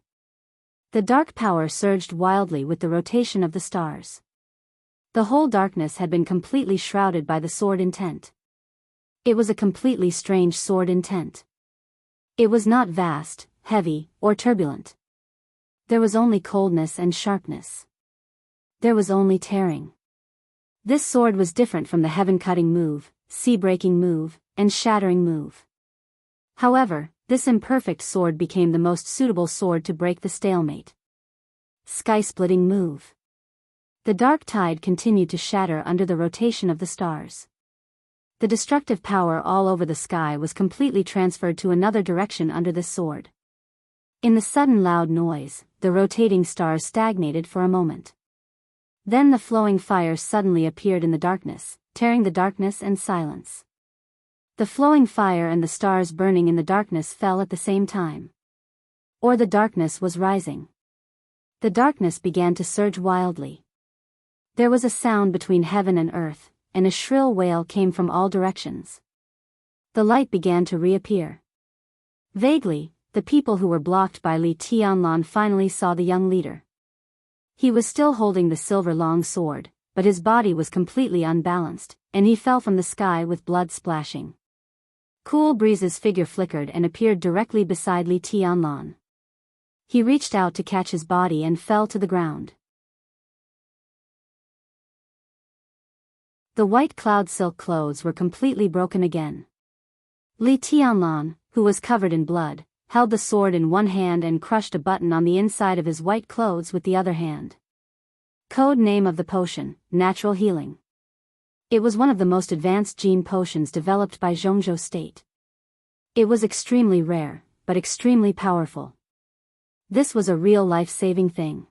The dark power surged wildly with the rotation of the stars. The whole darkness had been completely shrouded by the sword intent. It was a completely strange sword intent. It was not vast, heavy, or turbulent. There was only coldness and sharpness. There was only tearing. This sword was different from the heaven-cutting move, sea-breaking move, and shattering move. However, this imperfect sword became the most suitable sword to break the stalemate. Sky-splitting move. The dark tide continued to shatter under the rotation of the stars. The destructive power all over the sky was completely transferred to another direction under this sword. In the sudden loud noise, the rotating stars stagnated for a moment. Then the flowing fire suddenly appeared in the darkness, tearing the darkness and silence. The flowing fire and the stars burning in the darkness fell at the same time. Or the darkness was rising. The darkness began to surge wildly. There was a sound between heaven and earth, and a shrill wail came from all directions. The light began to reappear. Vaguely, the people who were blocked by Li Tianlan finally saw the young leader. He was still holding the silver long sword, but his body was completely unbalanced, and he fell from the sky with blood splashing. Cool Breeze's figure flickered and appeared directly beside Li Tianlan. He reached out to catch his body and fell to the ground. The white cloud silk clothes were completely broken again. Li Tianlan, who was covered in blood, held the sword in one hand and crushed a button on the inside of his white clothes with the other hand. Code name of the potion, Natural Healing. It was one of the most advanced gene potions developed by Zhongzhou State. It was extremely rare, but extremely powerful. This was a real life-saving thing.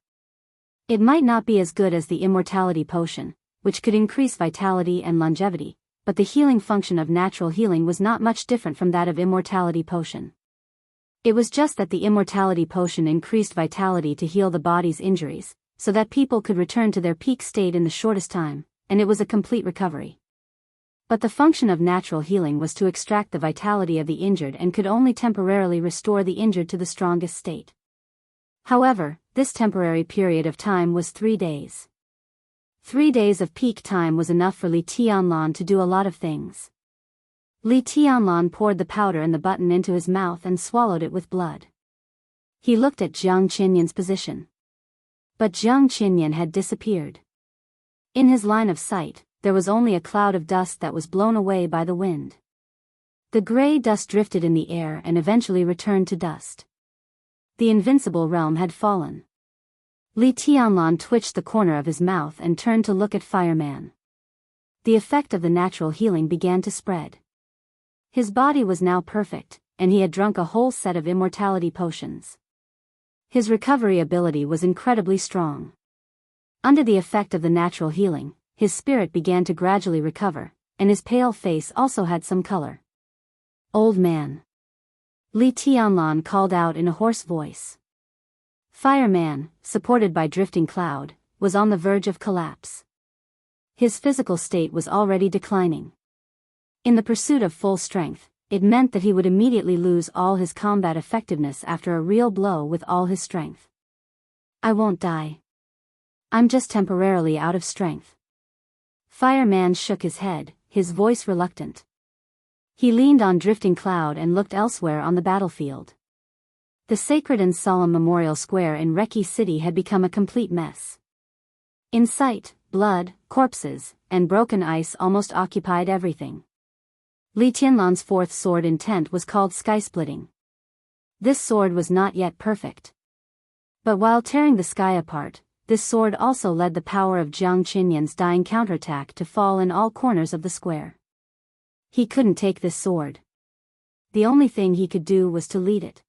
It might not be as good as the immortality potion, which could increase vitality and longevity, but the healing function of natural healing was not much different from that of immortality potion. It was just that the immortality potion increased vitality to heal the body's injuries, so that people could return to their peak state in the shortest time, and it was a complete recovery. But the function of natural healing was to extract the vitality of the injured and could only temporarily restore the injured to the strongest state. However, this temporary period of time was 3 days. 3 days of peak time was enough for Li Tianlan to do a lot of things. Li Tianlan poured the powder and the button into his mouth and swallowed it with blood. He looked at Jiang Qinyan's position. But Jiang Qinyan had disappeared. In his line of sight, there was only a cloud of dust that was blown away by the wind. The gray dust drifted in the air and eventually returned to dust. The invincible realm had fallen. Li Tianlan twitched the corner of his mouth and turned to look at Fireman. The effect of the natural healing began to spread. His body was now perfect, and he had drunk a whole set of immortality potions. His recovery ability was incredibly strong. Under the effect of the natural healing, his spirit began to gradually recover, and his pale face also had some color. Old man. Li Tianlan called out in a hoarse voice. Fireman, supported by drifting cloud, was on the verge of collapse. His physical state was already declining. In the pursuit of full strength, it meant that he would immediately lose all his combat effectiveness after a real blow with all his strength. I won't die. I'm just temporarily out of strength. Fireman shook his head, his voice reluctant. He leaned on drifting cloud and looked elsewhere on the battlefield. The sacred and solemn memorial square in Reki City had become a complete mess. In sight, blood, corpses, and broken ice almost occupied everything. Li Tianlan's fourth sword intent was called Sky-Splitting. This sword was not yet perfect. But while tearing the sky apart, this sword also led the power of Jiang Qinyan's dying counterattack to fall in all corners of the square. He couldn't take this sword. The only thing he could do was to lead it.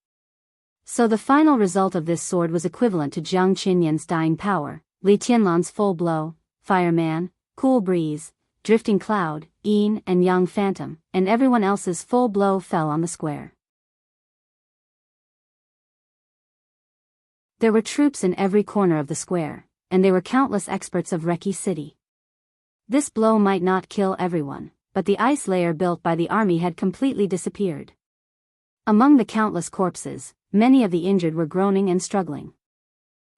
So the final result of this sword was equivalent to Jiang Qinyan's dying power, Li Tianlan's full blow, Fireman, Cool Breeze, Drifting Cloud, Yin and Yang Phantom, and everyone else's full blow fell on the square. There were troops in every corner of the square, and they were countless experts of Reki City. This blow might not kill everyone, but the ice layer built by the army had completely disappeared. Among the countless corpses, many of the injured were groaning and struggling.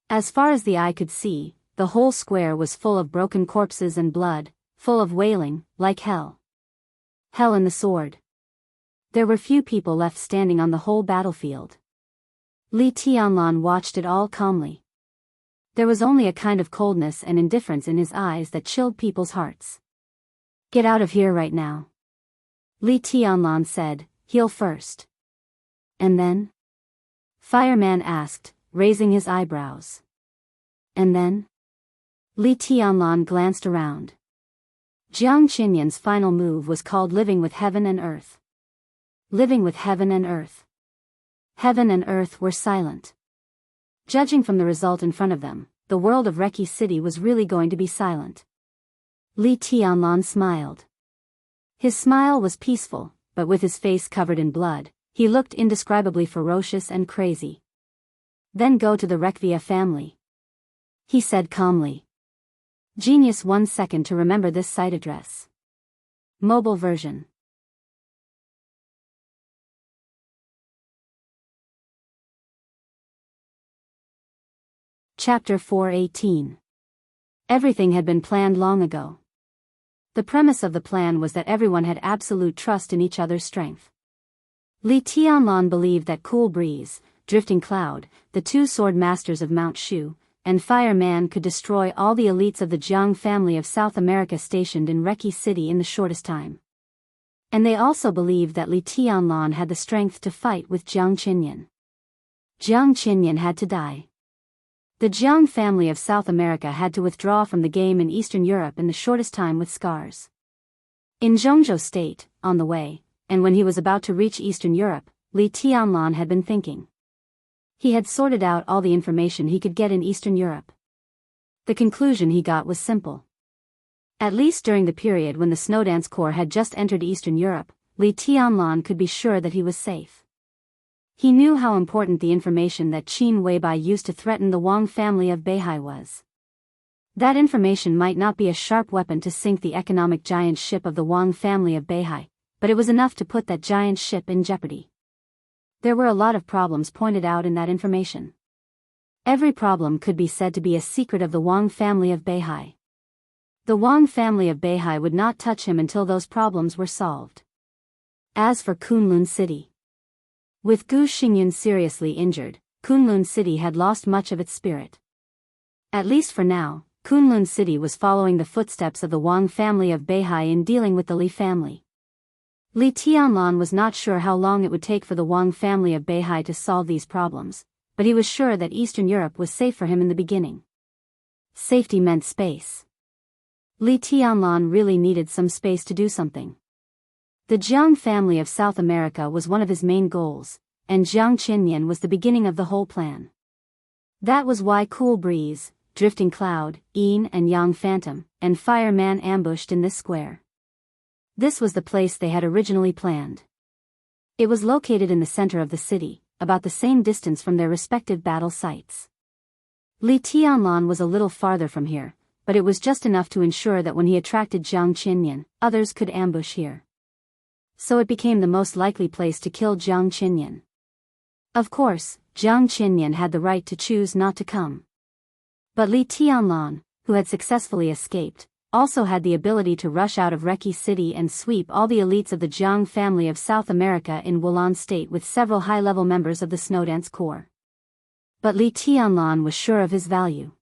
As far as the eye could see, the whole square was full of broken corpses and blood, full of wailing, like hell. Hell and the sword. There were few people left standing on the whole battlefield. Li Tianlan watched it all calmly. There was only a kind of coldness and indifference in his eyes that chilled people's hearts. "Get out of here right now," Li Tianlan said, "Heal first." "And then?" Fireman asked, raising his eyebrows. "And then?" Li Tianlan glanced around. Jiang Qinyan's final move was called Living with Heaven and Earth. Living with Heaven and Earth. Heaven and Earth were silent. Judging from the result in front of them, the world of Reki City was really going to be silent. Li Tianlan smiled. His smile was peaceful, but with his face covered in blood, he looked indescribably ferocious and crazy. "Then go to the Rekvia family," he said calmly. Genius 1 second to remember this site address. Mobile version. Chapter 418. Everything had been planned long ago. The premise of the plan was that everyone had absolute trust in each other's strength. Li Tianlan believed that Cool Breeze, Drifting Cloud, the two sword masters of Mount Shu, and Fire Man could destroy all the elites of the Jiang family of South America stationed in Reki City in the shortest time. And they also believed that Li Tianlan had the strength to fight with Jiang Qinyan. Jiang Qinyan had to die. The Jiang family of South America had to withdraw from the game in Eastern Europe in the shortest time with scars. In Zhongzhou State, on the way, and when he was about to reach Eastern Europe, Li Tianlan had been thinking. He had sorted out all the information he could get in Eastern Europe. The conclusion he got was simple. At least during the period when the Snowdance Corps had just entered Eastern Europe, Li Tianlan could be sure that he was safe. He knew how important the information that Qin Weibai used to threaten the Wang family of Beihai was. That information might not be a sharp weapon to sink the economic giant ship of the Wang family of Beihai, but it was enough to put that giant ship in jeopardy. There were a lot of problems pointed out in that information. Every problem could be said to be a secret of the Wang family of Beihai. The Wang family of Beihai would not touch him until those problems were solved. As for Kunlun City, with Gu Xingyun seriously injured, Kunlun City had lost much of its spirit. At least for now, Kunlun City was following the footsteps of the Wang family of Beihai in dealing with the Li family. Li Tianlan was not sure how long it would take for the Wang family of Beihai to solve these problems, but he was sure that Eastern Europe was safe for him in the beginning. Safety meant space. Li Tianlan really needed some space to do something. The Jiang family of South America was one of his main goals, and Jiang Qinyan was the beginning of the whole plan. That was why Cool Breeze, Drifting Cloud, Yin and Yang Phantom, and Fire Man ambushed in this square. This was the place they had originally planned. It was located in the center of the city, about the same distance from their respective battle sites. Li Tianlan was a little farther from here, but it was just enough to ensure that when he attracted Jiang Qinyan, others could ambush here. So it became the most likely place to kill Jiang Qinyan. Of course, Jiang Qinyan had the right to choose not to come. But Li Tianlan, who had successfully escaped, also had the ability to rush out of Reki City and sweep all the elites of the Jiang family of South America in Wulan State with several high-level members of the Snowdance Corps. But Li Tianlan was sure of his value.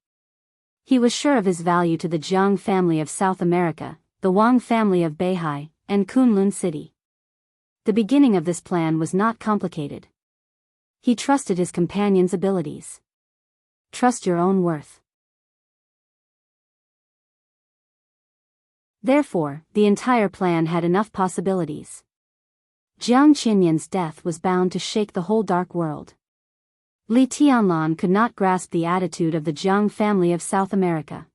He was sure of his value to the Jiang family of South America, the Wang family of Beihai, and Kunlun City. The beginning of this plan was not complicated. He trusted his companion's abilities. Trust your own worth. Therefore, the entire plan had enough possibilities. Jiang Qinyan's death was bound to shake the whole dark world. Li Tianlan could not grasp the attitude of the Jiang family of South America.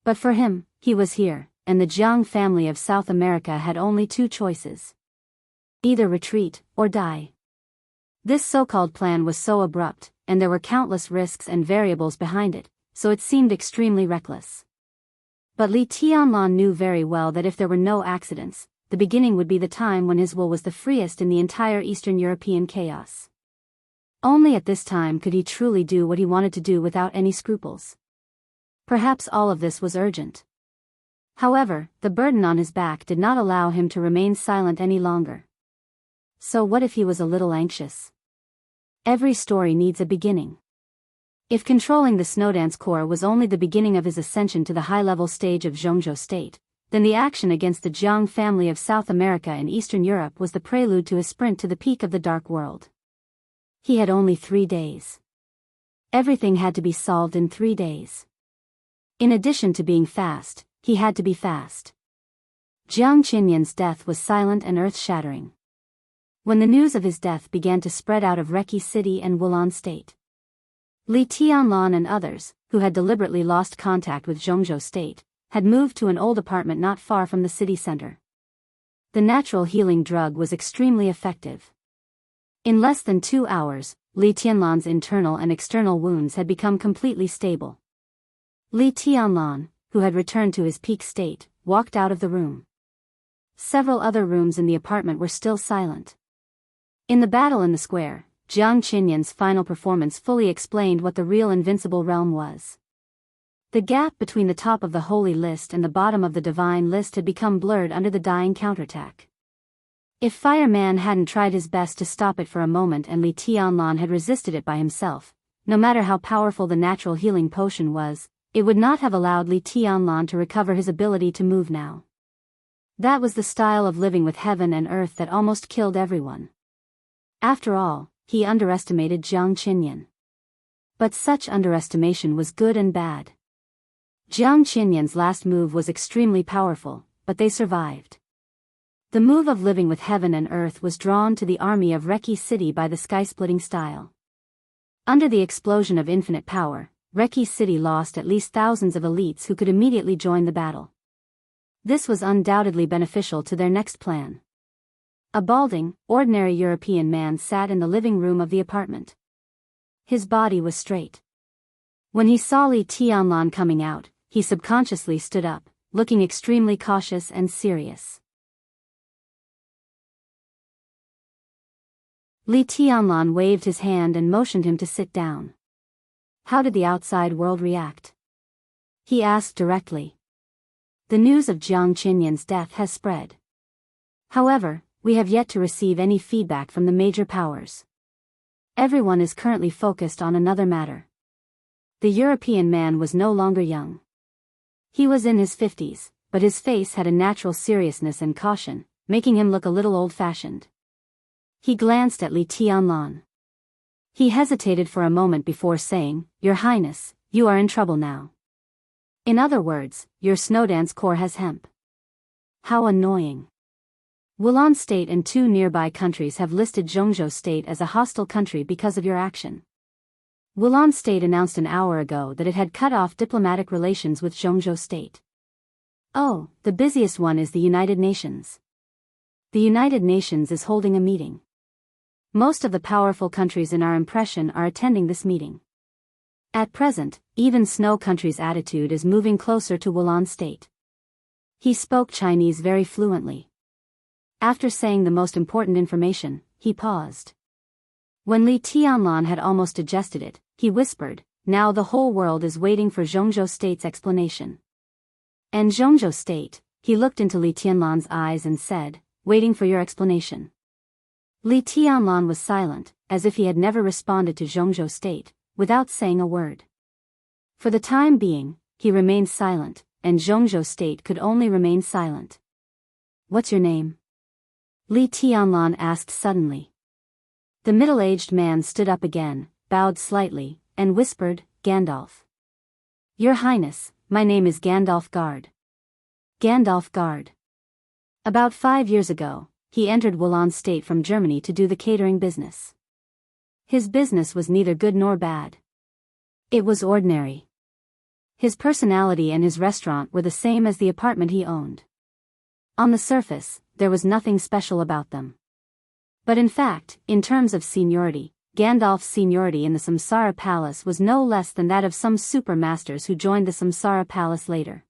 But for him, he was here, and the Jiang family of South America had only two choices. Either retreat, or die. This so-called plan was so abrupt, and there were countless risks and variables behind it, so it seemed extremely reckless. But Li Tianlan knew very well that if there were no accidents, the beginning would be the time when his will was the freest in the entire Eastern European chaos. Only at this time could he truly do what he wanted to do without any scruples. Perhaps all of this was urgent. However, the burden on his back did not allow him to remain silent any longer. So what if he was a little anxious? Every story needs a beginning. If controlling the Snowdance Corps was only the beginning of his ascension to the high-level stage of Zhongzhou state, then the action against the Jiang family of South America and Eastern Europe was the prelude to his sprint to the peak of the Dark World. He had only 3 days. Everything had to be solved in 3 days. In addition to being fast, he had to be fast. Jiang Qinyan's death was silent and earth-shattering. When the news of his death began to spread out of Reki City and Wulan State, Li Tianlan and others, who had deliberately lost contact with Zhongzhou State, had moved to an old apartment not far from the city center. The natural healing drug was extremely effective. In less than 2 hours, Li Tianlan's internal and external wounds had become completely stable. Li Tianlan, who had returned to his peak state, walked out of the room. Several other rooms in the apartment were still silent. In the battle in the square, Jiang Qinyan's final performance fully explained what the real invincible realm was. The gap between the top of the holy list and the bottom of the divine list had become blurred under the dying counterattack. If Fireman hadn't tried his best to stop it for a moment and Li Tianlan had resisted it by himself, no matter how powerful the natural healing potion was, it would not have allowed Li Tianlan to recover his ability to move now. That was the style of living with heaven and earth that almost killed everyone. After all, he underestimated Jiang Qinyan. But such underestimation was good and bad. Jiang Qinyan's last move was extremely powerful, but they survived. The move of living with heaven and earth was drawn to the army of Reki City by the sky-splitting style. Under the explosion of infinite power, Reki City lost at least thousands of elites who could immediately join the battle. This was undoubtedly beneficial to their next plan. A balding, ordinary European man sat in the living room of the apartment. His body was straight. When he saw Li Tianlan coming out, he subconsciously stood up, looking extremely cautious and serious. Li Tianlan waved his hand and motioned him to sit down. How did the outside world react? He asked directly. The news of Jiang Qinyan's death has spread. However, we have yet to receive any feedback from the major powers. Everyone is currently focused on another matter. The European man was no longer young. He was in his 50s, but his face had a natural seriousness and caution, making him look a little old-fashioned. He glanced at Li Tianlan. He hesitated for a moment before saying, "Your Highness, you are in trouble now. In other words, your Snowdance Corps has hemp." How annoying. Wulan State and 2 nearby countries have listed Zhongzhou State as a hostile country because of your action. Wulan State announced an hour ago that it had cut off diplomatic relations with Zhongzhou State. Oh, the busiest one is the United Nations. The United Nations is holding a meeting. Most of the powerful countries in our impression are attending this meeting. At present, even Snow Country's attitude is moving closer to Wulan State. He spoke Chinese very fluently. After saying the most important information, he paused. When Li Tianlan had almost digested it, he whispered, "Now the whole world is waiting for Zhongzhou State's explanation." And Zhongzhou State, he looked into Li Tianlan's eyes and said, "Waiting for your explanation." Li Tianlan was silent, as if he had never responded to Zhongzhou State, without saying a word. For the time being, he remained silent, and Zhongzhou State could only remain silent. "What's your name?" Li Tianlan asked suddenly. The middle-aged man stood up again, bowed slightly, and whispered, "Gandalf." "Your Highness, my name is Gandalf Guard." Gandalf Guard. About 5 years ago, he entered Wulan State from Germany to do the catering business. His business was neither good nor bad. It was ordinary. His personality and his restaurant were the same as the apartment he owned. On the surface, there was nothing special about them. But in fact, in terms of seniority, Gandalf's seniority in the Samsara Palace was no less than that of some super masters who joined the Samsara Palace later.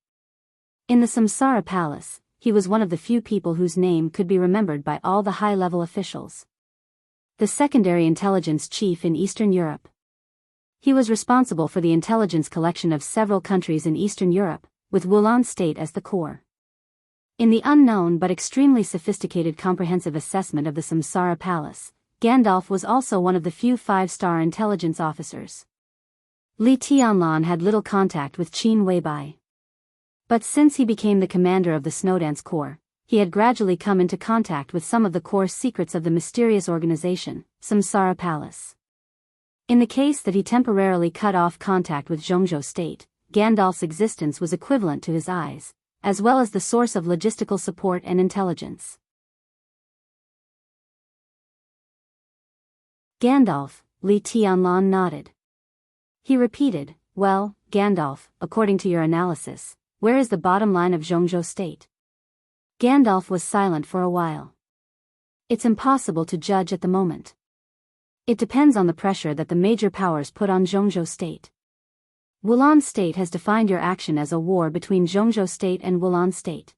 In the Samsara Palace, he was one of the few people whose name could be remembered by all the high-level officials. The secondary intelligence chief in Eastern Europe. He was responsible for the intelligence collection of several countries in Eastern Europe, with Wulan State as the core. In the unknown but extremely sophisticated comprehensive assessment of the Samsara Palace, Gandalf was also one of the few 5-star intelligence officers. Li Tianlan had little contact with Qin Weibai. But since he became the commander of the Snowdance Corps, he had gradually come into contact with some of the core secrets of the mysterious organization, Samsara Palace. In the case that he temporarily cut off contact with Zhongzhou State, Gandalf's existence was equivalent to his eyes, as well as the source of logistical support and intelligence. Gandalf, Li Tianlan nodded. He repeated, "Well, Gandalf, according to your analysis, where is the bottom line of Zhongzhou State?" Gandalf was silent for a while. "It's impossible to judge at the moment. It depends on the pressure that the major powers put on Zhongzhou State. Wulan State has defined your action as a war between Zhongzhou State and Wulan State.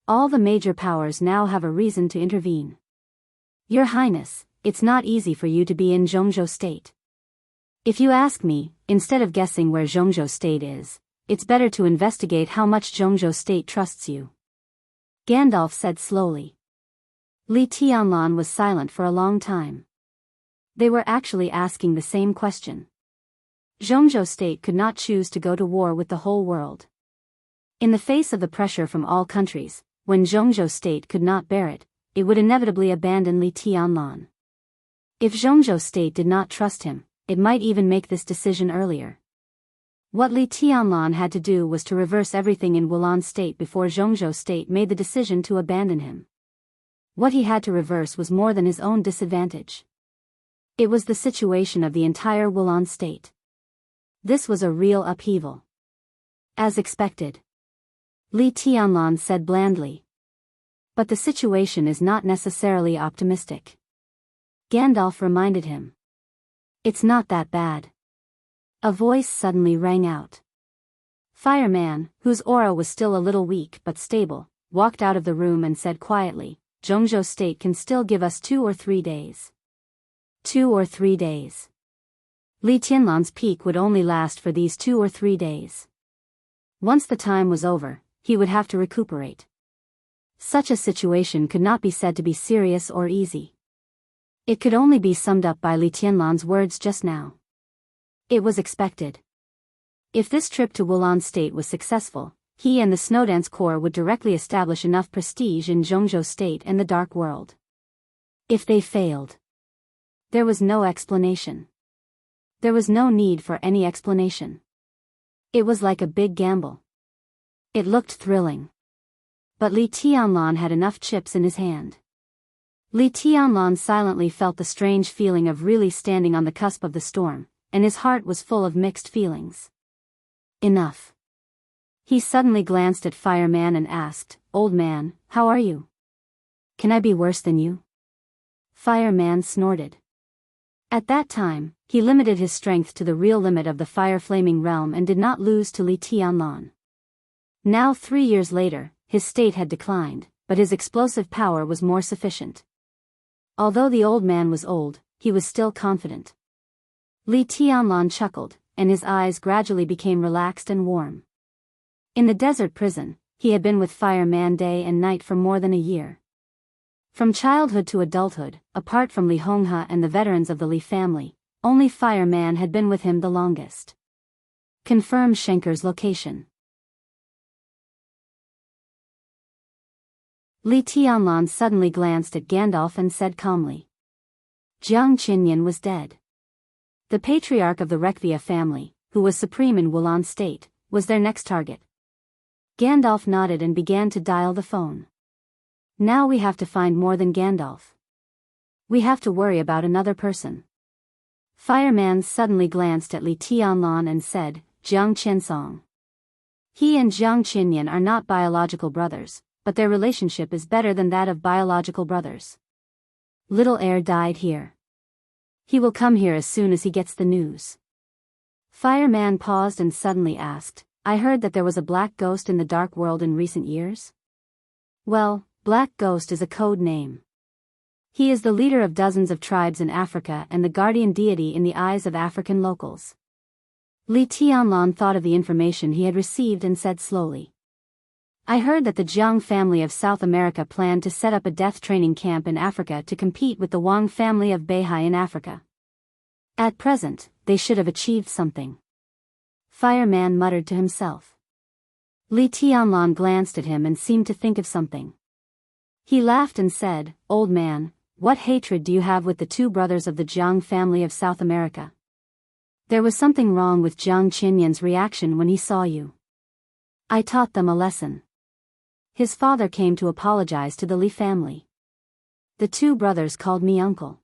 All the major powers now have a reason to intervene. Your Highness, it's not easy for you to be in Zhongzhou State. If you ask me, instead of guessing where Zhongzhou State is, it's better to investigate how much Zhongzhou State trusts you," Gandalf said slowly. Li Tianlan was silent for a long time. They were actually asking the same question. Zhongzhou State could not choose to go to war with the whole world. In the face of the pressure from all countries, when Zhongzhou State could not bear it, it would inevitably abandon Li Tianlan. If Zhongzhou State did not trust him, it might even make this decision earlier. What Li Tianlan had to do was to reverse everything in Wulan State before Zhongzhou State made the decision to abandon him. What he had to reverse was more than his own disadvantage. It was the situation of the entire Wulan State. This was a real upheaval. As expected, Li Tianlan said blandly. But the situation is not necessarily optimistic. Gandalf reminded him. It's not that bad. A voice suddenly rang out. Fireman, whose aura was still a little weak but stable, walked out of the room and said quietly, Zhongzhou State can still give us 2 or 3 days. 2 or 3 days. Li Tianlan's peak would only last for these 2 or 3 days. Once the time was over, he would have to recuperate. Such a situation could not be said to be serious or easy. It could only be summed up by Li Tianlan's words just now. It was expected. If this trip to Wulan State was successful, he and the Snowdance Corps would directly establish enough prestige in Zhongzhou State and the Dark World. If they failed, there was no explanation. There was no need for any explanation. It was like a big gamble. It looked thrilling. But Li Tianlan had enough chips in his hand. Li Tianlan silently felt the strange feeling of really standing on the cusp of the storm, and his heart was full of mixed feelings. Enough. He suddenly glanced at Fireman and asked, Old man, how are you? Can I be worse than you? Fireman snorted. At that time, he limited his strength to the real limit of the fire-flaming realm and did not lose to Li Tianlan. Now 3 years later, his state had declined, but his explosive power was more sufficient. Although the old man was old, he was still confident. Li Tianlan chuckled, and his eyes gradually became relaxed and warm. In the desert prison, he had been with Fireman day and night for more than a year. From childhood to adulthood, apart from Li Honghe and the veterans of the Li family, only Fireman had been with him the longest. Confirm Schenker's location. Li Tianlan suddenly glanced at Gandalf and said calmly. Jiang Qinyan was dead. The patriarch of the Rekvia family, who was supreme in Wulan State, was their next target. Gandalf nodded and began to dial the phone. Now we have to find more than Gandalf. We have to worry about another person. Fireman suddenly glanced at Li Tianlan and said, Jiang Qinsong. He and Jiang Qinyan are not biological brothers, but their relationship is better than that of biological brothers. Little Air died here. He will come here as soon as he gets the news. Fireman paused and suddenly asked, I heard that there was a black ghost in the dark world in recent years? Well, Black Ghost is a code name. He is the leader of dozens of tribes in Africa and the guardian deity in the eyes of African locals. Li Tianlan thought of the information he had received and said slowly. I heard that the Jiang family of South America planned to set up a death training camp in Africa to compete with the Wang family of Beihai in Africa. At present, they should have achieved something. Fireman muttered to himself. Li Tianlan glanced at him and seemed to think of something. He laughed and said, Old man, what hatred do you have with the two brothers of the Jiang family of South America? There was something wrong with Jiang Qinyan's reaction when he saw you. I taught them a lesson. His father came to apologize to the Li family. The two brothers called me uncle.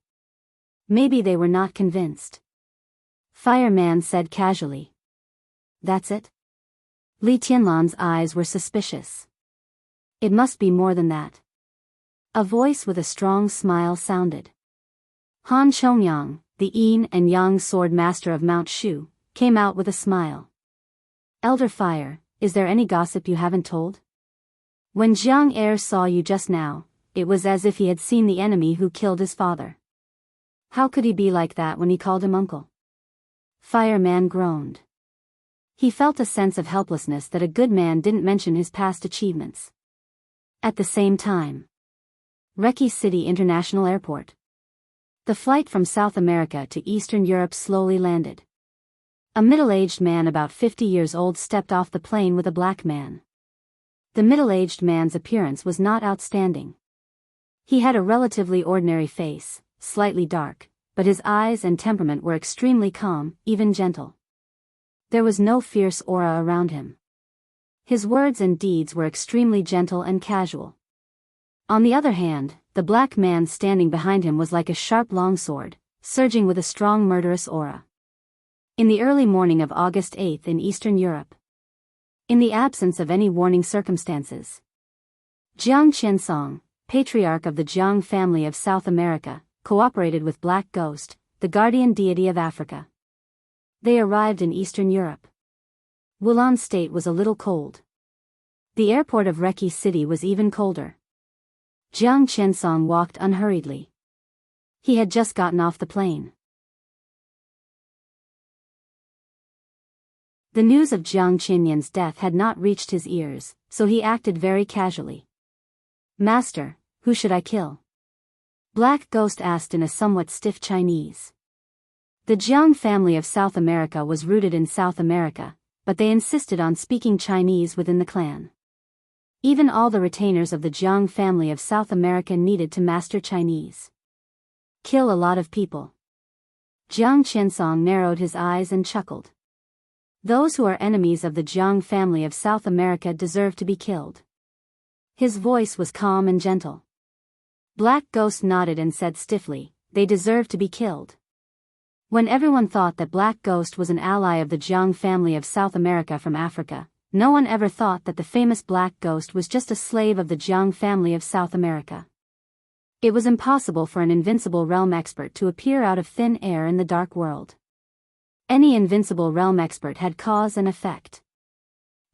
Maybe they were not convinced. Fireman said casually. That's it? Li Tianlan's eyes were suspicious. It must be more than that. A voice with a strong smile sounded. Han Chongyang, the yin and yang sword master of Mount Shu, came out with a smile. Elder Fire, is there any gossip you haven't told? When Jiang Heir saw you just now, it was as if he had seen the enemy who killed his father. How could he be like that when he called him uncle? Fireman groaned. He felt a sense of helplessness that a good man didn't mention his past achievements. At the same time, Reki City International Airport. The flight from South America to Eastern Europe slowly landed. A middle-aged man about 50 years old stepped off the plane with a black man. The middle-aged man's appearance was not outstanding. He had a relatively ordinary face, slightly dark, but his eyes and temperament were extremely calm, even gentle. There was no fierce aura around him. His words and deeds were extremely gentle and casual. On the other hand, the black man standing behind him was like a sharp longsword, surging with a strong murderous aura. In the early morning of August 8 in Eastern Europe, in the absence of any warning circumstances, Jiang Qinsong, patriarch of the Jiang family of South America, cooperated with Black Ghost, the guardian deity of Africa. They arrived in Eastern Europe. Wulan State was a little cold. The airport of Reki City was even colder. Jiang Qinsong walked unhurriedly. He had just gotten off the plane. The news of Jiang Qinyan's death had not reached his ears, so he acted very casually. Master, who should I kill? Black Ghost asked in a somewhat stiff Chinese. The Jiang family of South America was rooted in South America, but they insisted on speaking Chinese within the clan. Even all the retainers of the Jiang family of South America needed to master Chinese. Kill a lot of people. Jiang Qinsong narrowed his eyes and chuckled. Those who are enemies of the Jiang family of South America deserve to be killed. His voice was calm and gentle. Black Ghost nodded and said stiffly, they deserve to be killed. When everyone thought that Black Ghost was an ally of the Jiang family of South America from Africa, no one ever thought that the famous Black Ghost was just a slave of the Jiang family of South America. It was impossible for an invincible realm expert to appear out of thin air in the dark world. Any invincible realm expert had cause and effect.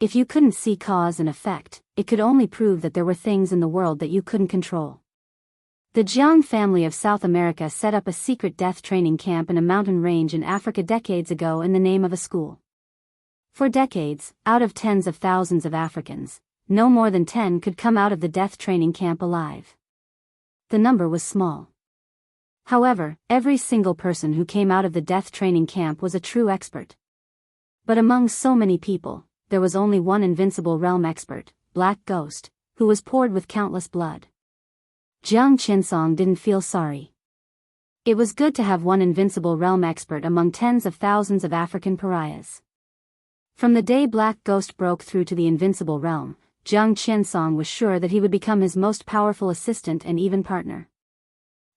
If you couldn't see cause and effect, it could only prove that there were things in the world that you couldn't control. The Jiang family of South America set up a secret death training camp in a mountain range in Africa decades ago in the name of a school. For decades, out of tens of thousands of Africans, no more than 10 could come out of the death training camp alive. The number was small. However, every single person who came out of the death training camp was a true expert. But among so many people, there was only one invincible realm expert, Black Ghost, who was poured with countless blood. Jiang Qinsong didn't feel sorry. It was good to have one invincible realm expert among tens of thousands of African pariahs. From the day Black Ghost broke through to the invincible realm, Jiang Qinsong was sure that he would become his most powerful assistant and even partner.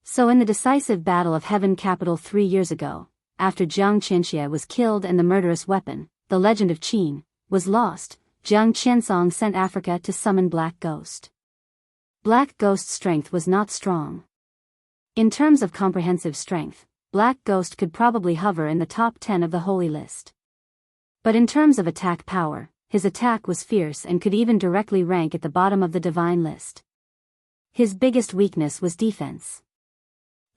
So in the decisive Battle of Heaven Capital 3 years ago, after Jiang Qinxia was killed and the murderous weapon, the legend of Qin, was lost, Jiang Qinsong sent Africa to summon Black Ghost. Black Ghost's strength was not strong. In terms of comprehensive strength, Black Ghost could probably hover in the top 10 of the holy list. But in terms of attack power, his attack was fierce and could even directly rank at the bottom of the divine list. His biggest weakness was defense.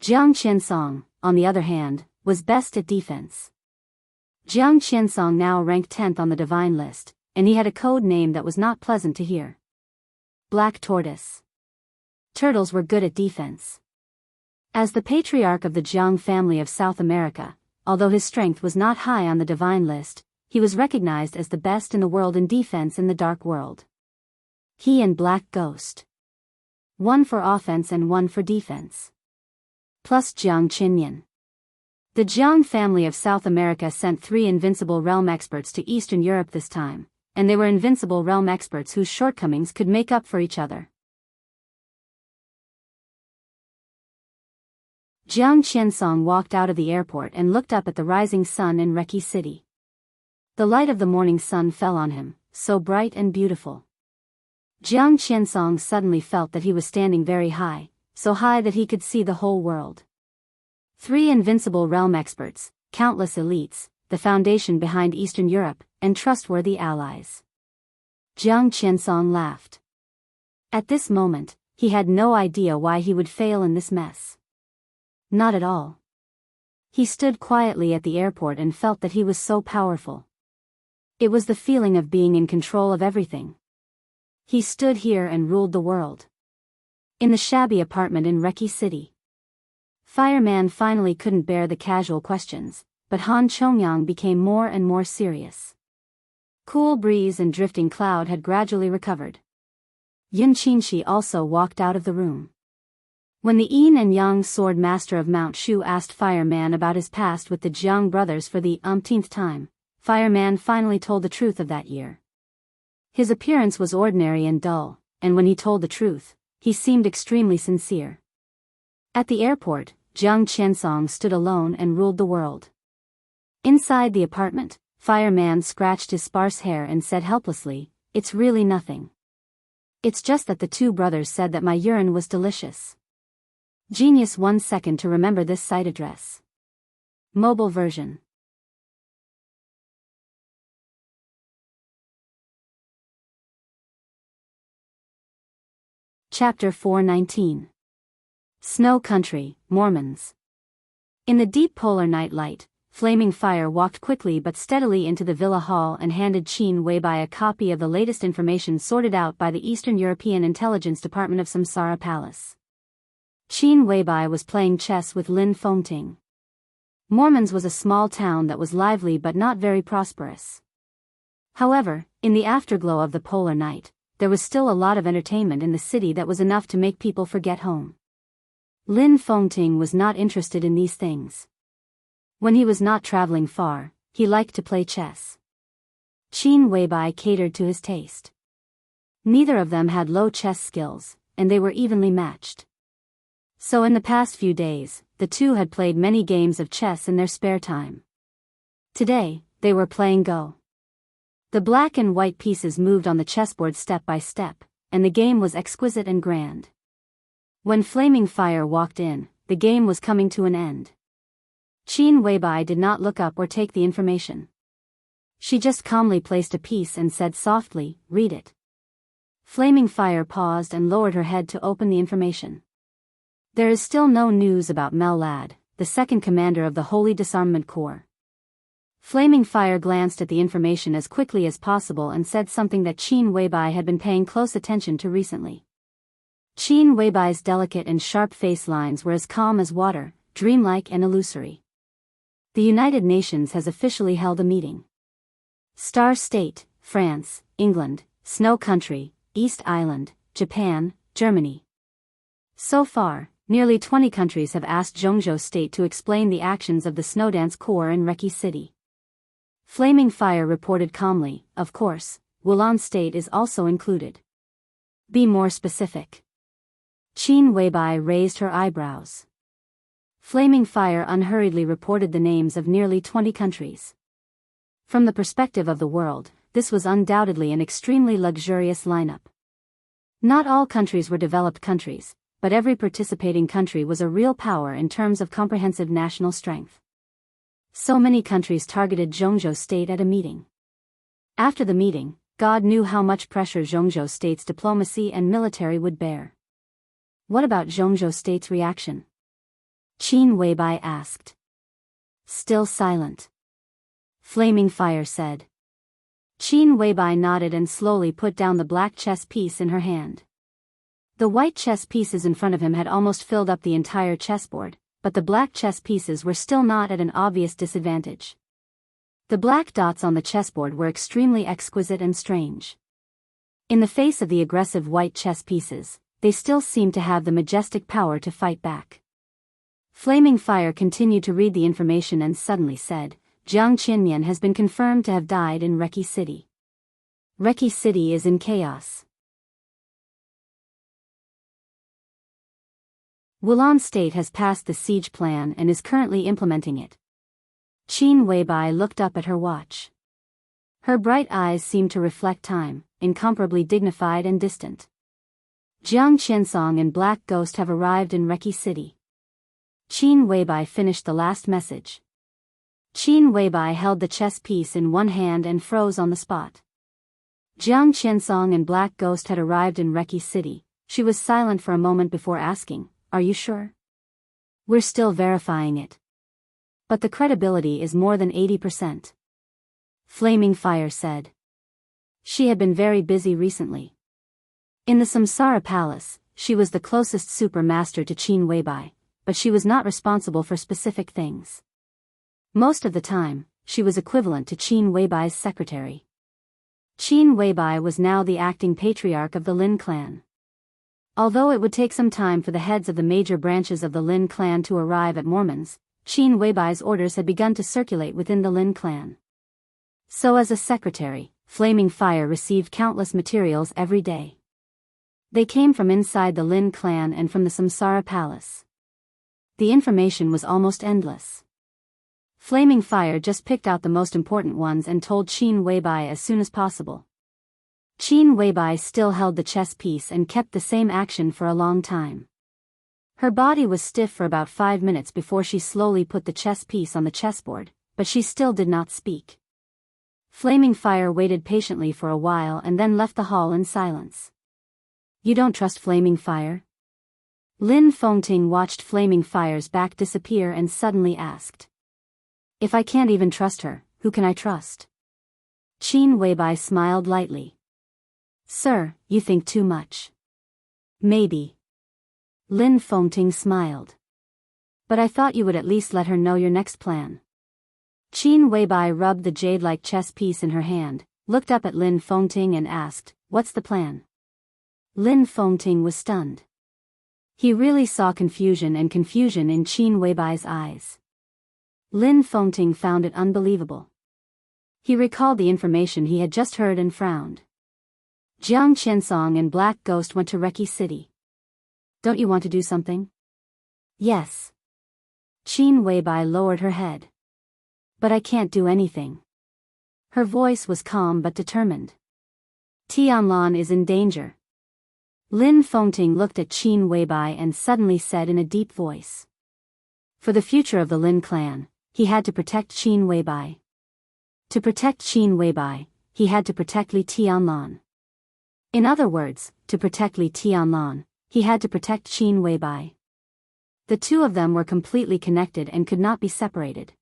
Jiang Qinsong, on the other hand, was best at defense. Jiang Qinsong now ranked 10th on the divine list, and he had a code name that was not pleasant to hear. Black Tortoise. Turtles were good at defense. As the patriarch of the Jiang family of South America, although his strength was not high on the divine list, he was recognized as the best in the world in defense in the dark world. He and Black Ghost. One for offense and one for defense. Plus Jiang Qinyan. The Jiang family of South America sent 3 invincible realm experts to Eastern Europe this time, and they were invincible realm experts whose shortcomings could make up for each other. Jiang Qinsong walked out of the airport and looked up at the rising sun in Reki City. The light of the morning sun fell on him, so bright and beautiful. Jiang Qinsong suddenly felt that he was standing very high, so high that he could see the whole world. 3 invincible realm experts, countless elites, the foundation behind Eastern Europe, and trustworthy allies. Jiang Qinsong laughed. At this moment, he had no idea why he would fail in this mess. Not at all. He stood quietly at the airport and felt that he was so powerful. It was the feeling of being in control of everything. He stood here and ruled the world. In the shabby apartment in Reki City. Fireman finally couldn't bear the casual questions, but Han Chongyang became more and more serious. Cool breeze and drifting cloud had gradually recovered. Yun Qinshi also walked out of the room. When the Yin and Yang sword master of Mount Shu asked Fireman about his past with the Jiang brothers for the umpteenth time, Fireman finally told the truth of that year. His appearance was ordinary and dull, and when he told the truth, he seemed extremely sincere. At the airport, Jiang Qinsong stood alone and ruled the world. Inside the apartment, Fireman scratched his sparse hair and said helplessly, "It's really nothing. It's just that the 2 brothers said that my urine was delicious." Genius 1 second to remember this site address. Mobile version. Chapter 419. Snow Country, Mormons. In the deep polar night light, Flaming Fire walked quickly but steadily into the villa hall and handed Qin Weibai a copy of the latest information sorted out by the Eastern European Intelligence Department of Samsara Palace. Qin Weibai was playing chess with Lin Fengting. Mormons was a small town that was lively but not very prosperous. However, in the afterglow of the polar night, there was still a lot of entertainment in the city that was enough to make people forget home. Lin Fengting was not interested in these things. When he was not traveling far, he liked to play chess. Qin Weibai catered to his taste. Neither of them had low chess skills, and they were evenly matched. So in the past few days, the two had played many games of chess in their spare time. Today, they were playing Go. The black and white pieces moved on the chessboard step by step, and the game was exquisite and grand. When Flaming Fire walked in, the game was coming to an end. Qin Weibai did not look up or take the information. She just calmly placed a piece and said softly, "Read it." Flaming Fire paused and lowered her head to open the information. There is still no news about Mel Ladd, the second commander of the Holy Disarmament Corps. Flaming Fire glanced at the information as quickly as possible and said something that Qin Weibai had been paying close attention to recently. Qin Weibai's delicate and sharp face lines were as calm as water, dreamlike and illusory. The United Nations has officially held a meeting. Star State, France, England, Snow Country, East Island, Japan, Germany. So far, nearly 20 countries have asked Zhongzhou State to explain the actions of the Snowdance Corps in Reki City. Flaming Fire reported calmly, "Of course, Wulan State is also included. Be more specific." Qin Weibai raised her eyebrows. Flaming Fire unhurriedly reported the names of nearly 20 countries. From the perspective of the world, this was undoubtedly an extremely luxurious lineup. Not all countries were developed countries, but every participating country was a real power in terms of comprehensive national strength. So many countries targeted Zhongzhou State at a meeting. After the meeting, God knew how much pressure Zhongzhou State's diplomacy and military would bear. What about Zhongzhou State's reaction? Qin Weibai asked. Still silent. Flaming Fire said. Qin Weibai nodded and slowly put down the black chess piece in her hand. The white chess pieces in front of him had almost filled up the entire chessboard, but the black chess pieces were still not at an obvious disadvantage. The black dots on the chessboard were extremely exquisite and strange. In the face of the aggressive white chess pieces, they still seemed to have the majestic power to fight back. Flaming Fire continued to read the information and suddenly said, Jiang Qinmian has been confirmed to have died in Reki City. Reki City is in chaos. Wulan State has passed the siege plan and is currently implementing it. Qin Weibai looked up at her watch. Her bright eyes seemed to reflect time, incomparably dignified and distant. Jiang Qinsong and Black Ghost have arrived in Reki City. Qin Weibai finished the last message. Qin Weibai held the chess piece in one hand and froze on the spot. Jiang Qinsong and Black Ghost had arrived in Reki City. She was silent for a moment before asking, "Are you sure?" "We're still verifying it. But the credibility is more than 80%. Flaming Fire said. She had been very busy recently. In the Samsara Palace, she was the closest super master to Qin Weibai, but she was not responsible for specific things. Most of the time, she was equivalent to Qin Weibai's secretary. Qin Weibai was now the acting patriarch of the Lin clan. Although it would take some time for the heads of the major branches of the Lin clan to arrive at Mormons, Qin Weibai's orders had begun to circulate within the Lin clan. So as a secretary, Flaming Fire received countless materials every day. They came from inside the Lin clan and from the Samsara Palace. The information was almost endless. Flaming Fire just picked out the most important ones and told Qin Weibai as soon as possible. Qin Weibai still held the chess piece and kept the same action for a long time. Her body was stiff for about 5 minutes before she slowly put the chess piece on the chessboard, but she still did not speak. Flaming Fire waited patiently for a while and then left the hall in silence. "You don't trust Flaming Fire?" Lin Fengting watched Flaming Fire's back disappear and suddenly asked. "If I can't even trust her, who can I trust?" Qin Weibai smiled lightly. "Sir, you think too much." "Maybe." Lin Fengting smiled. "But I thought you would at least let her know your next plan." Qin Weibai rubbed the jade-like chess piece in her hand, looked up at Lin Fengting and asked, "What's the plan?" Lin Fengting was stunned. He really saw confusion in Qin Weibai's eyes. Lin Fengting found it unbelievable. He recalled the information he had just heard and frowned. Jiang Qinsong and Black Ghost went to Reki City. "Don't you want to do something?" "Yes." Qin Weibai lowered her head. "But I can't do anything." Her voice was calm but determined. "Tianlan is in danger." Lin Fengting looked at Qin Weibai and suddenly said in a deep voice. For the future of the Lin clan, he had to protect Qin Weibai. To protect Qin Weibai, he had to protect Li Tianlan. In other words, to protect Li Tianlan, he had to protect Qin Weibai. The two of them were completely connected and could not be separated.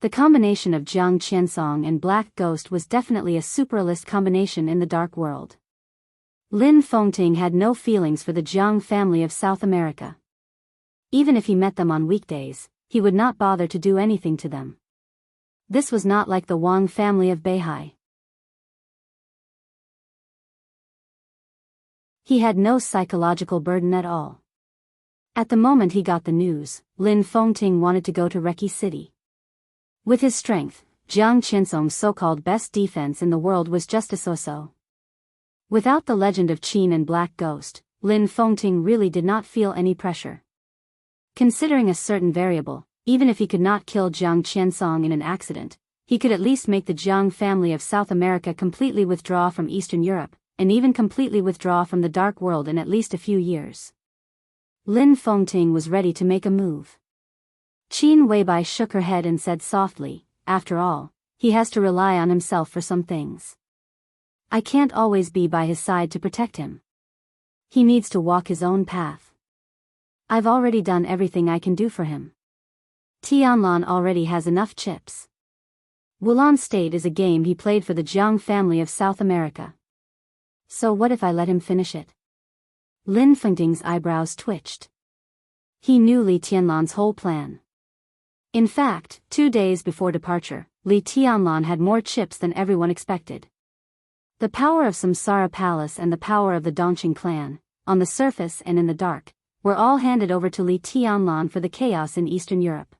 The combination of Jiang Qinsong and Black Ghost was definitely a superalist combination in the dark world. Lin Fengting had no feelings for the Jiang family of South America. Even if he met them on weekdays, he would not bother to do anything to them. This was not like the Wang family of Beihai. He had no psychological burden at all. At the moment he got the news, Lin Fengting wanted to go to Reki City. With his strength, Jiang Qinsong's so-called best defense in the world was just a so-so. Without the legend of Qin and Black Ghost, Lin Fengting really did not feel any pressure. Considering a certain variable, even if he could not kill Jiang Qinsong in an accident, he could at least make the Jiang family of South America completely withdraw from Eastern Europe, and even completely withdraw from the dark world in at least a few years. Lin Fengting was ready to make a move. Qin Weibai shook her head and said softly, after all, he has to rely on himself for some things. I can't always be by his side to protect him. He needs to walk his own path. I've already done everything I can do for him. Tianlan already has enough chips. Wulan State is a game he played for the Jiang family of South America. So what if I let him finish it? Lin Fengting's eyebrows twitched. He knew Li Tianlan's whole plan. In fact, 2 days before departure, Li Tianlan had more chips than everyone expected. The power of Samsara Palace and the power of the Dongqing clan, on the surface and in the dark, were all handed over to Li Tianlan for the chaos in Eastern Europe.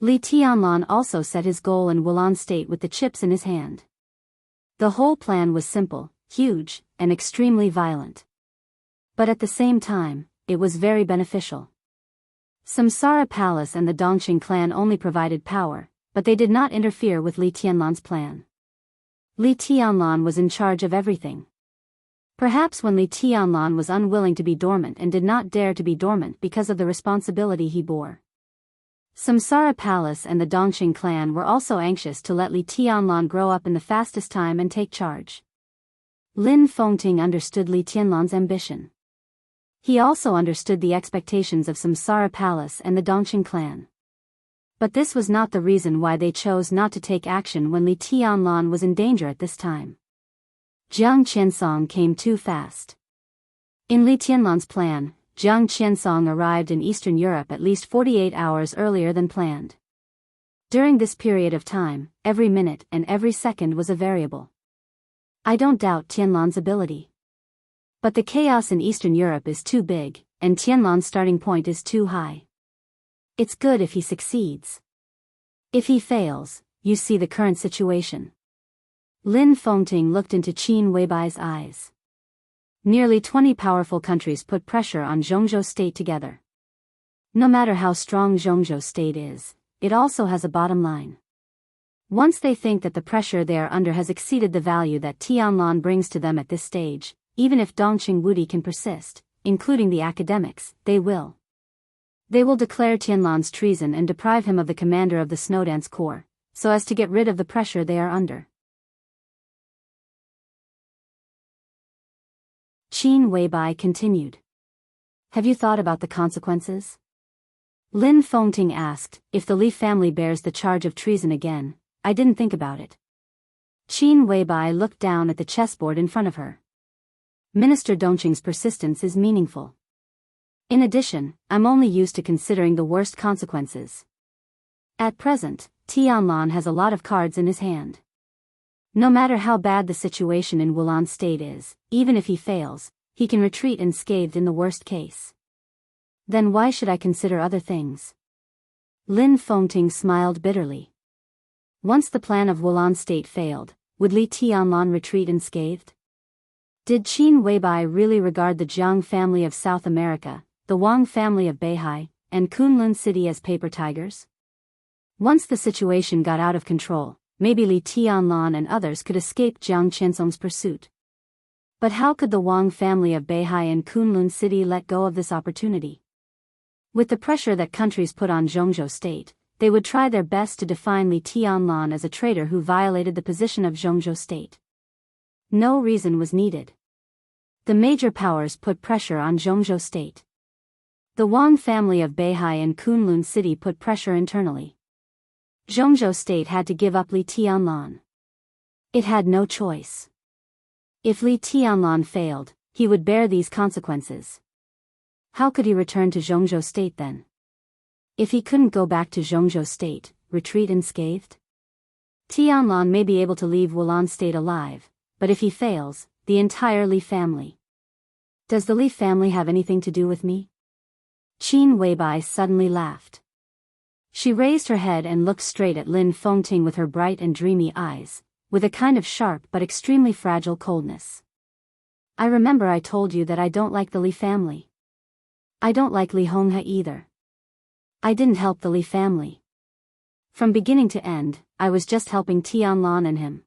Li Tianlan also set his goal in Wulan State with the chips in his hand. The whole plan was simple, huge, and extremely violent. But at the same time, it was very beneficial. Samsara Palace and the Dongqing clan only provided power, but they did not interfere with Li Tianlan's plan. Li Tianlan was in charge of everything. Perhaps when Li Tianlan was unwilling to be dormant and did not dare to be dormant because of the responsibility he bore. Samsara Palace and the Dongqing clan were also anxious to let Li Tianlan grow up in the fastest time and take charge. Lin Fengting understood Li Tianlan's ambition. He also understood the expectations of Samsara Palace and the Dongqing clan. But this was not the reason why they chose not to take action when Li Tianlan was in danger at this time. Jiang Qiansong came too fast. In Li Tianlan's plan, Jiang Qiansong arrived in Eastern Europe at least 48 hours earlier than planned. During this period of time, every minute and every second was a variable. I don't doubt Tianlan's ability. But the chaos in Eastern Europe is too big, and Tianlan's starting point is too high. It's good if he succeeds. If he fails, you see the current situation. Lin Fengting looked into Qin Weibai's eyes. Nearly 20 powerful countries put pressure on Zhongzhou State together. No matter how strong Zhongzhou State is, it also has a bottom line. Once they think that the pressure they are under has exceeded the value that Tianlan brings to them at this stage, even if Dongqing Wudi can persist, including the academics, they will. They will declare Tianlan's treason and deprive him of the commander of the Snowdance Corps, so as to get rid of the pressure they are under. Qin Weibai continued. Have you thought about the consequences? Lin Fengting asked. If the Li family bears the charge of treason again, I didn't think about it. Qin Weibai looked down at the chessboard in front of her. Minister Dongqing's persistence is meaningful. In addition, I'm only used to considering the worst consequences. At present, Tianlan has a lot of cards in his hand. No matter how bad the situation in Wulan State is, even if he fails, he can retreat unscathed in the worst case. Then why should I consider other things? Lin Fengting smiled bitterly. Once the plan of Wulan State failed, would Li Tianlan retreat unscathed? Did Qin Weibai really regard the Jiang family of South America, the Wang family of Beihai, and Kunlun City as paper tigers? Once the situation got out of control, maybe Li Tianlan and others could escape Jiang Qiansong's pursuit. But how could the Wang family of Beihai and Kunlun City let go of this opportunity? With the pressure that countries put on Zhongzhou State, they would try their best to define Li Tianlan as a traitor who violated the position of Zhongzhou State. No reason was needed. The major powers put pressure on Zhongzhou State. The Wang family of Beihai and Kunlun City put pressure internally. Zhongzhou State had to give up Li Tianlan. It had no choice. If Li Tianlan failed, he would bear these consequences. How could he return to Zhongzhou State then? If he couldn't go back to Zhongzhou State, retreat unscathed? Tianlan may be able to leave Wulan State alive, but if he fails, the entire Li family. Does the Li family have anything to do with me? Qin Weibai suddenly laughed. She raised her head and looked straight at Lin Fengting with her bright and dreamy eyes, with a kind of sharp but extremely fragile coldness. I remember I told you that I don't like the Li family. I don't like Li Honghe either. I didn't help the Li family. From beginning to end, I was just helping Tianlan and him.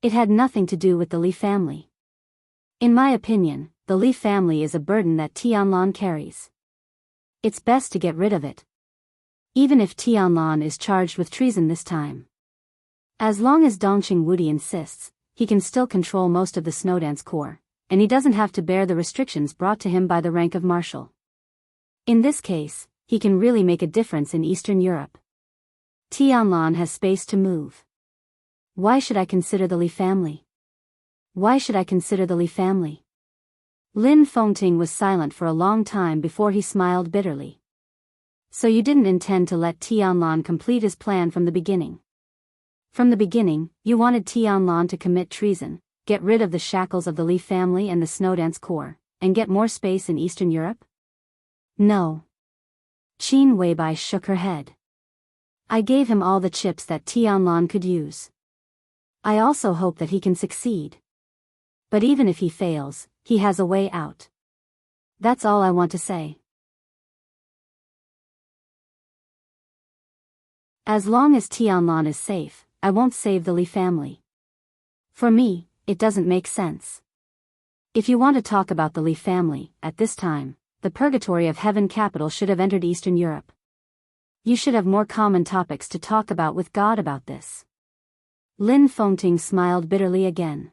It had nothing to do with the Li family. In my opinion, the Li family is a burden that Tianlan carries. It's best to get rid of it. Even if Tianlan is charged with treason this time. As long as Dongqing Wudi insists, he can still control most of the Snowdance Corps, and he doesn't have to bear the restrictions brought to him by the rank of marshal. In this case, he can really make a difference in Eastern Europe. Tianlan has space to move. Why should I consider the Li family? Why should I consider the Li family? Lin Fengting was silent for a long time before he smiled bitterly. So you didn't intend to let Tianlan complete his plan from the beginning. From the beginning, you wanted Tianlan to commit treason, get rid of the shackles of the Li family and the Snowdance Corps, and get more space in Eastern Europe? No. Qin Weibai shook her head. I gave him all the chips that Tianlan could use. I also hope that he can succeed. But even if he fails, he has a way out. That's all I want to say. As long as Tianlan is safe, I won't save the Li family. For me, it doesn't make sense. If you want to talk about the Li family, at this time, the purgatory of heaven capital should have entered Eastern Europe. You should have more common topics to talk about with God about this. Lin Fengting smiled bitterly again.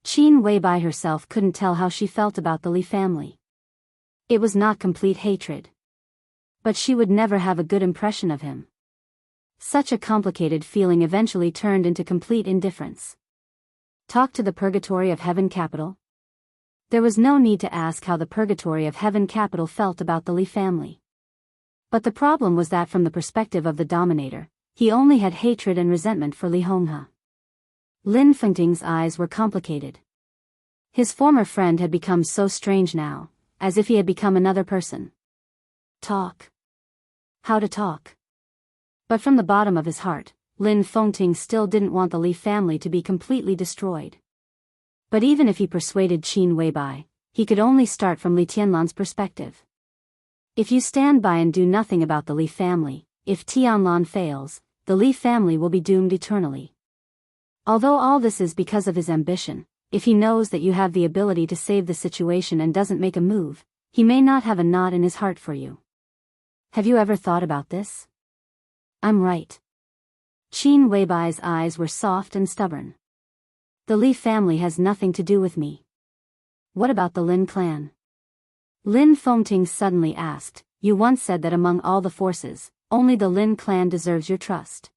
Qin Weibai herself couldn't tell how she felt about the Li family. It was not complete hatred. But she would never have a good impression of him. Such a complicated feeling eventually turned into complete indifference. Talk to the purgatory of heaven capital? There was no need to ask how the purgatory of heaven capital felt about the Li family. But the problem was that from the perspective of the dominator, he only had hatred and resentment for Li Honghe. Lin Fengting's eyes were complicated. His former friend had become so strange now, as if he had become another person. Talk. How to talk? But from the bottom of his heart, Lin Fengting still didn't want the Li family to be completely destroyed. But even if he persuaded Qin Weibai, he could only start from Li Tianlan's perspective. If you stand by and do nothing about the Li family, if Tianlan fails, the Li family will be doomed eternally. Although all this is because of his ambition, if he knows that you have the ability to save the situation and doesn't make a move, he may not have a knot in his heart for you. Have you ever thought about this? I'm right. Qin Weibai's eyes were soft and stubborn. The Li family has nothing to do with me. What about the Lin clan? Lin Fengting suddenly asked, you once said that among all the forces, only the Lin clan deserves your trust.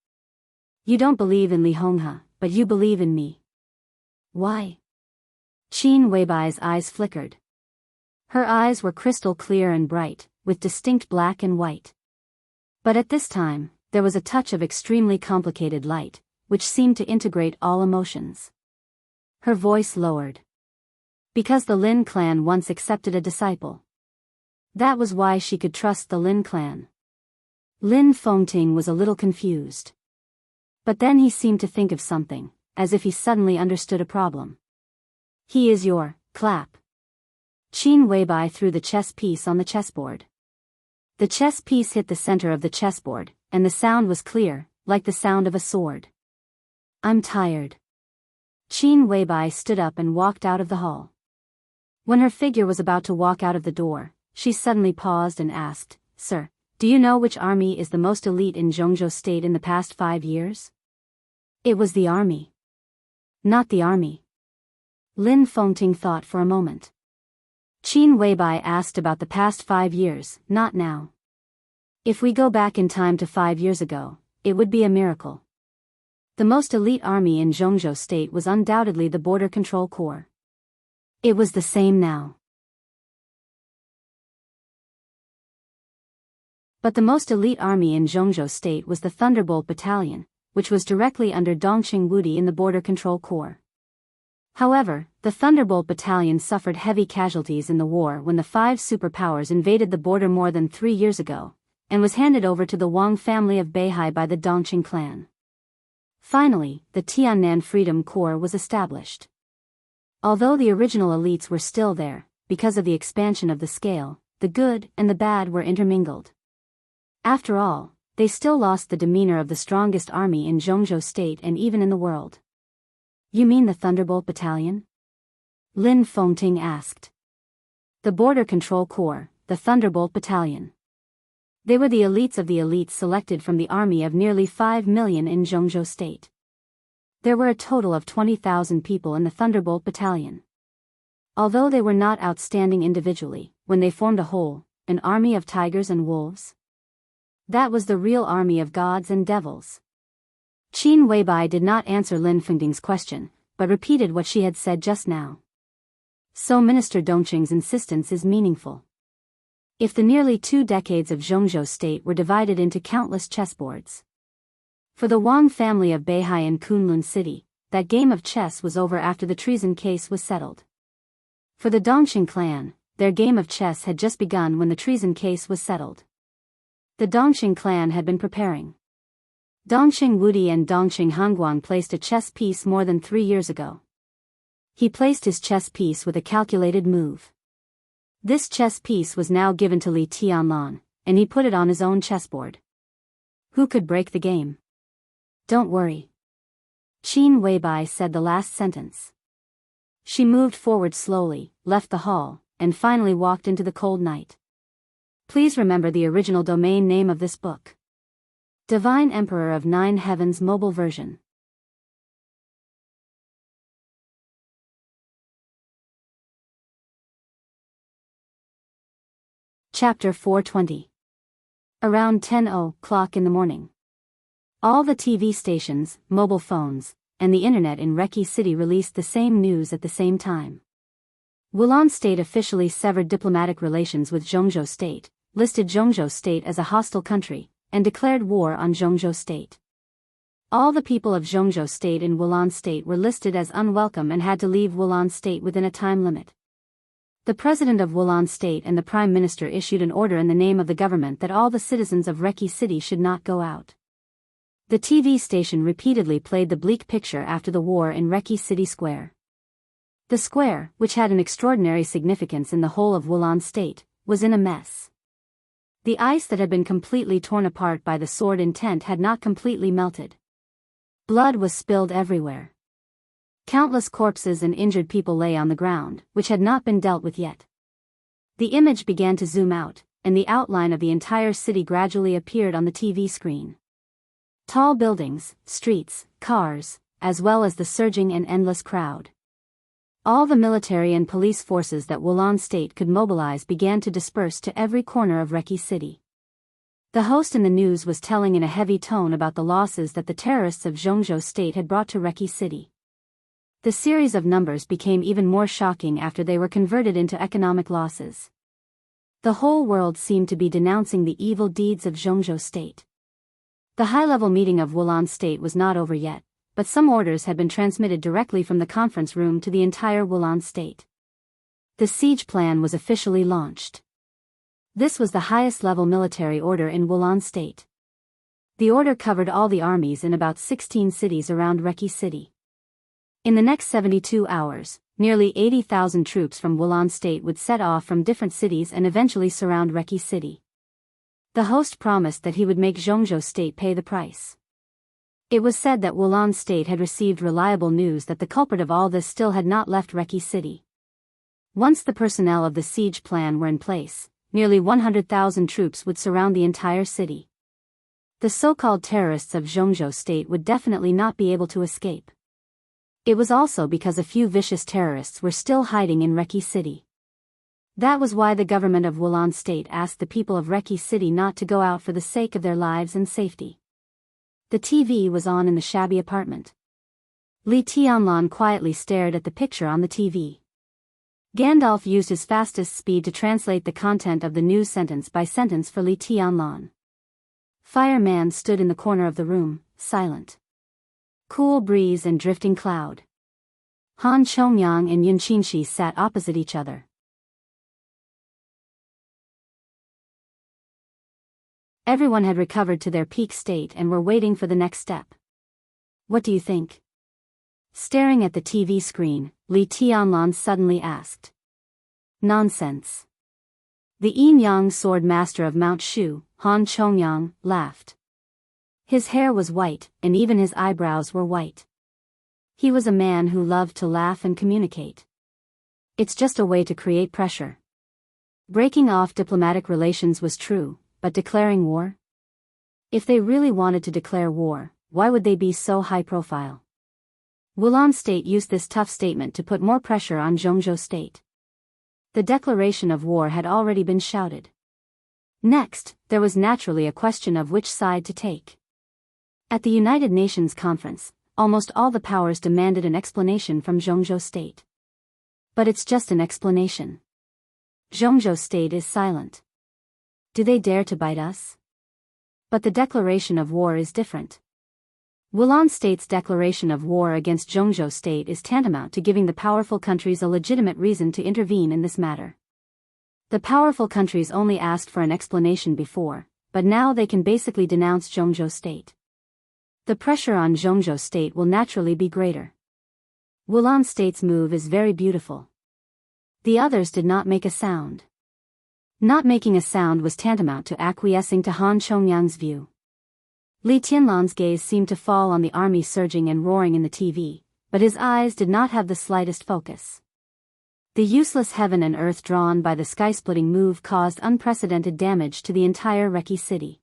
You don't believe in Li Honghe, but you believe in me. Why? Qin Weibai's eyes flickered. Her eyes were crystal clear and bright, with distinct black and white. But at this time, there was a touch of extremely complicated light, which seemed to integrate all emotions. Her voice lowered. Because the Lin clan once accepted a disciple. That was why she could trust the Lin clan. Lin Fengting was a little confused. But then he seemed to think of something, as if he suddenly understood a problem. He is your clap. Qin Weibai threw the chess piece on the chessboard. The chess piece hit the center of the chessboard, and the sound was clear, like the sound of a sword. I'm tired. Qin Weibai stood up and walked out of the hall. When her figure was about to walk out of the door, she suddenly paused and asked, Sir, do you know which army is the most elite in Zhongzhou State in the past 5 years? It was the army. Not the army. Lin Fengting thought for a moment. Qin Weibai asked about the past 5 years, not now. If we go back in time to 5 years ago, it would be a miracle. The most elite army in Zhongzhou State was undoubtedly the Border Control Corps. It was the same now. But the most elite army in Zhongzhou State was the Thunderbolt Battalion, which was directly under Dongqing Wudi in the Border Control Corps. However, the Thunderbolt Battalion suffered heavy casualties in the war when the 5 superpowers invaded the border more than 3 years ago, and was handed over to the Wang family of Beihai by the Dongqing clan. Finally, the Tiannan Freedom Corps was established. Although the original elites were still there, because of the expansion of the scale, the good and the bad were intermingled. After all, they still lost the demeanor of the strongest army in Zhongzhou State and even in the world. You mean the Thunderbolt Battalion? Lin Fengting asked. The Border Control Corps, the Thunderbolt Battalion. They were the elites of the elites selected from the army of nearly 5 million in Zhongzhou State. There were a total of 20,000 people in the Thunderbolt Battalion. Although they were not outstanding individually, when they formed a whole, an army of tigers and wolves. That was the real army of gods and devils. Qin Weibai did not answer Lin Fengding's question, but repeated what she had said just now. So Minister Dongqing's insistence is meaningful. If the nearly 2 decades of Zhongzhou State were divided into countless chessboards. For the Wang family of Beihai and Kunlun City, that game of chess was over after the treason case was settled. For the Dongqing clan, their game of chess had just begun when the treason case was settled. The Dongqing clan had been preparing. Dongqing Wudi and Dongqing Hongguang placed a chess piece more than 3 years ago. He placed his chess piece with a calculated move. This chess piece was now given to Li Tianlan, and he put it on his own chessboard. Who could break the game? Don't worry. Qin Weibai said the last sentence. She moved forward slowly, left the hall, and finally walked into the cold night. Please remember the original domain name of this book. Divine Emperor of Nine Heavens mobile version. Chapter 420. Around 10:00 in the morning. All the TV stations, mobile phones, and the internet in Reki City released the same news at the same time. Wulan State officially severed diplomatic relations with Zhongzhou State, listed Zhongzhou State as a hostile country, and declared war on Zhongzhou State. All the people of Zhongzhou State in Wulan State were listed as unwelcome and had to leave Wulan State within a time limit. The president of Wulan State and the prime minister issued an order in the name of the government that all the citizens of Reki City should not go out. The TV station repeatedly played the bleak picture after the war in Reki City Square. The square, which had an extraordinary significance in the whole of Wulan State, was in a mess. The ice that had been completely torn apart by the sword intent had not completely melted. Blood was spilled everywhere. Countless corpses and injured people lay on the ground, which had not been dealt with yet. The image began to zoom out, and the outline of the entire city gradually appeared on the TV screen. Tall buildings, streets, cars, as well as the surging and endless crowd. All the military and police forces that Wulan State could mobilize began to disperse to every corner of Reki City. The host in the news was telling in a heavy tone about the losses that the terrorists of Zhongzhou State had brought to Reki City. The series of numbers became even more shocking after they were converted into economic losses. The whole world seemed to be denouncing the evil deeds of Zhongzhou State. The high-level meeting of Wulan State was not over yet, but some orders had been transmitted directly from the conference room to the entire Wulan State. The siege plan was officially launched. This was the highest-level military order in Wulan State. The order covered all the armies in about 16 cities around Reki City. In the next 72 hours, nearly 80,000 troops from Wulan State would set off from different cities and eventually surround Reki City. The host promised that he would make Zhongzhou State pay the price. It was said that Wulan State had received reliable news that the culprit of all this still had not left Reki City. Once the personnel of the siege plan were in place, nearly 100,000 troops would surround the entire city. The so-called terrorists of Zhongzhou State would definitely not be able to escape. It was also because a few vicious terrorists were still hiding in Reki City. That was why the government of Wulan State asked the people of Reki City not to go out for the sake of their lives and safety. The TV was on in the shabby apartment. Li Tianlan quietly stared at the picture on the TV. Gandalf used his fastest speed to translate the content of the news sentence by sentence for Li Tianlan. Fireman stood in the corner of the room, silent. Cool breeze and drifting cloud. Han Chongyang and Yun Qinshi sat opposite each other. Everyone had recovered to their peak state and were waiting for the next step. What do you think? Staring at the TV screen, Li Tianlan suddenly asked. Nonsense. The yin-yang sword master of Mount Shu, Han Chongyang, laughed. His hair was white, and even his eyebrows were white. He was a man who loved to laugh and communicate. It's just a way to create pressure. Breaking off diplomatic relations was true, but declaring war? If they really wanted to declare war, why would they be so high profile? Wulan State used this tough statement to put more pressure on Zhongzhou State. The declaration of war had already been shouted. Next, there was naturally a question of which side to take. At the United Nations conference, almost all the powers demanded an explanation from Zhongzhou State. But it's just an explanation. Zhongzhou State is silent. Do they dare to bite us? But the declaration of war is different. Wulan State's declaration of war against Zhongzhou State is tantamount to giving the powerful countries a legitimate reason to intervene in this matter. The powerful countries only asked for an explanation before, but now they can basically denounce Zhongzhou State. The pressure on Zhongzhou State will naturally be greater. Wulan State's move is very beautiful. The others did not make a sound. Not making a sound was tantamount to acquiescing to Han Chongyang's view. Li Tianlan's gaze seemed to fall on the army surging and roaring in the TV, but his eyes did not have the slightest focus. The useless heaven and earth drawn by the sky-splitting move caused unprecedented damage to the entire Reki city.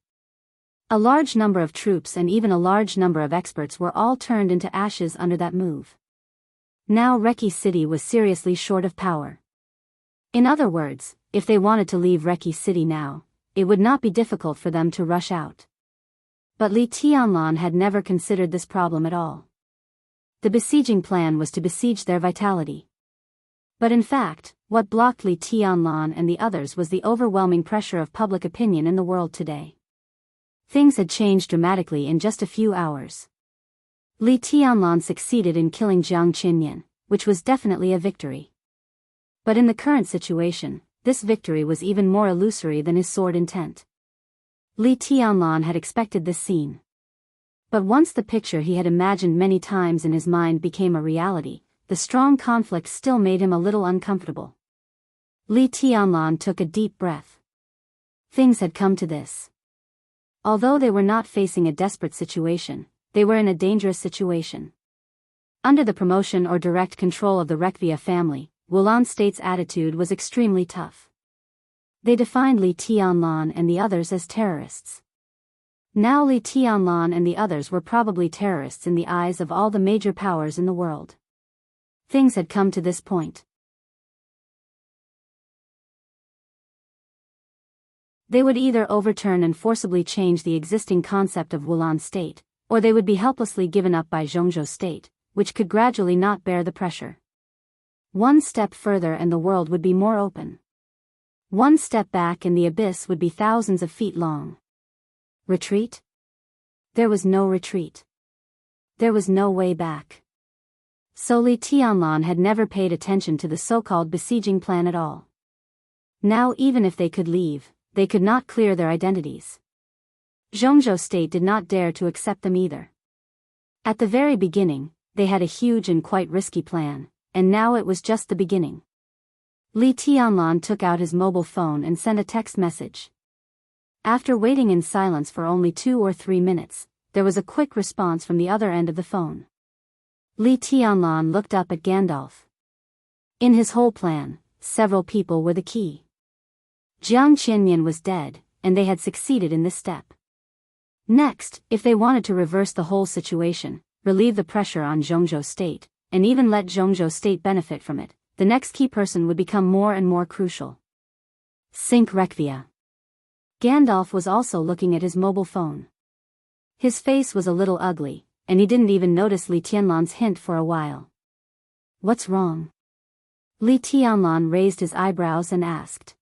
A large number of troops and even a large number of experts were all turned into ashes under that move. Now Reki city was seriously short of power. In other words, if they wanted to leave Reki city now, it would not be difficult for them to rush out. But Li Tianlan had never considered this problem at all. The besieging plan was to besiege their vitality. But in fact, what blocked Li Tianlan and the others was the overwhelming pressure of public opinion in the world today. Things had changed dramatically in just a few hours. Li Tianlan succeeded in killing Jiang Qinyan, which was definitely a victory. But in the current situation, this victory was even more illusory than his sword intent. Li Tianlan had expected this scene. But once the picture he had imagined many times in his mind became a reality, the strong conflict still made him a little uncomfortable. Li Tianlan took a deep breath. Things had come to this. Although they were not facing a desperate situation, they were in a dangerous situation. Under the promotion or direct control of the Rekvia family, Wulan State's attitude was extremely tough. They defined Li Tianlan and the others as terrorists. Now Li Tianlan and the others were probably terrorists in the eyes of all the major powers in the world. Things had come to this point. They would either overturn and forcibly change the existing concept of Wulan State, or they would be helplessly given up by Zhongzhou State, which could gradually not bear the pressure. One step further and the world would be more open. One step back and the abyss would be thousands of feet long. Retreat? There was no retreat. There was no way back. So Li Tianlan had never paid attention to the so-called besieging plan at all. Now even if they could leave, they could not clear their identities. Zhongzhou State did not dare to accept them either. At the very beginning, they had a huge and quite risky plan, and now it was just the beginning. Li Tianlan took out his mobile phone and sent a text message. After waiting in silence for only 2 or 3 minutes, there was a quick response from the other end of the phone. Li Tianlan looked up at Gandalf. In his whole plan, several people were the key. Jiang Qinyan was dead, and they had succeeded in this step. Next, if they wanted to reverse the whole situation, relieve the pressure on Zhongzhou State, and even let Zhongzhou State benefit from it, the next key person would become more and more crucial. Sync Rekvia. Gandalf was also looking at his mobile phone. His face was a little ugly, and he didn't even notice Li Tianlan's hint for a while. What's wrong? Li Tianlan raised his eyebrows and asked.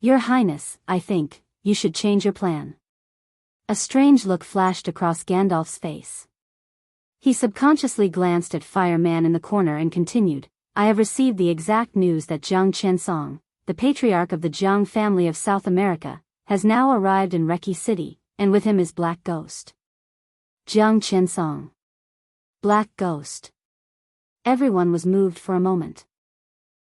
Your Highness, I think, you should change your plan. A strange look flashed across Gandalf's face. He subconsciously glanced at Fireman in the corner and continued, I have received the exact news that Jiang Qiansong, the patriarch of the Jiang family of South America, has now arrived in Reki City, and with him is Black Ghost. Jiang Qiansong. Black Ghost. Everyone was moved for a moment.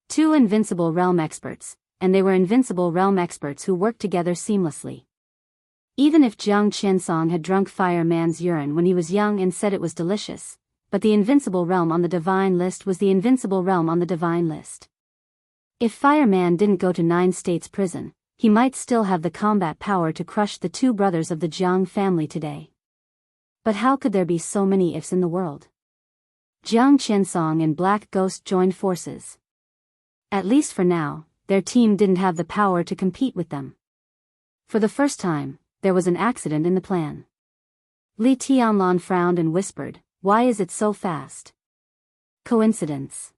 2 invincible realm experts, and they were invincible realm experts who worked together seamlessly. Even if Jiang Qiansong had drunk Fireman's urine when he was young and said it was delicious, but the invincible realm on the divine list was the invincible realm on the divine list. If Fireman didn't go to 9 States prison, he might still have the combat power to crush the two brothers of the Jiang family today. But how could there be so many ifs in the world? Jiang Qinsong and Black Ghost joined forces. At least for now, their team didn't have the power to compete with them. For the first time, there was an accident in the plan. Li Tianlan frowned and whispered, "Why is it so fast?" "Coincidence,"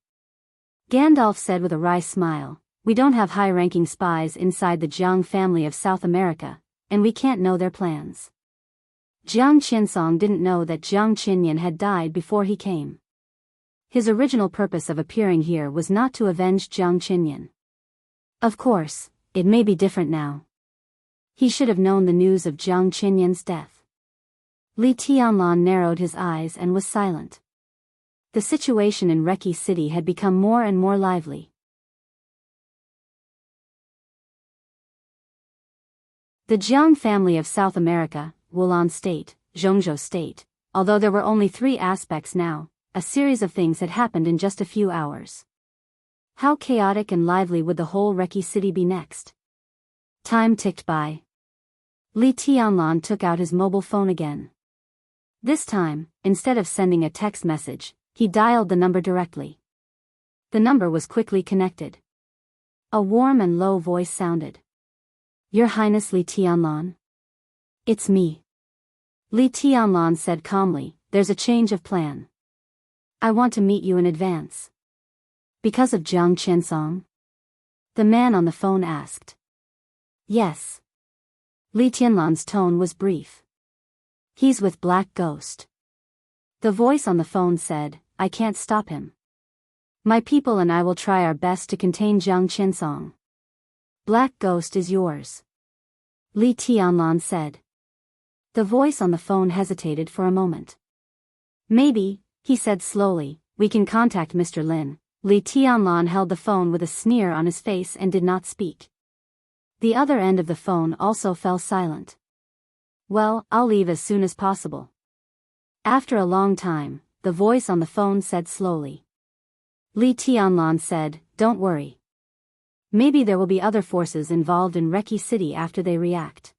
Gandalf said with a wry smile. "We don't have high-ranking spies inside the Jiang family of South America, and we can't know their plans." Jiang Qinsong didn't know that Jiang Qinyan had died before he came. His original purpose of appearing here was not to avenge Jiang Qinyan. Of course, it may be different now. He should have known the news of Jiang Qinyan's death. Li Tianlan narrowed his eyes and was silent. The situation in Reki City had become more and more lively. The Jiang family of South America, Wulan State, Zhongzhou State, although there were only 3 aspects now, a series of things had happened in just a few hours. How chaotic and lively would the whole Reki City be next? Time ticked by. Li Tianlan took out his mobile phone again. This time, instead of sending a text message, he dialed the number directly. The number was quickly connected. A warm and low voice sounded. "Your Highness Li Tianlan? It's me." Li Tianlan said calmly, "There's a change of plan. I want to meet you in advance." "Because of Jiang Qinsong?" the man on the phone asked. "Yes." Li Tianlan's tone was brief. "He's with Black Ghost." The voice on the phone said, "I can't stop him. My people and I will try our best to contain Jiang Qinsong. Black Ghost is yours," Li Tianlan said. The voice on the phone hesitated for a moment. "Maybe," he said slowly, "we can contact Mr. Lin." Li Tianlan held the phone with a sneer on his face and did not speak. The other end of the phone also fell silent. "Well, I'll leave as soon as possible." After a long time, the voice on the phone said slowly. Li Tianlan said, "Don't worry. Maybe there will be other forces involved in Reki City after they react.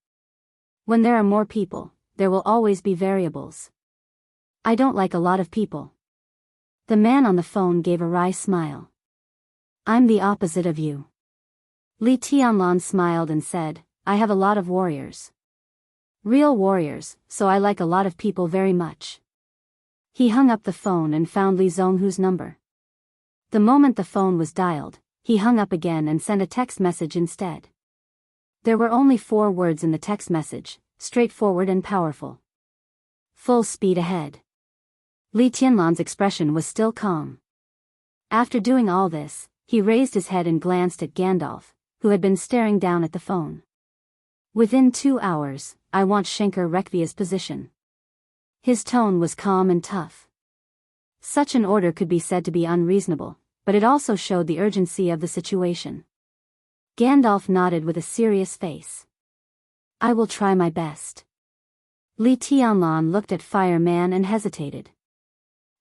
When there are more people, there will always be variables. I don't like a lot of people." The man on the phone gave a wry smile. "I'm the opposite of you." Li Tianlan smiled and said, "I have a lot of warriors. Real warriors, so I like a lot of people very much." He hung up the phone and found Li Zhonghu's number. The moment the phone was dialed, he hung up again and sent a text message instead. There were only 4 words in the text message, straightforward and powerful. "Full speed ahead." Li Tianlan's expression was still calm. After doing all this, he raised his head and glanced at Gandalf, who had been staring down at the phone. "Within 2 hours, I want Shankar Rekvia's position." His tone was calm and tough. Such an order could be said to be unreasonable, but it also showed the urgency of the situation. Gandalf nodded with a serious face. "I will try my best." Li Tianlan looked at Fireman and hesitated.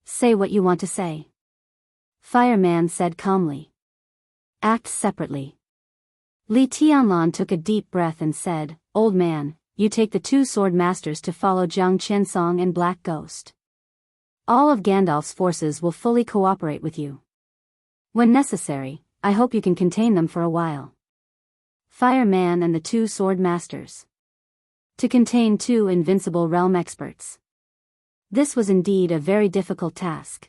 "Say what you want to say." Fireman said calmly. "Act separately." Li Tianlan took a deep breath and said, "Old man, you take the 2 sword masters to follow Jiang Qinsong and Black Ghost. All of Gandalf's forces will fully cooperate with you. When necessary, I hope you can contain them for a while." Fireman and the 2 sword masters. To contain 2 invincible realm experts. This was indeed a very difficult task.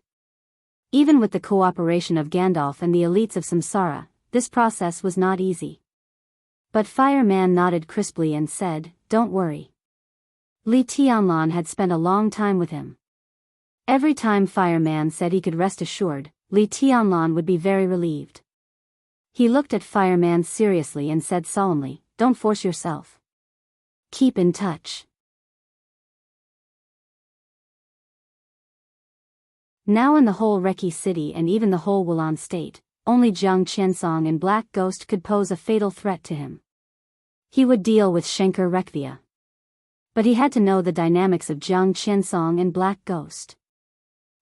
Even with the cooperation of Gandalf and the elites of Samsara, this process was not easy. But Fireman nodded crisply and said, "Don't worry." Li Tianlan had spent a long time with him. Every time Fireman said he could rest assured, Li Tianlan would be very relieved. He looked at Fireman seriously and said solemnly, "Don't force yourself. Keep in touch." Now in the whole Reki City and even the whole Wulan State, only Jiang Qinsong and Black Ghost could pose a fatal threat to him. He would deal with Shankar Rekvia. But he had to know the dynamics of Jiang Qinsong and Black Ghost.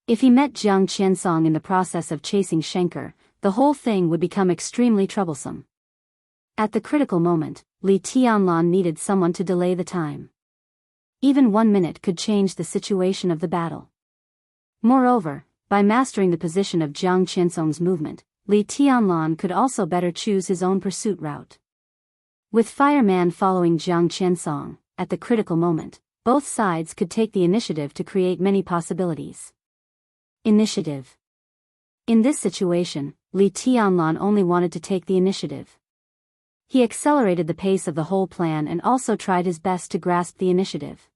If he met Jiang Qinsong in the process of chasing Shankar, the whole thing would become extremely troublesome. At the critical moment, Li Tianlan needed someone to delay the time. Even 1 minute could change the situation of the battle. Moreover, by mastering the position of Jiang Qiansong's movement, Li Tianlan could also better choose his own pursuit route. With Fireman following Jiang Qiansong, at the critical moment, both sides could take the initiative to create many possibilities. Initiative. In this situation, Li Tianlan only wanted to take the initiative. He accelerated the pace of the whole plan and also tried his best to grasp the initiative.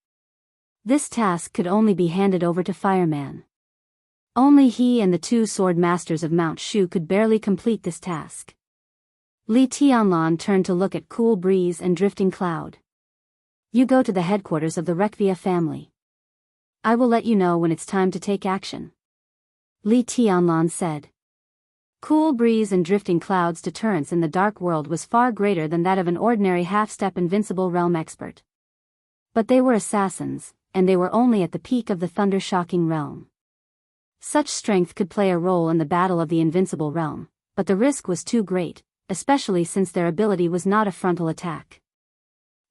This task could only be handed over to Fireman. Only he and the 2 sword masters of Mount Shu could barely complete this task. Li Tianlan turned to look at Cool Breeze and Drifting Cloud. You go to the headquarters of the Rekvia family. I will let you know when it's time to take action. Li Tianlan said. Cool Breeze and Drifting Cloud's deterrence in the dark world was far greater than that of an ordinary half-step invincible realm expert. But they were assassins, and they were only at the peak of the thunder-shocking realm. Such strength could play a role in the battle of the invincible realm, but the risk was too great, especially since their ability was not a frontal attack.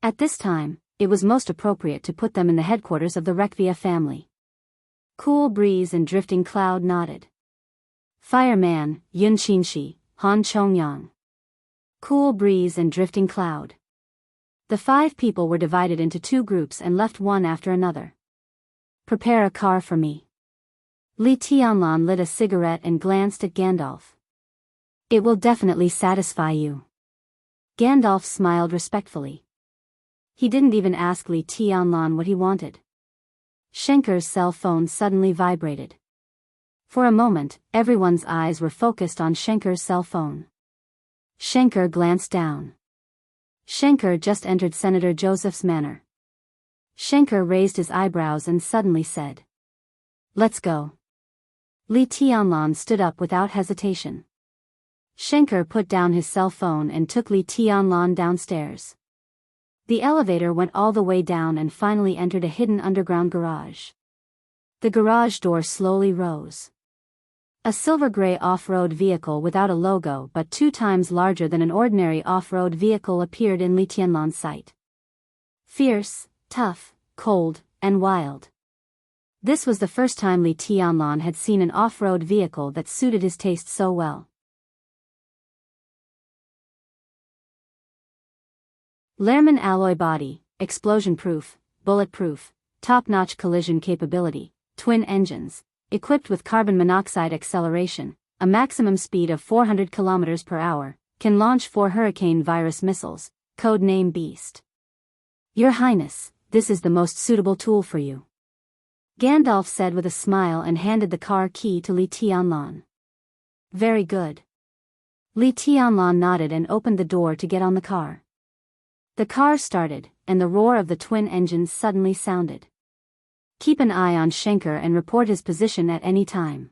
At this time, it was most appropriate to put them in the headquarters of the Rekvia family. Cool Breeze and Drifting Cloud nodded. Fireman, Yun Qinshi, Han Chongyang. Cool Breeze and Drifting Cloud. The 5 people were divided into 2 groups and left one after another. Prepare a car for me. Li Tianlan lit a cigarette and glanced at Gandalf. It will definitely satisfy you. Gandalf smiled respectfully. He didn't even ask Li Tianlan what he wanted. Schenker's cell phone suddenly vibrated. For a moment, everyone's eyes were focused on Schenker's cell phone. Schenker glanced down. Schenker just entered Senator Joseph's manor. Schenker raised his eyebrows and suddenly said, "Let's go." Li Tianlan stood up without hesitation. Schenker put down his cell phone and took Li Tianlan downstairs. The elevator went all the way down and finally entered a hidden underground garage. The garage door slowly rose. A silver-gray off-road vehicle without a logo but 2 times larger than an ordinary off-road vehicle appeared in Li Tianlan's sight. Fierce, tough, cold, and wild. This was the first time Li Tianlan had seen an off-road vehicle that suited his taste so well. Lehrman alloy body, explosion-proof, bulletproof, top-notch collision capability, twin engines, equipped with carbon monoxide acceleration, a maximum speed of 400 km per hour, can launch 4 Hurricane virus missiles, code name Beast. Your Highness, this is the most suitable tool for you. Gandalf said with a smile and handed the car key to Li Tianlan. Very good. Li Tianlan nodded and opened the door to get on the car. The car started, and the roar of the twin engines suddenly sounded. Keep an eye on Schenker and report his position at any time.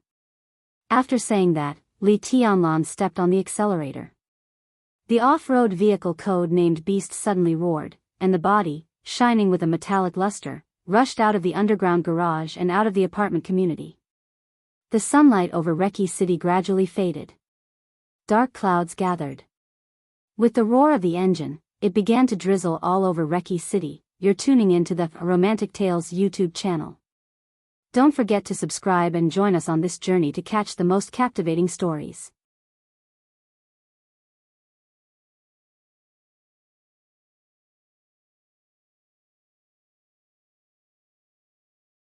After saying that, Li Tianlan stepped on the accelerator. The off-road vehicle code named Beast suddenly roared, and the body, shining with a metallic luster, rushed out of the underground garage and out of the apartment community. The sunlight over Reki City gradually faded. Dark clouds gathered. With the roar of the engine, it began to drizzle all over Reki City. You're tuning into the Romantic Tales YouTube channel. Don't forget to subscribe and join us on this journey to catch the most captivating stories.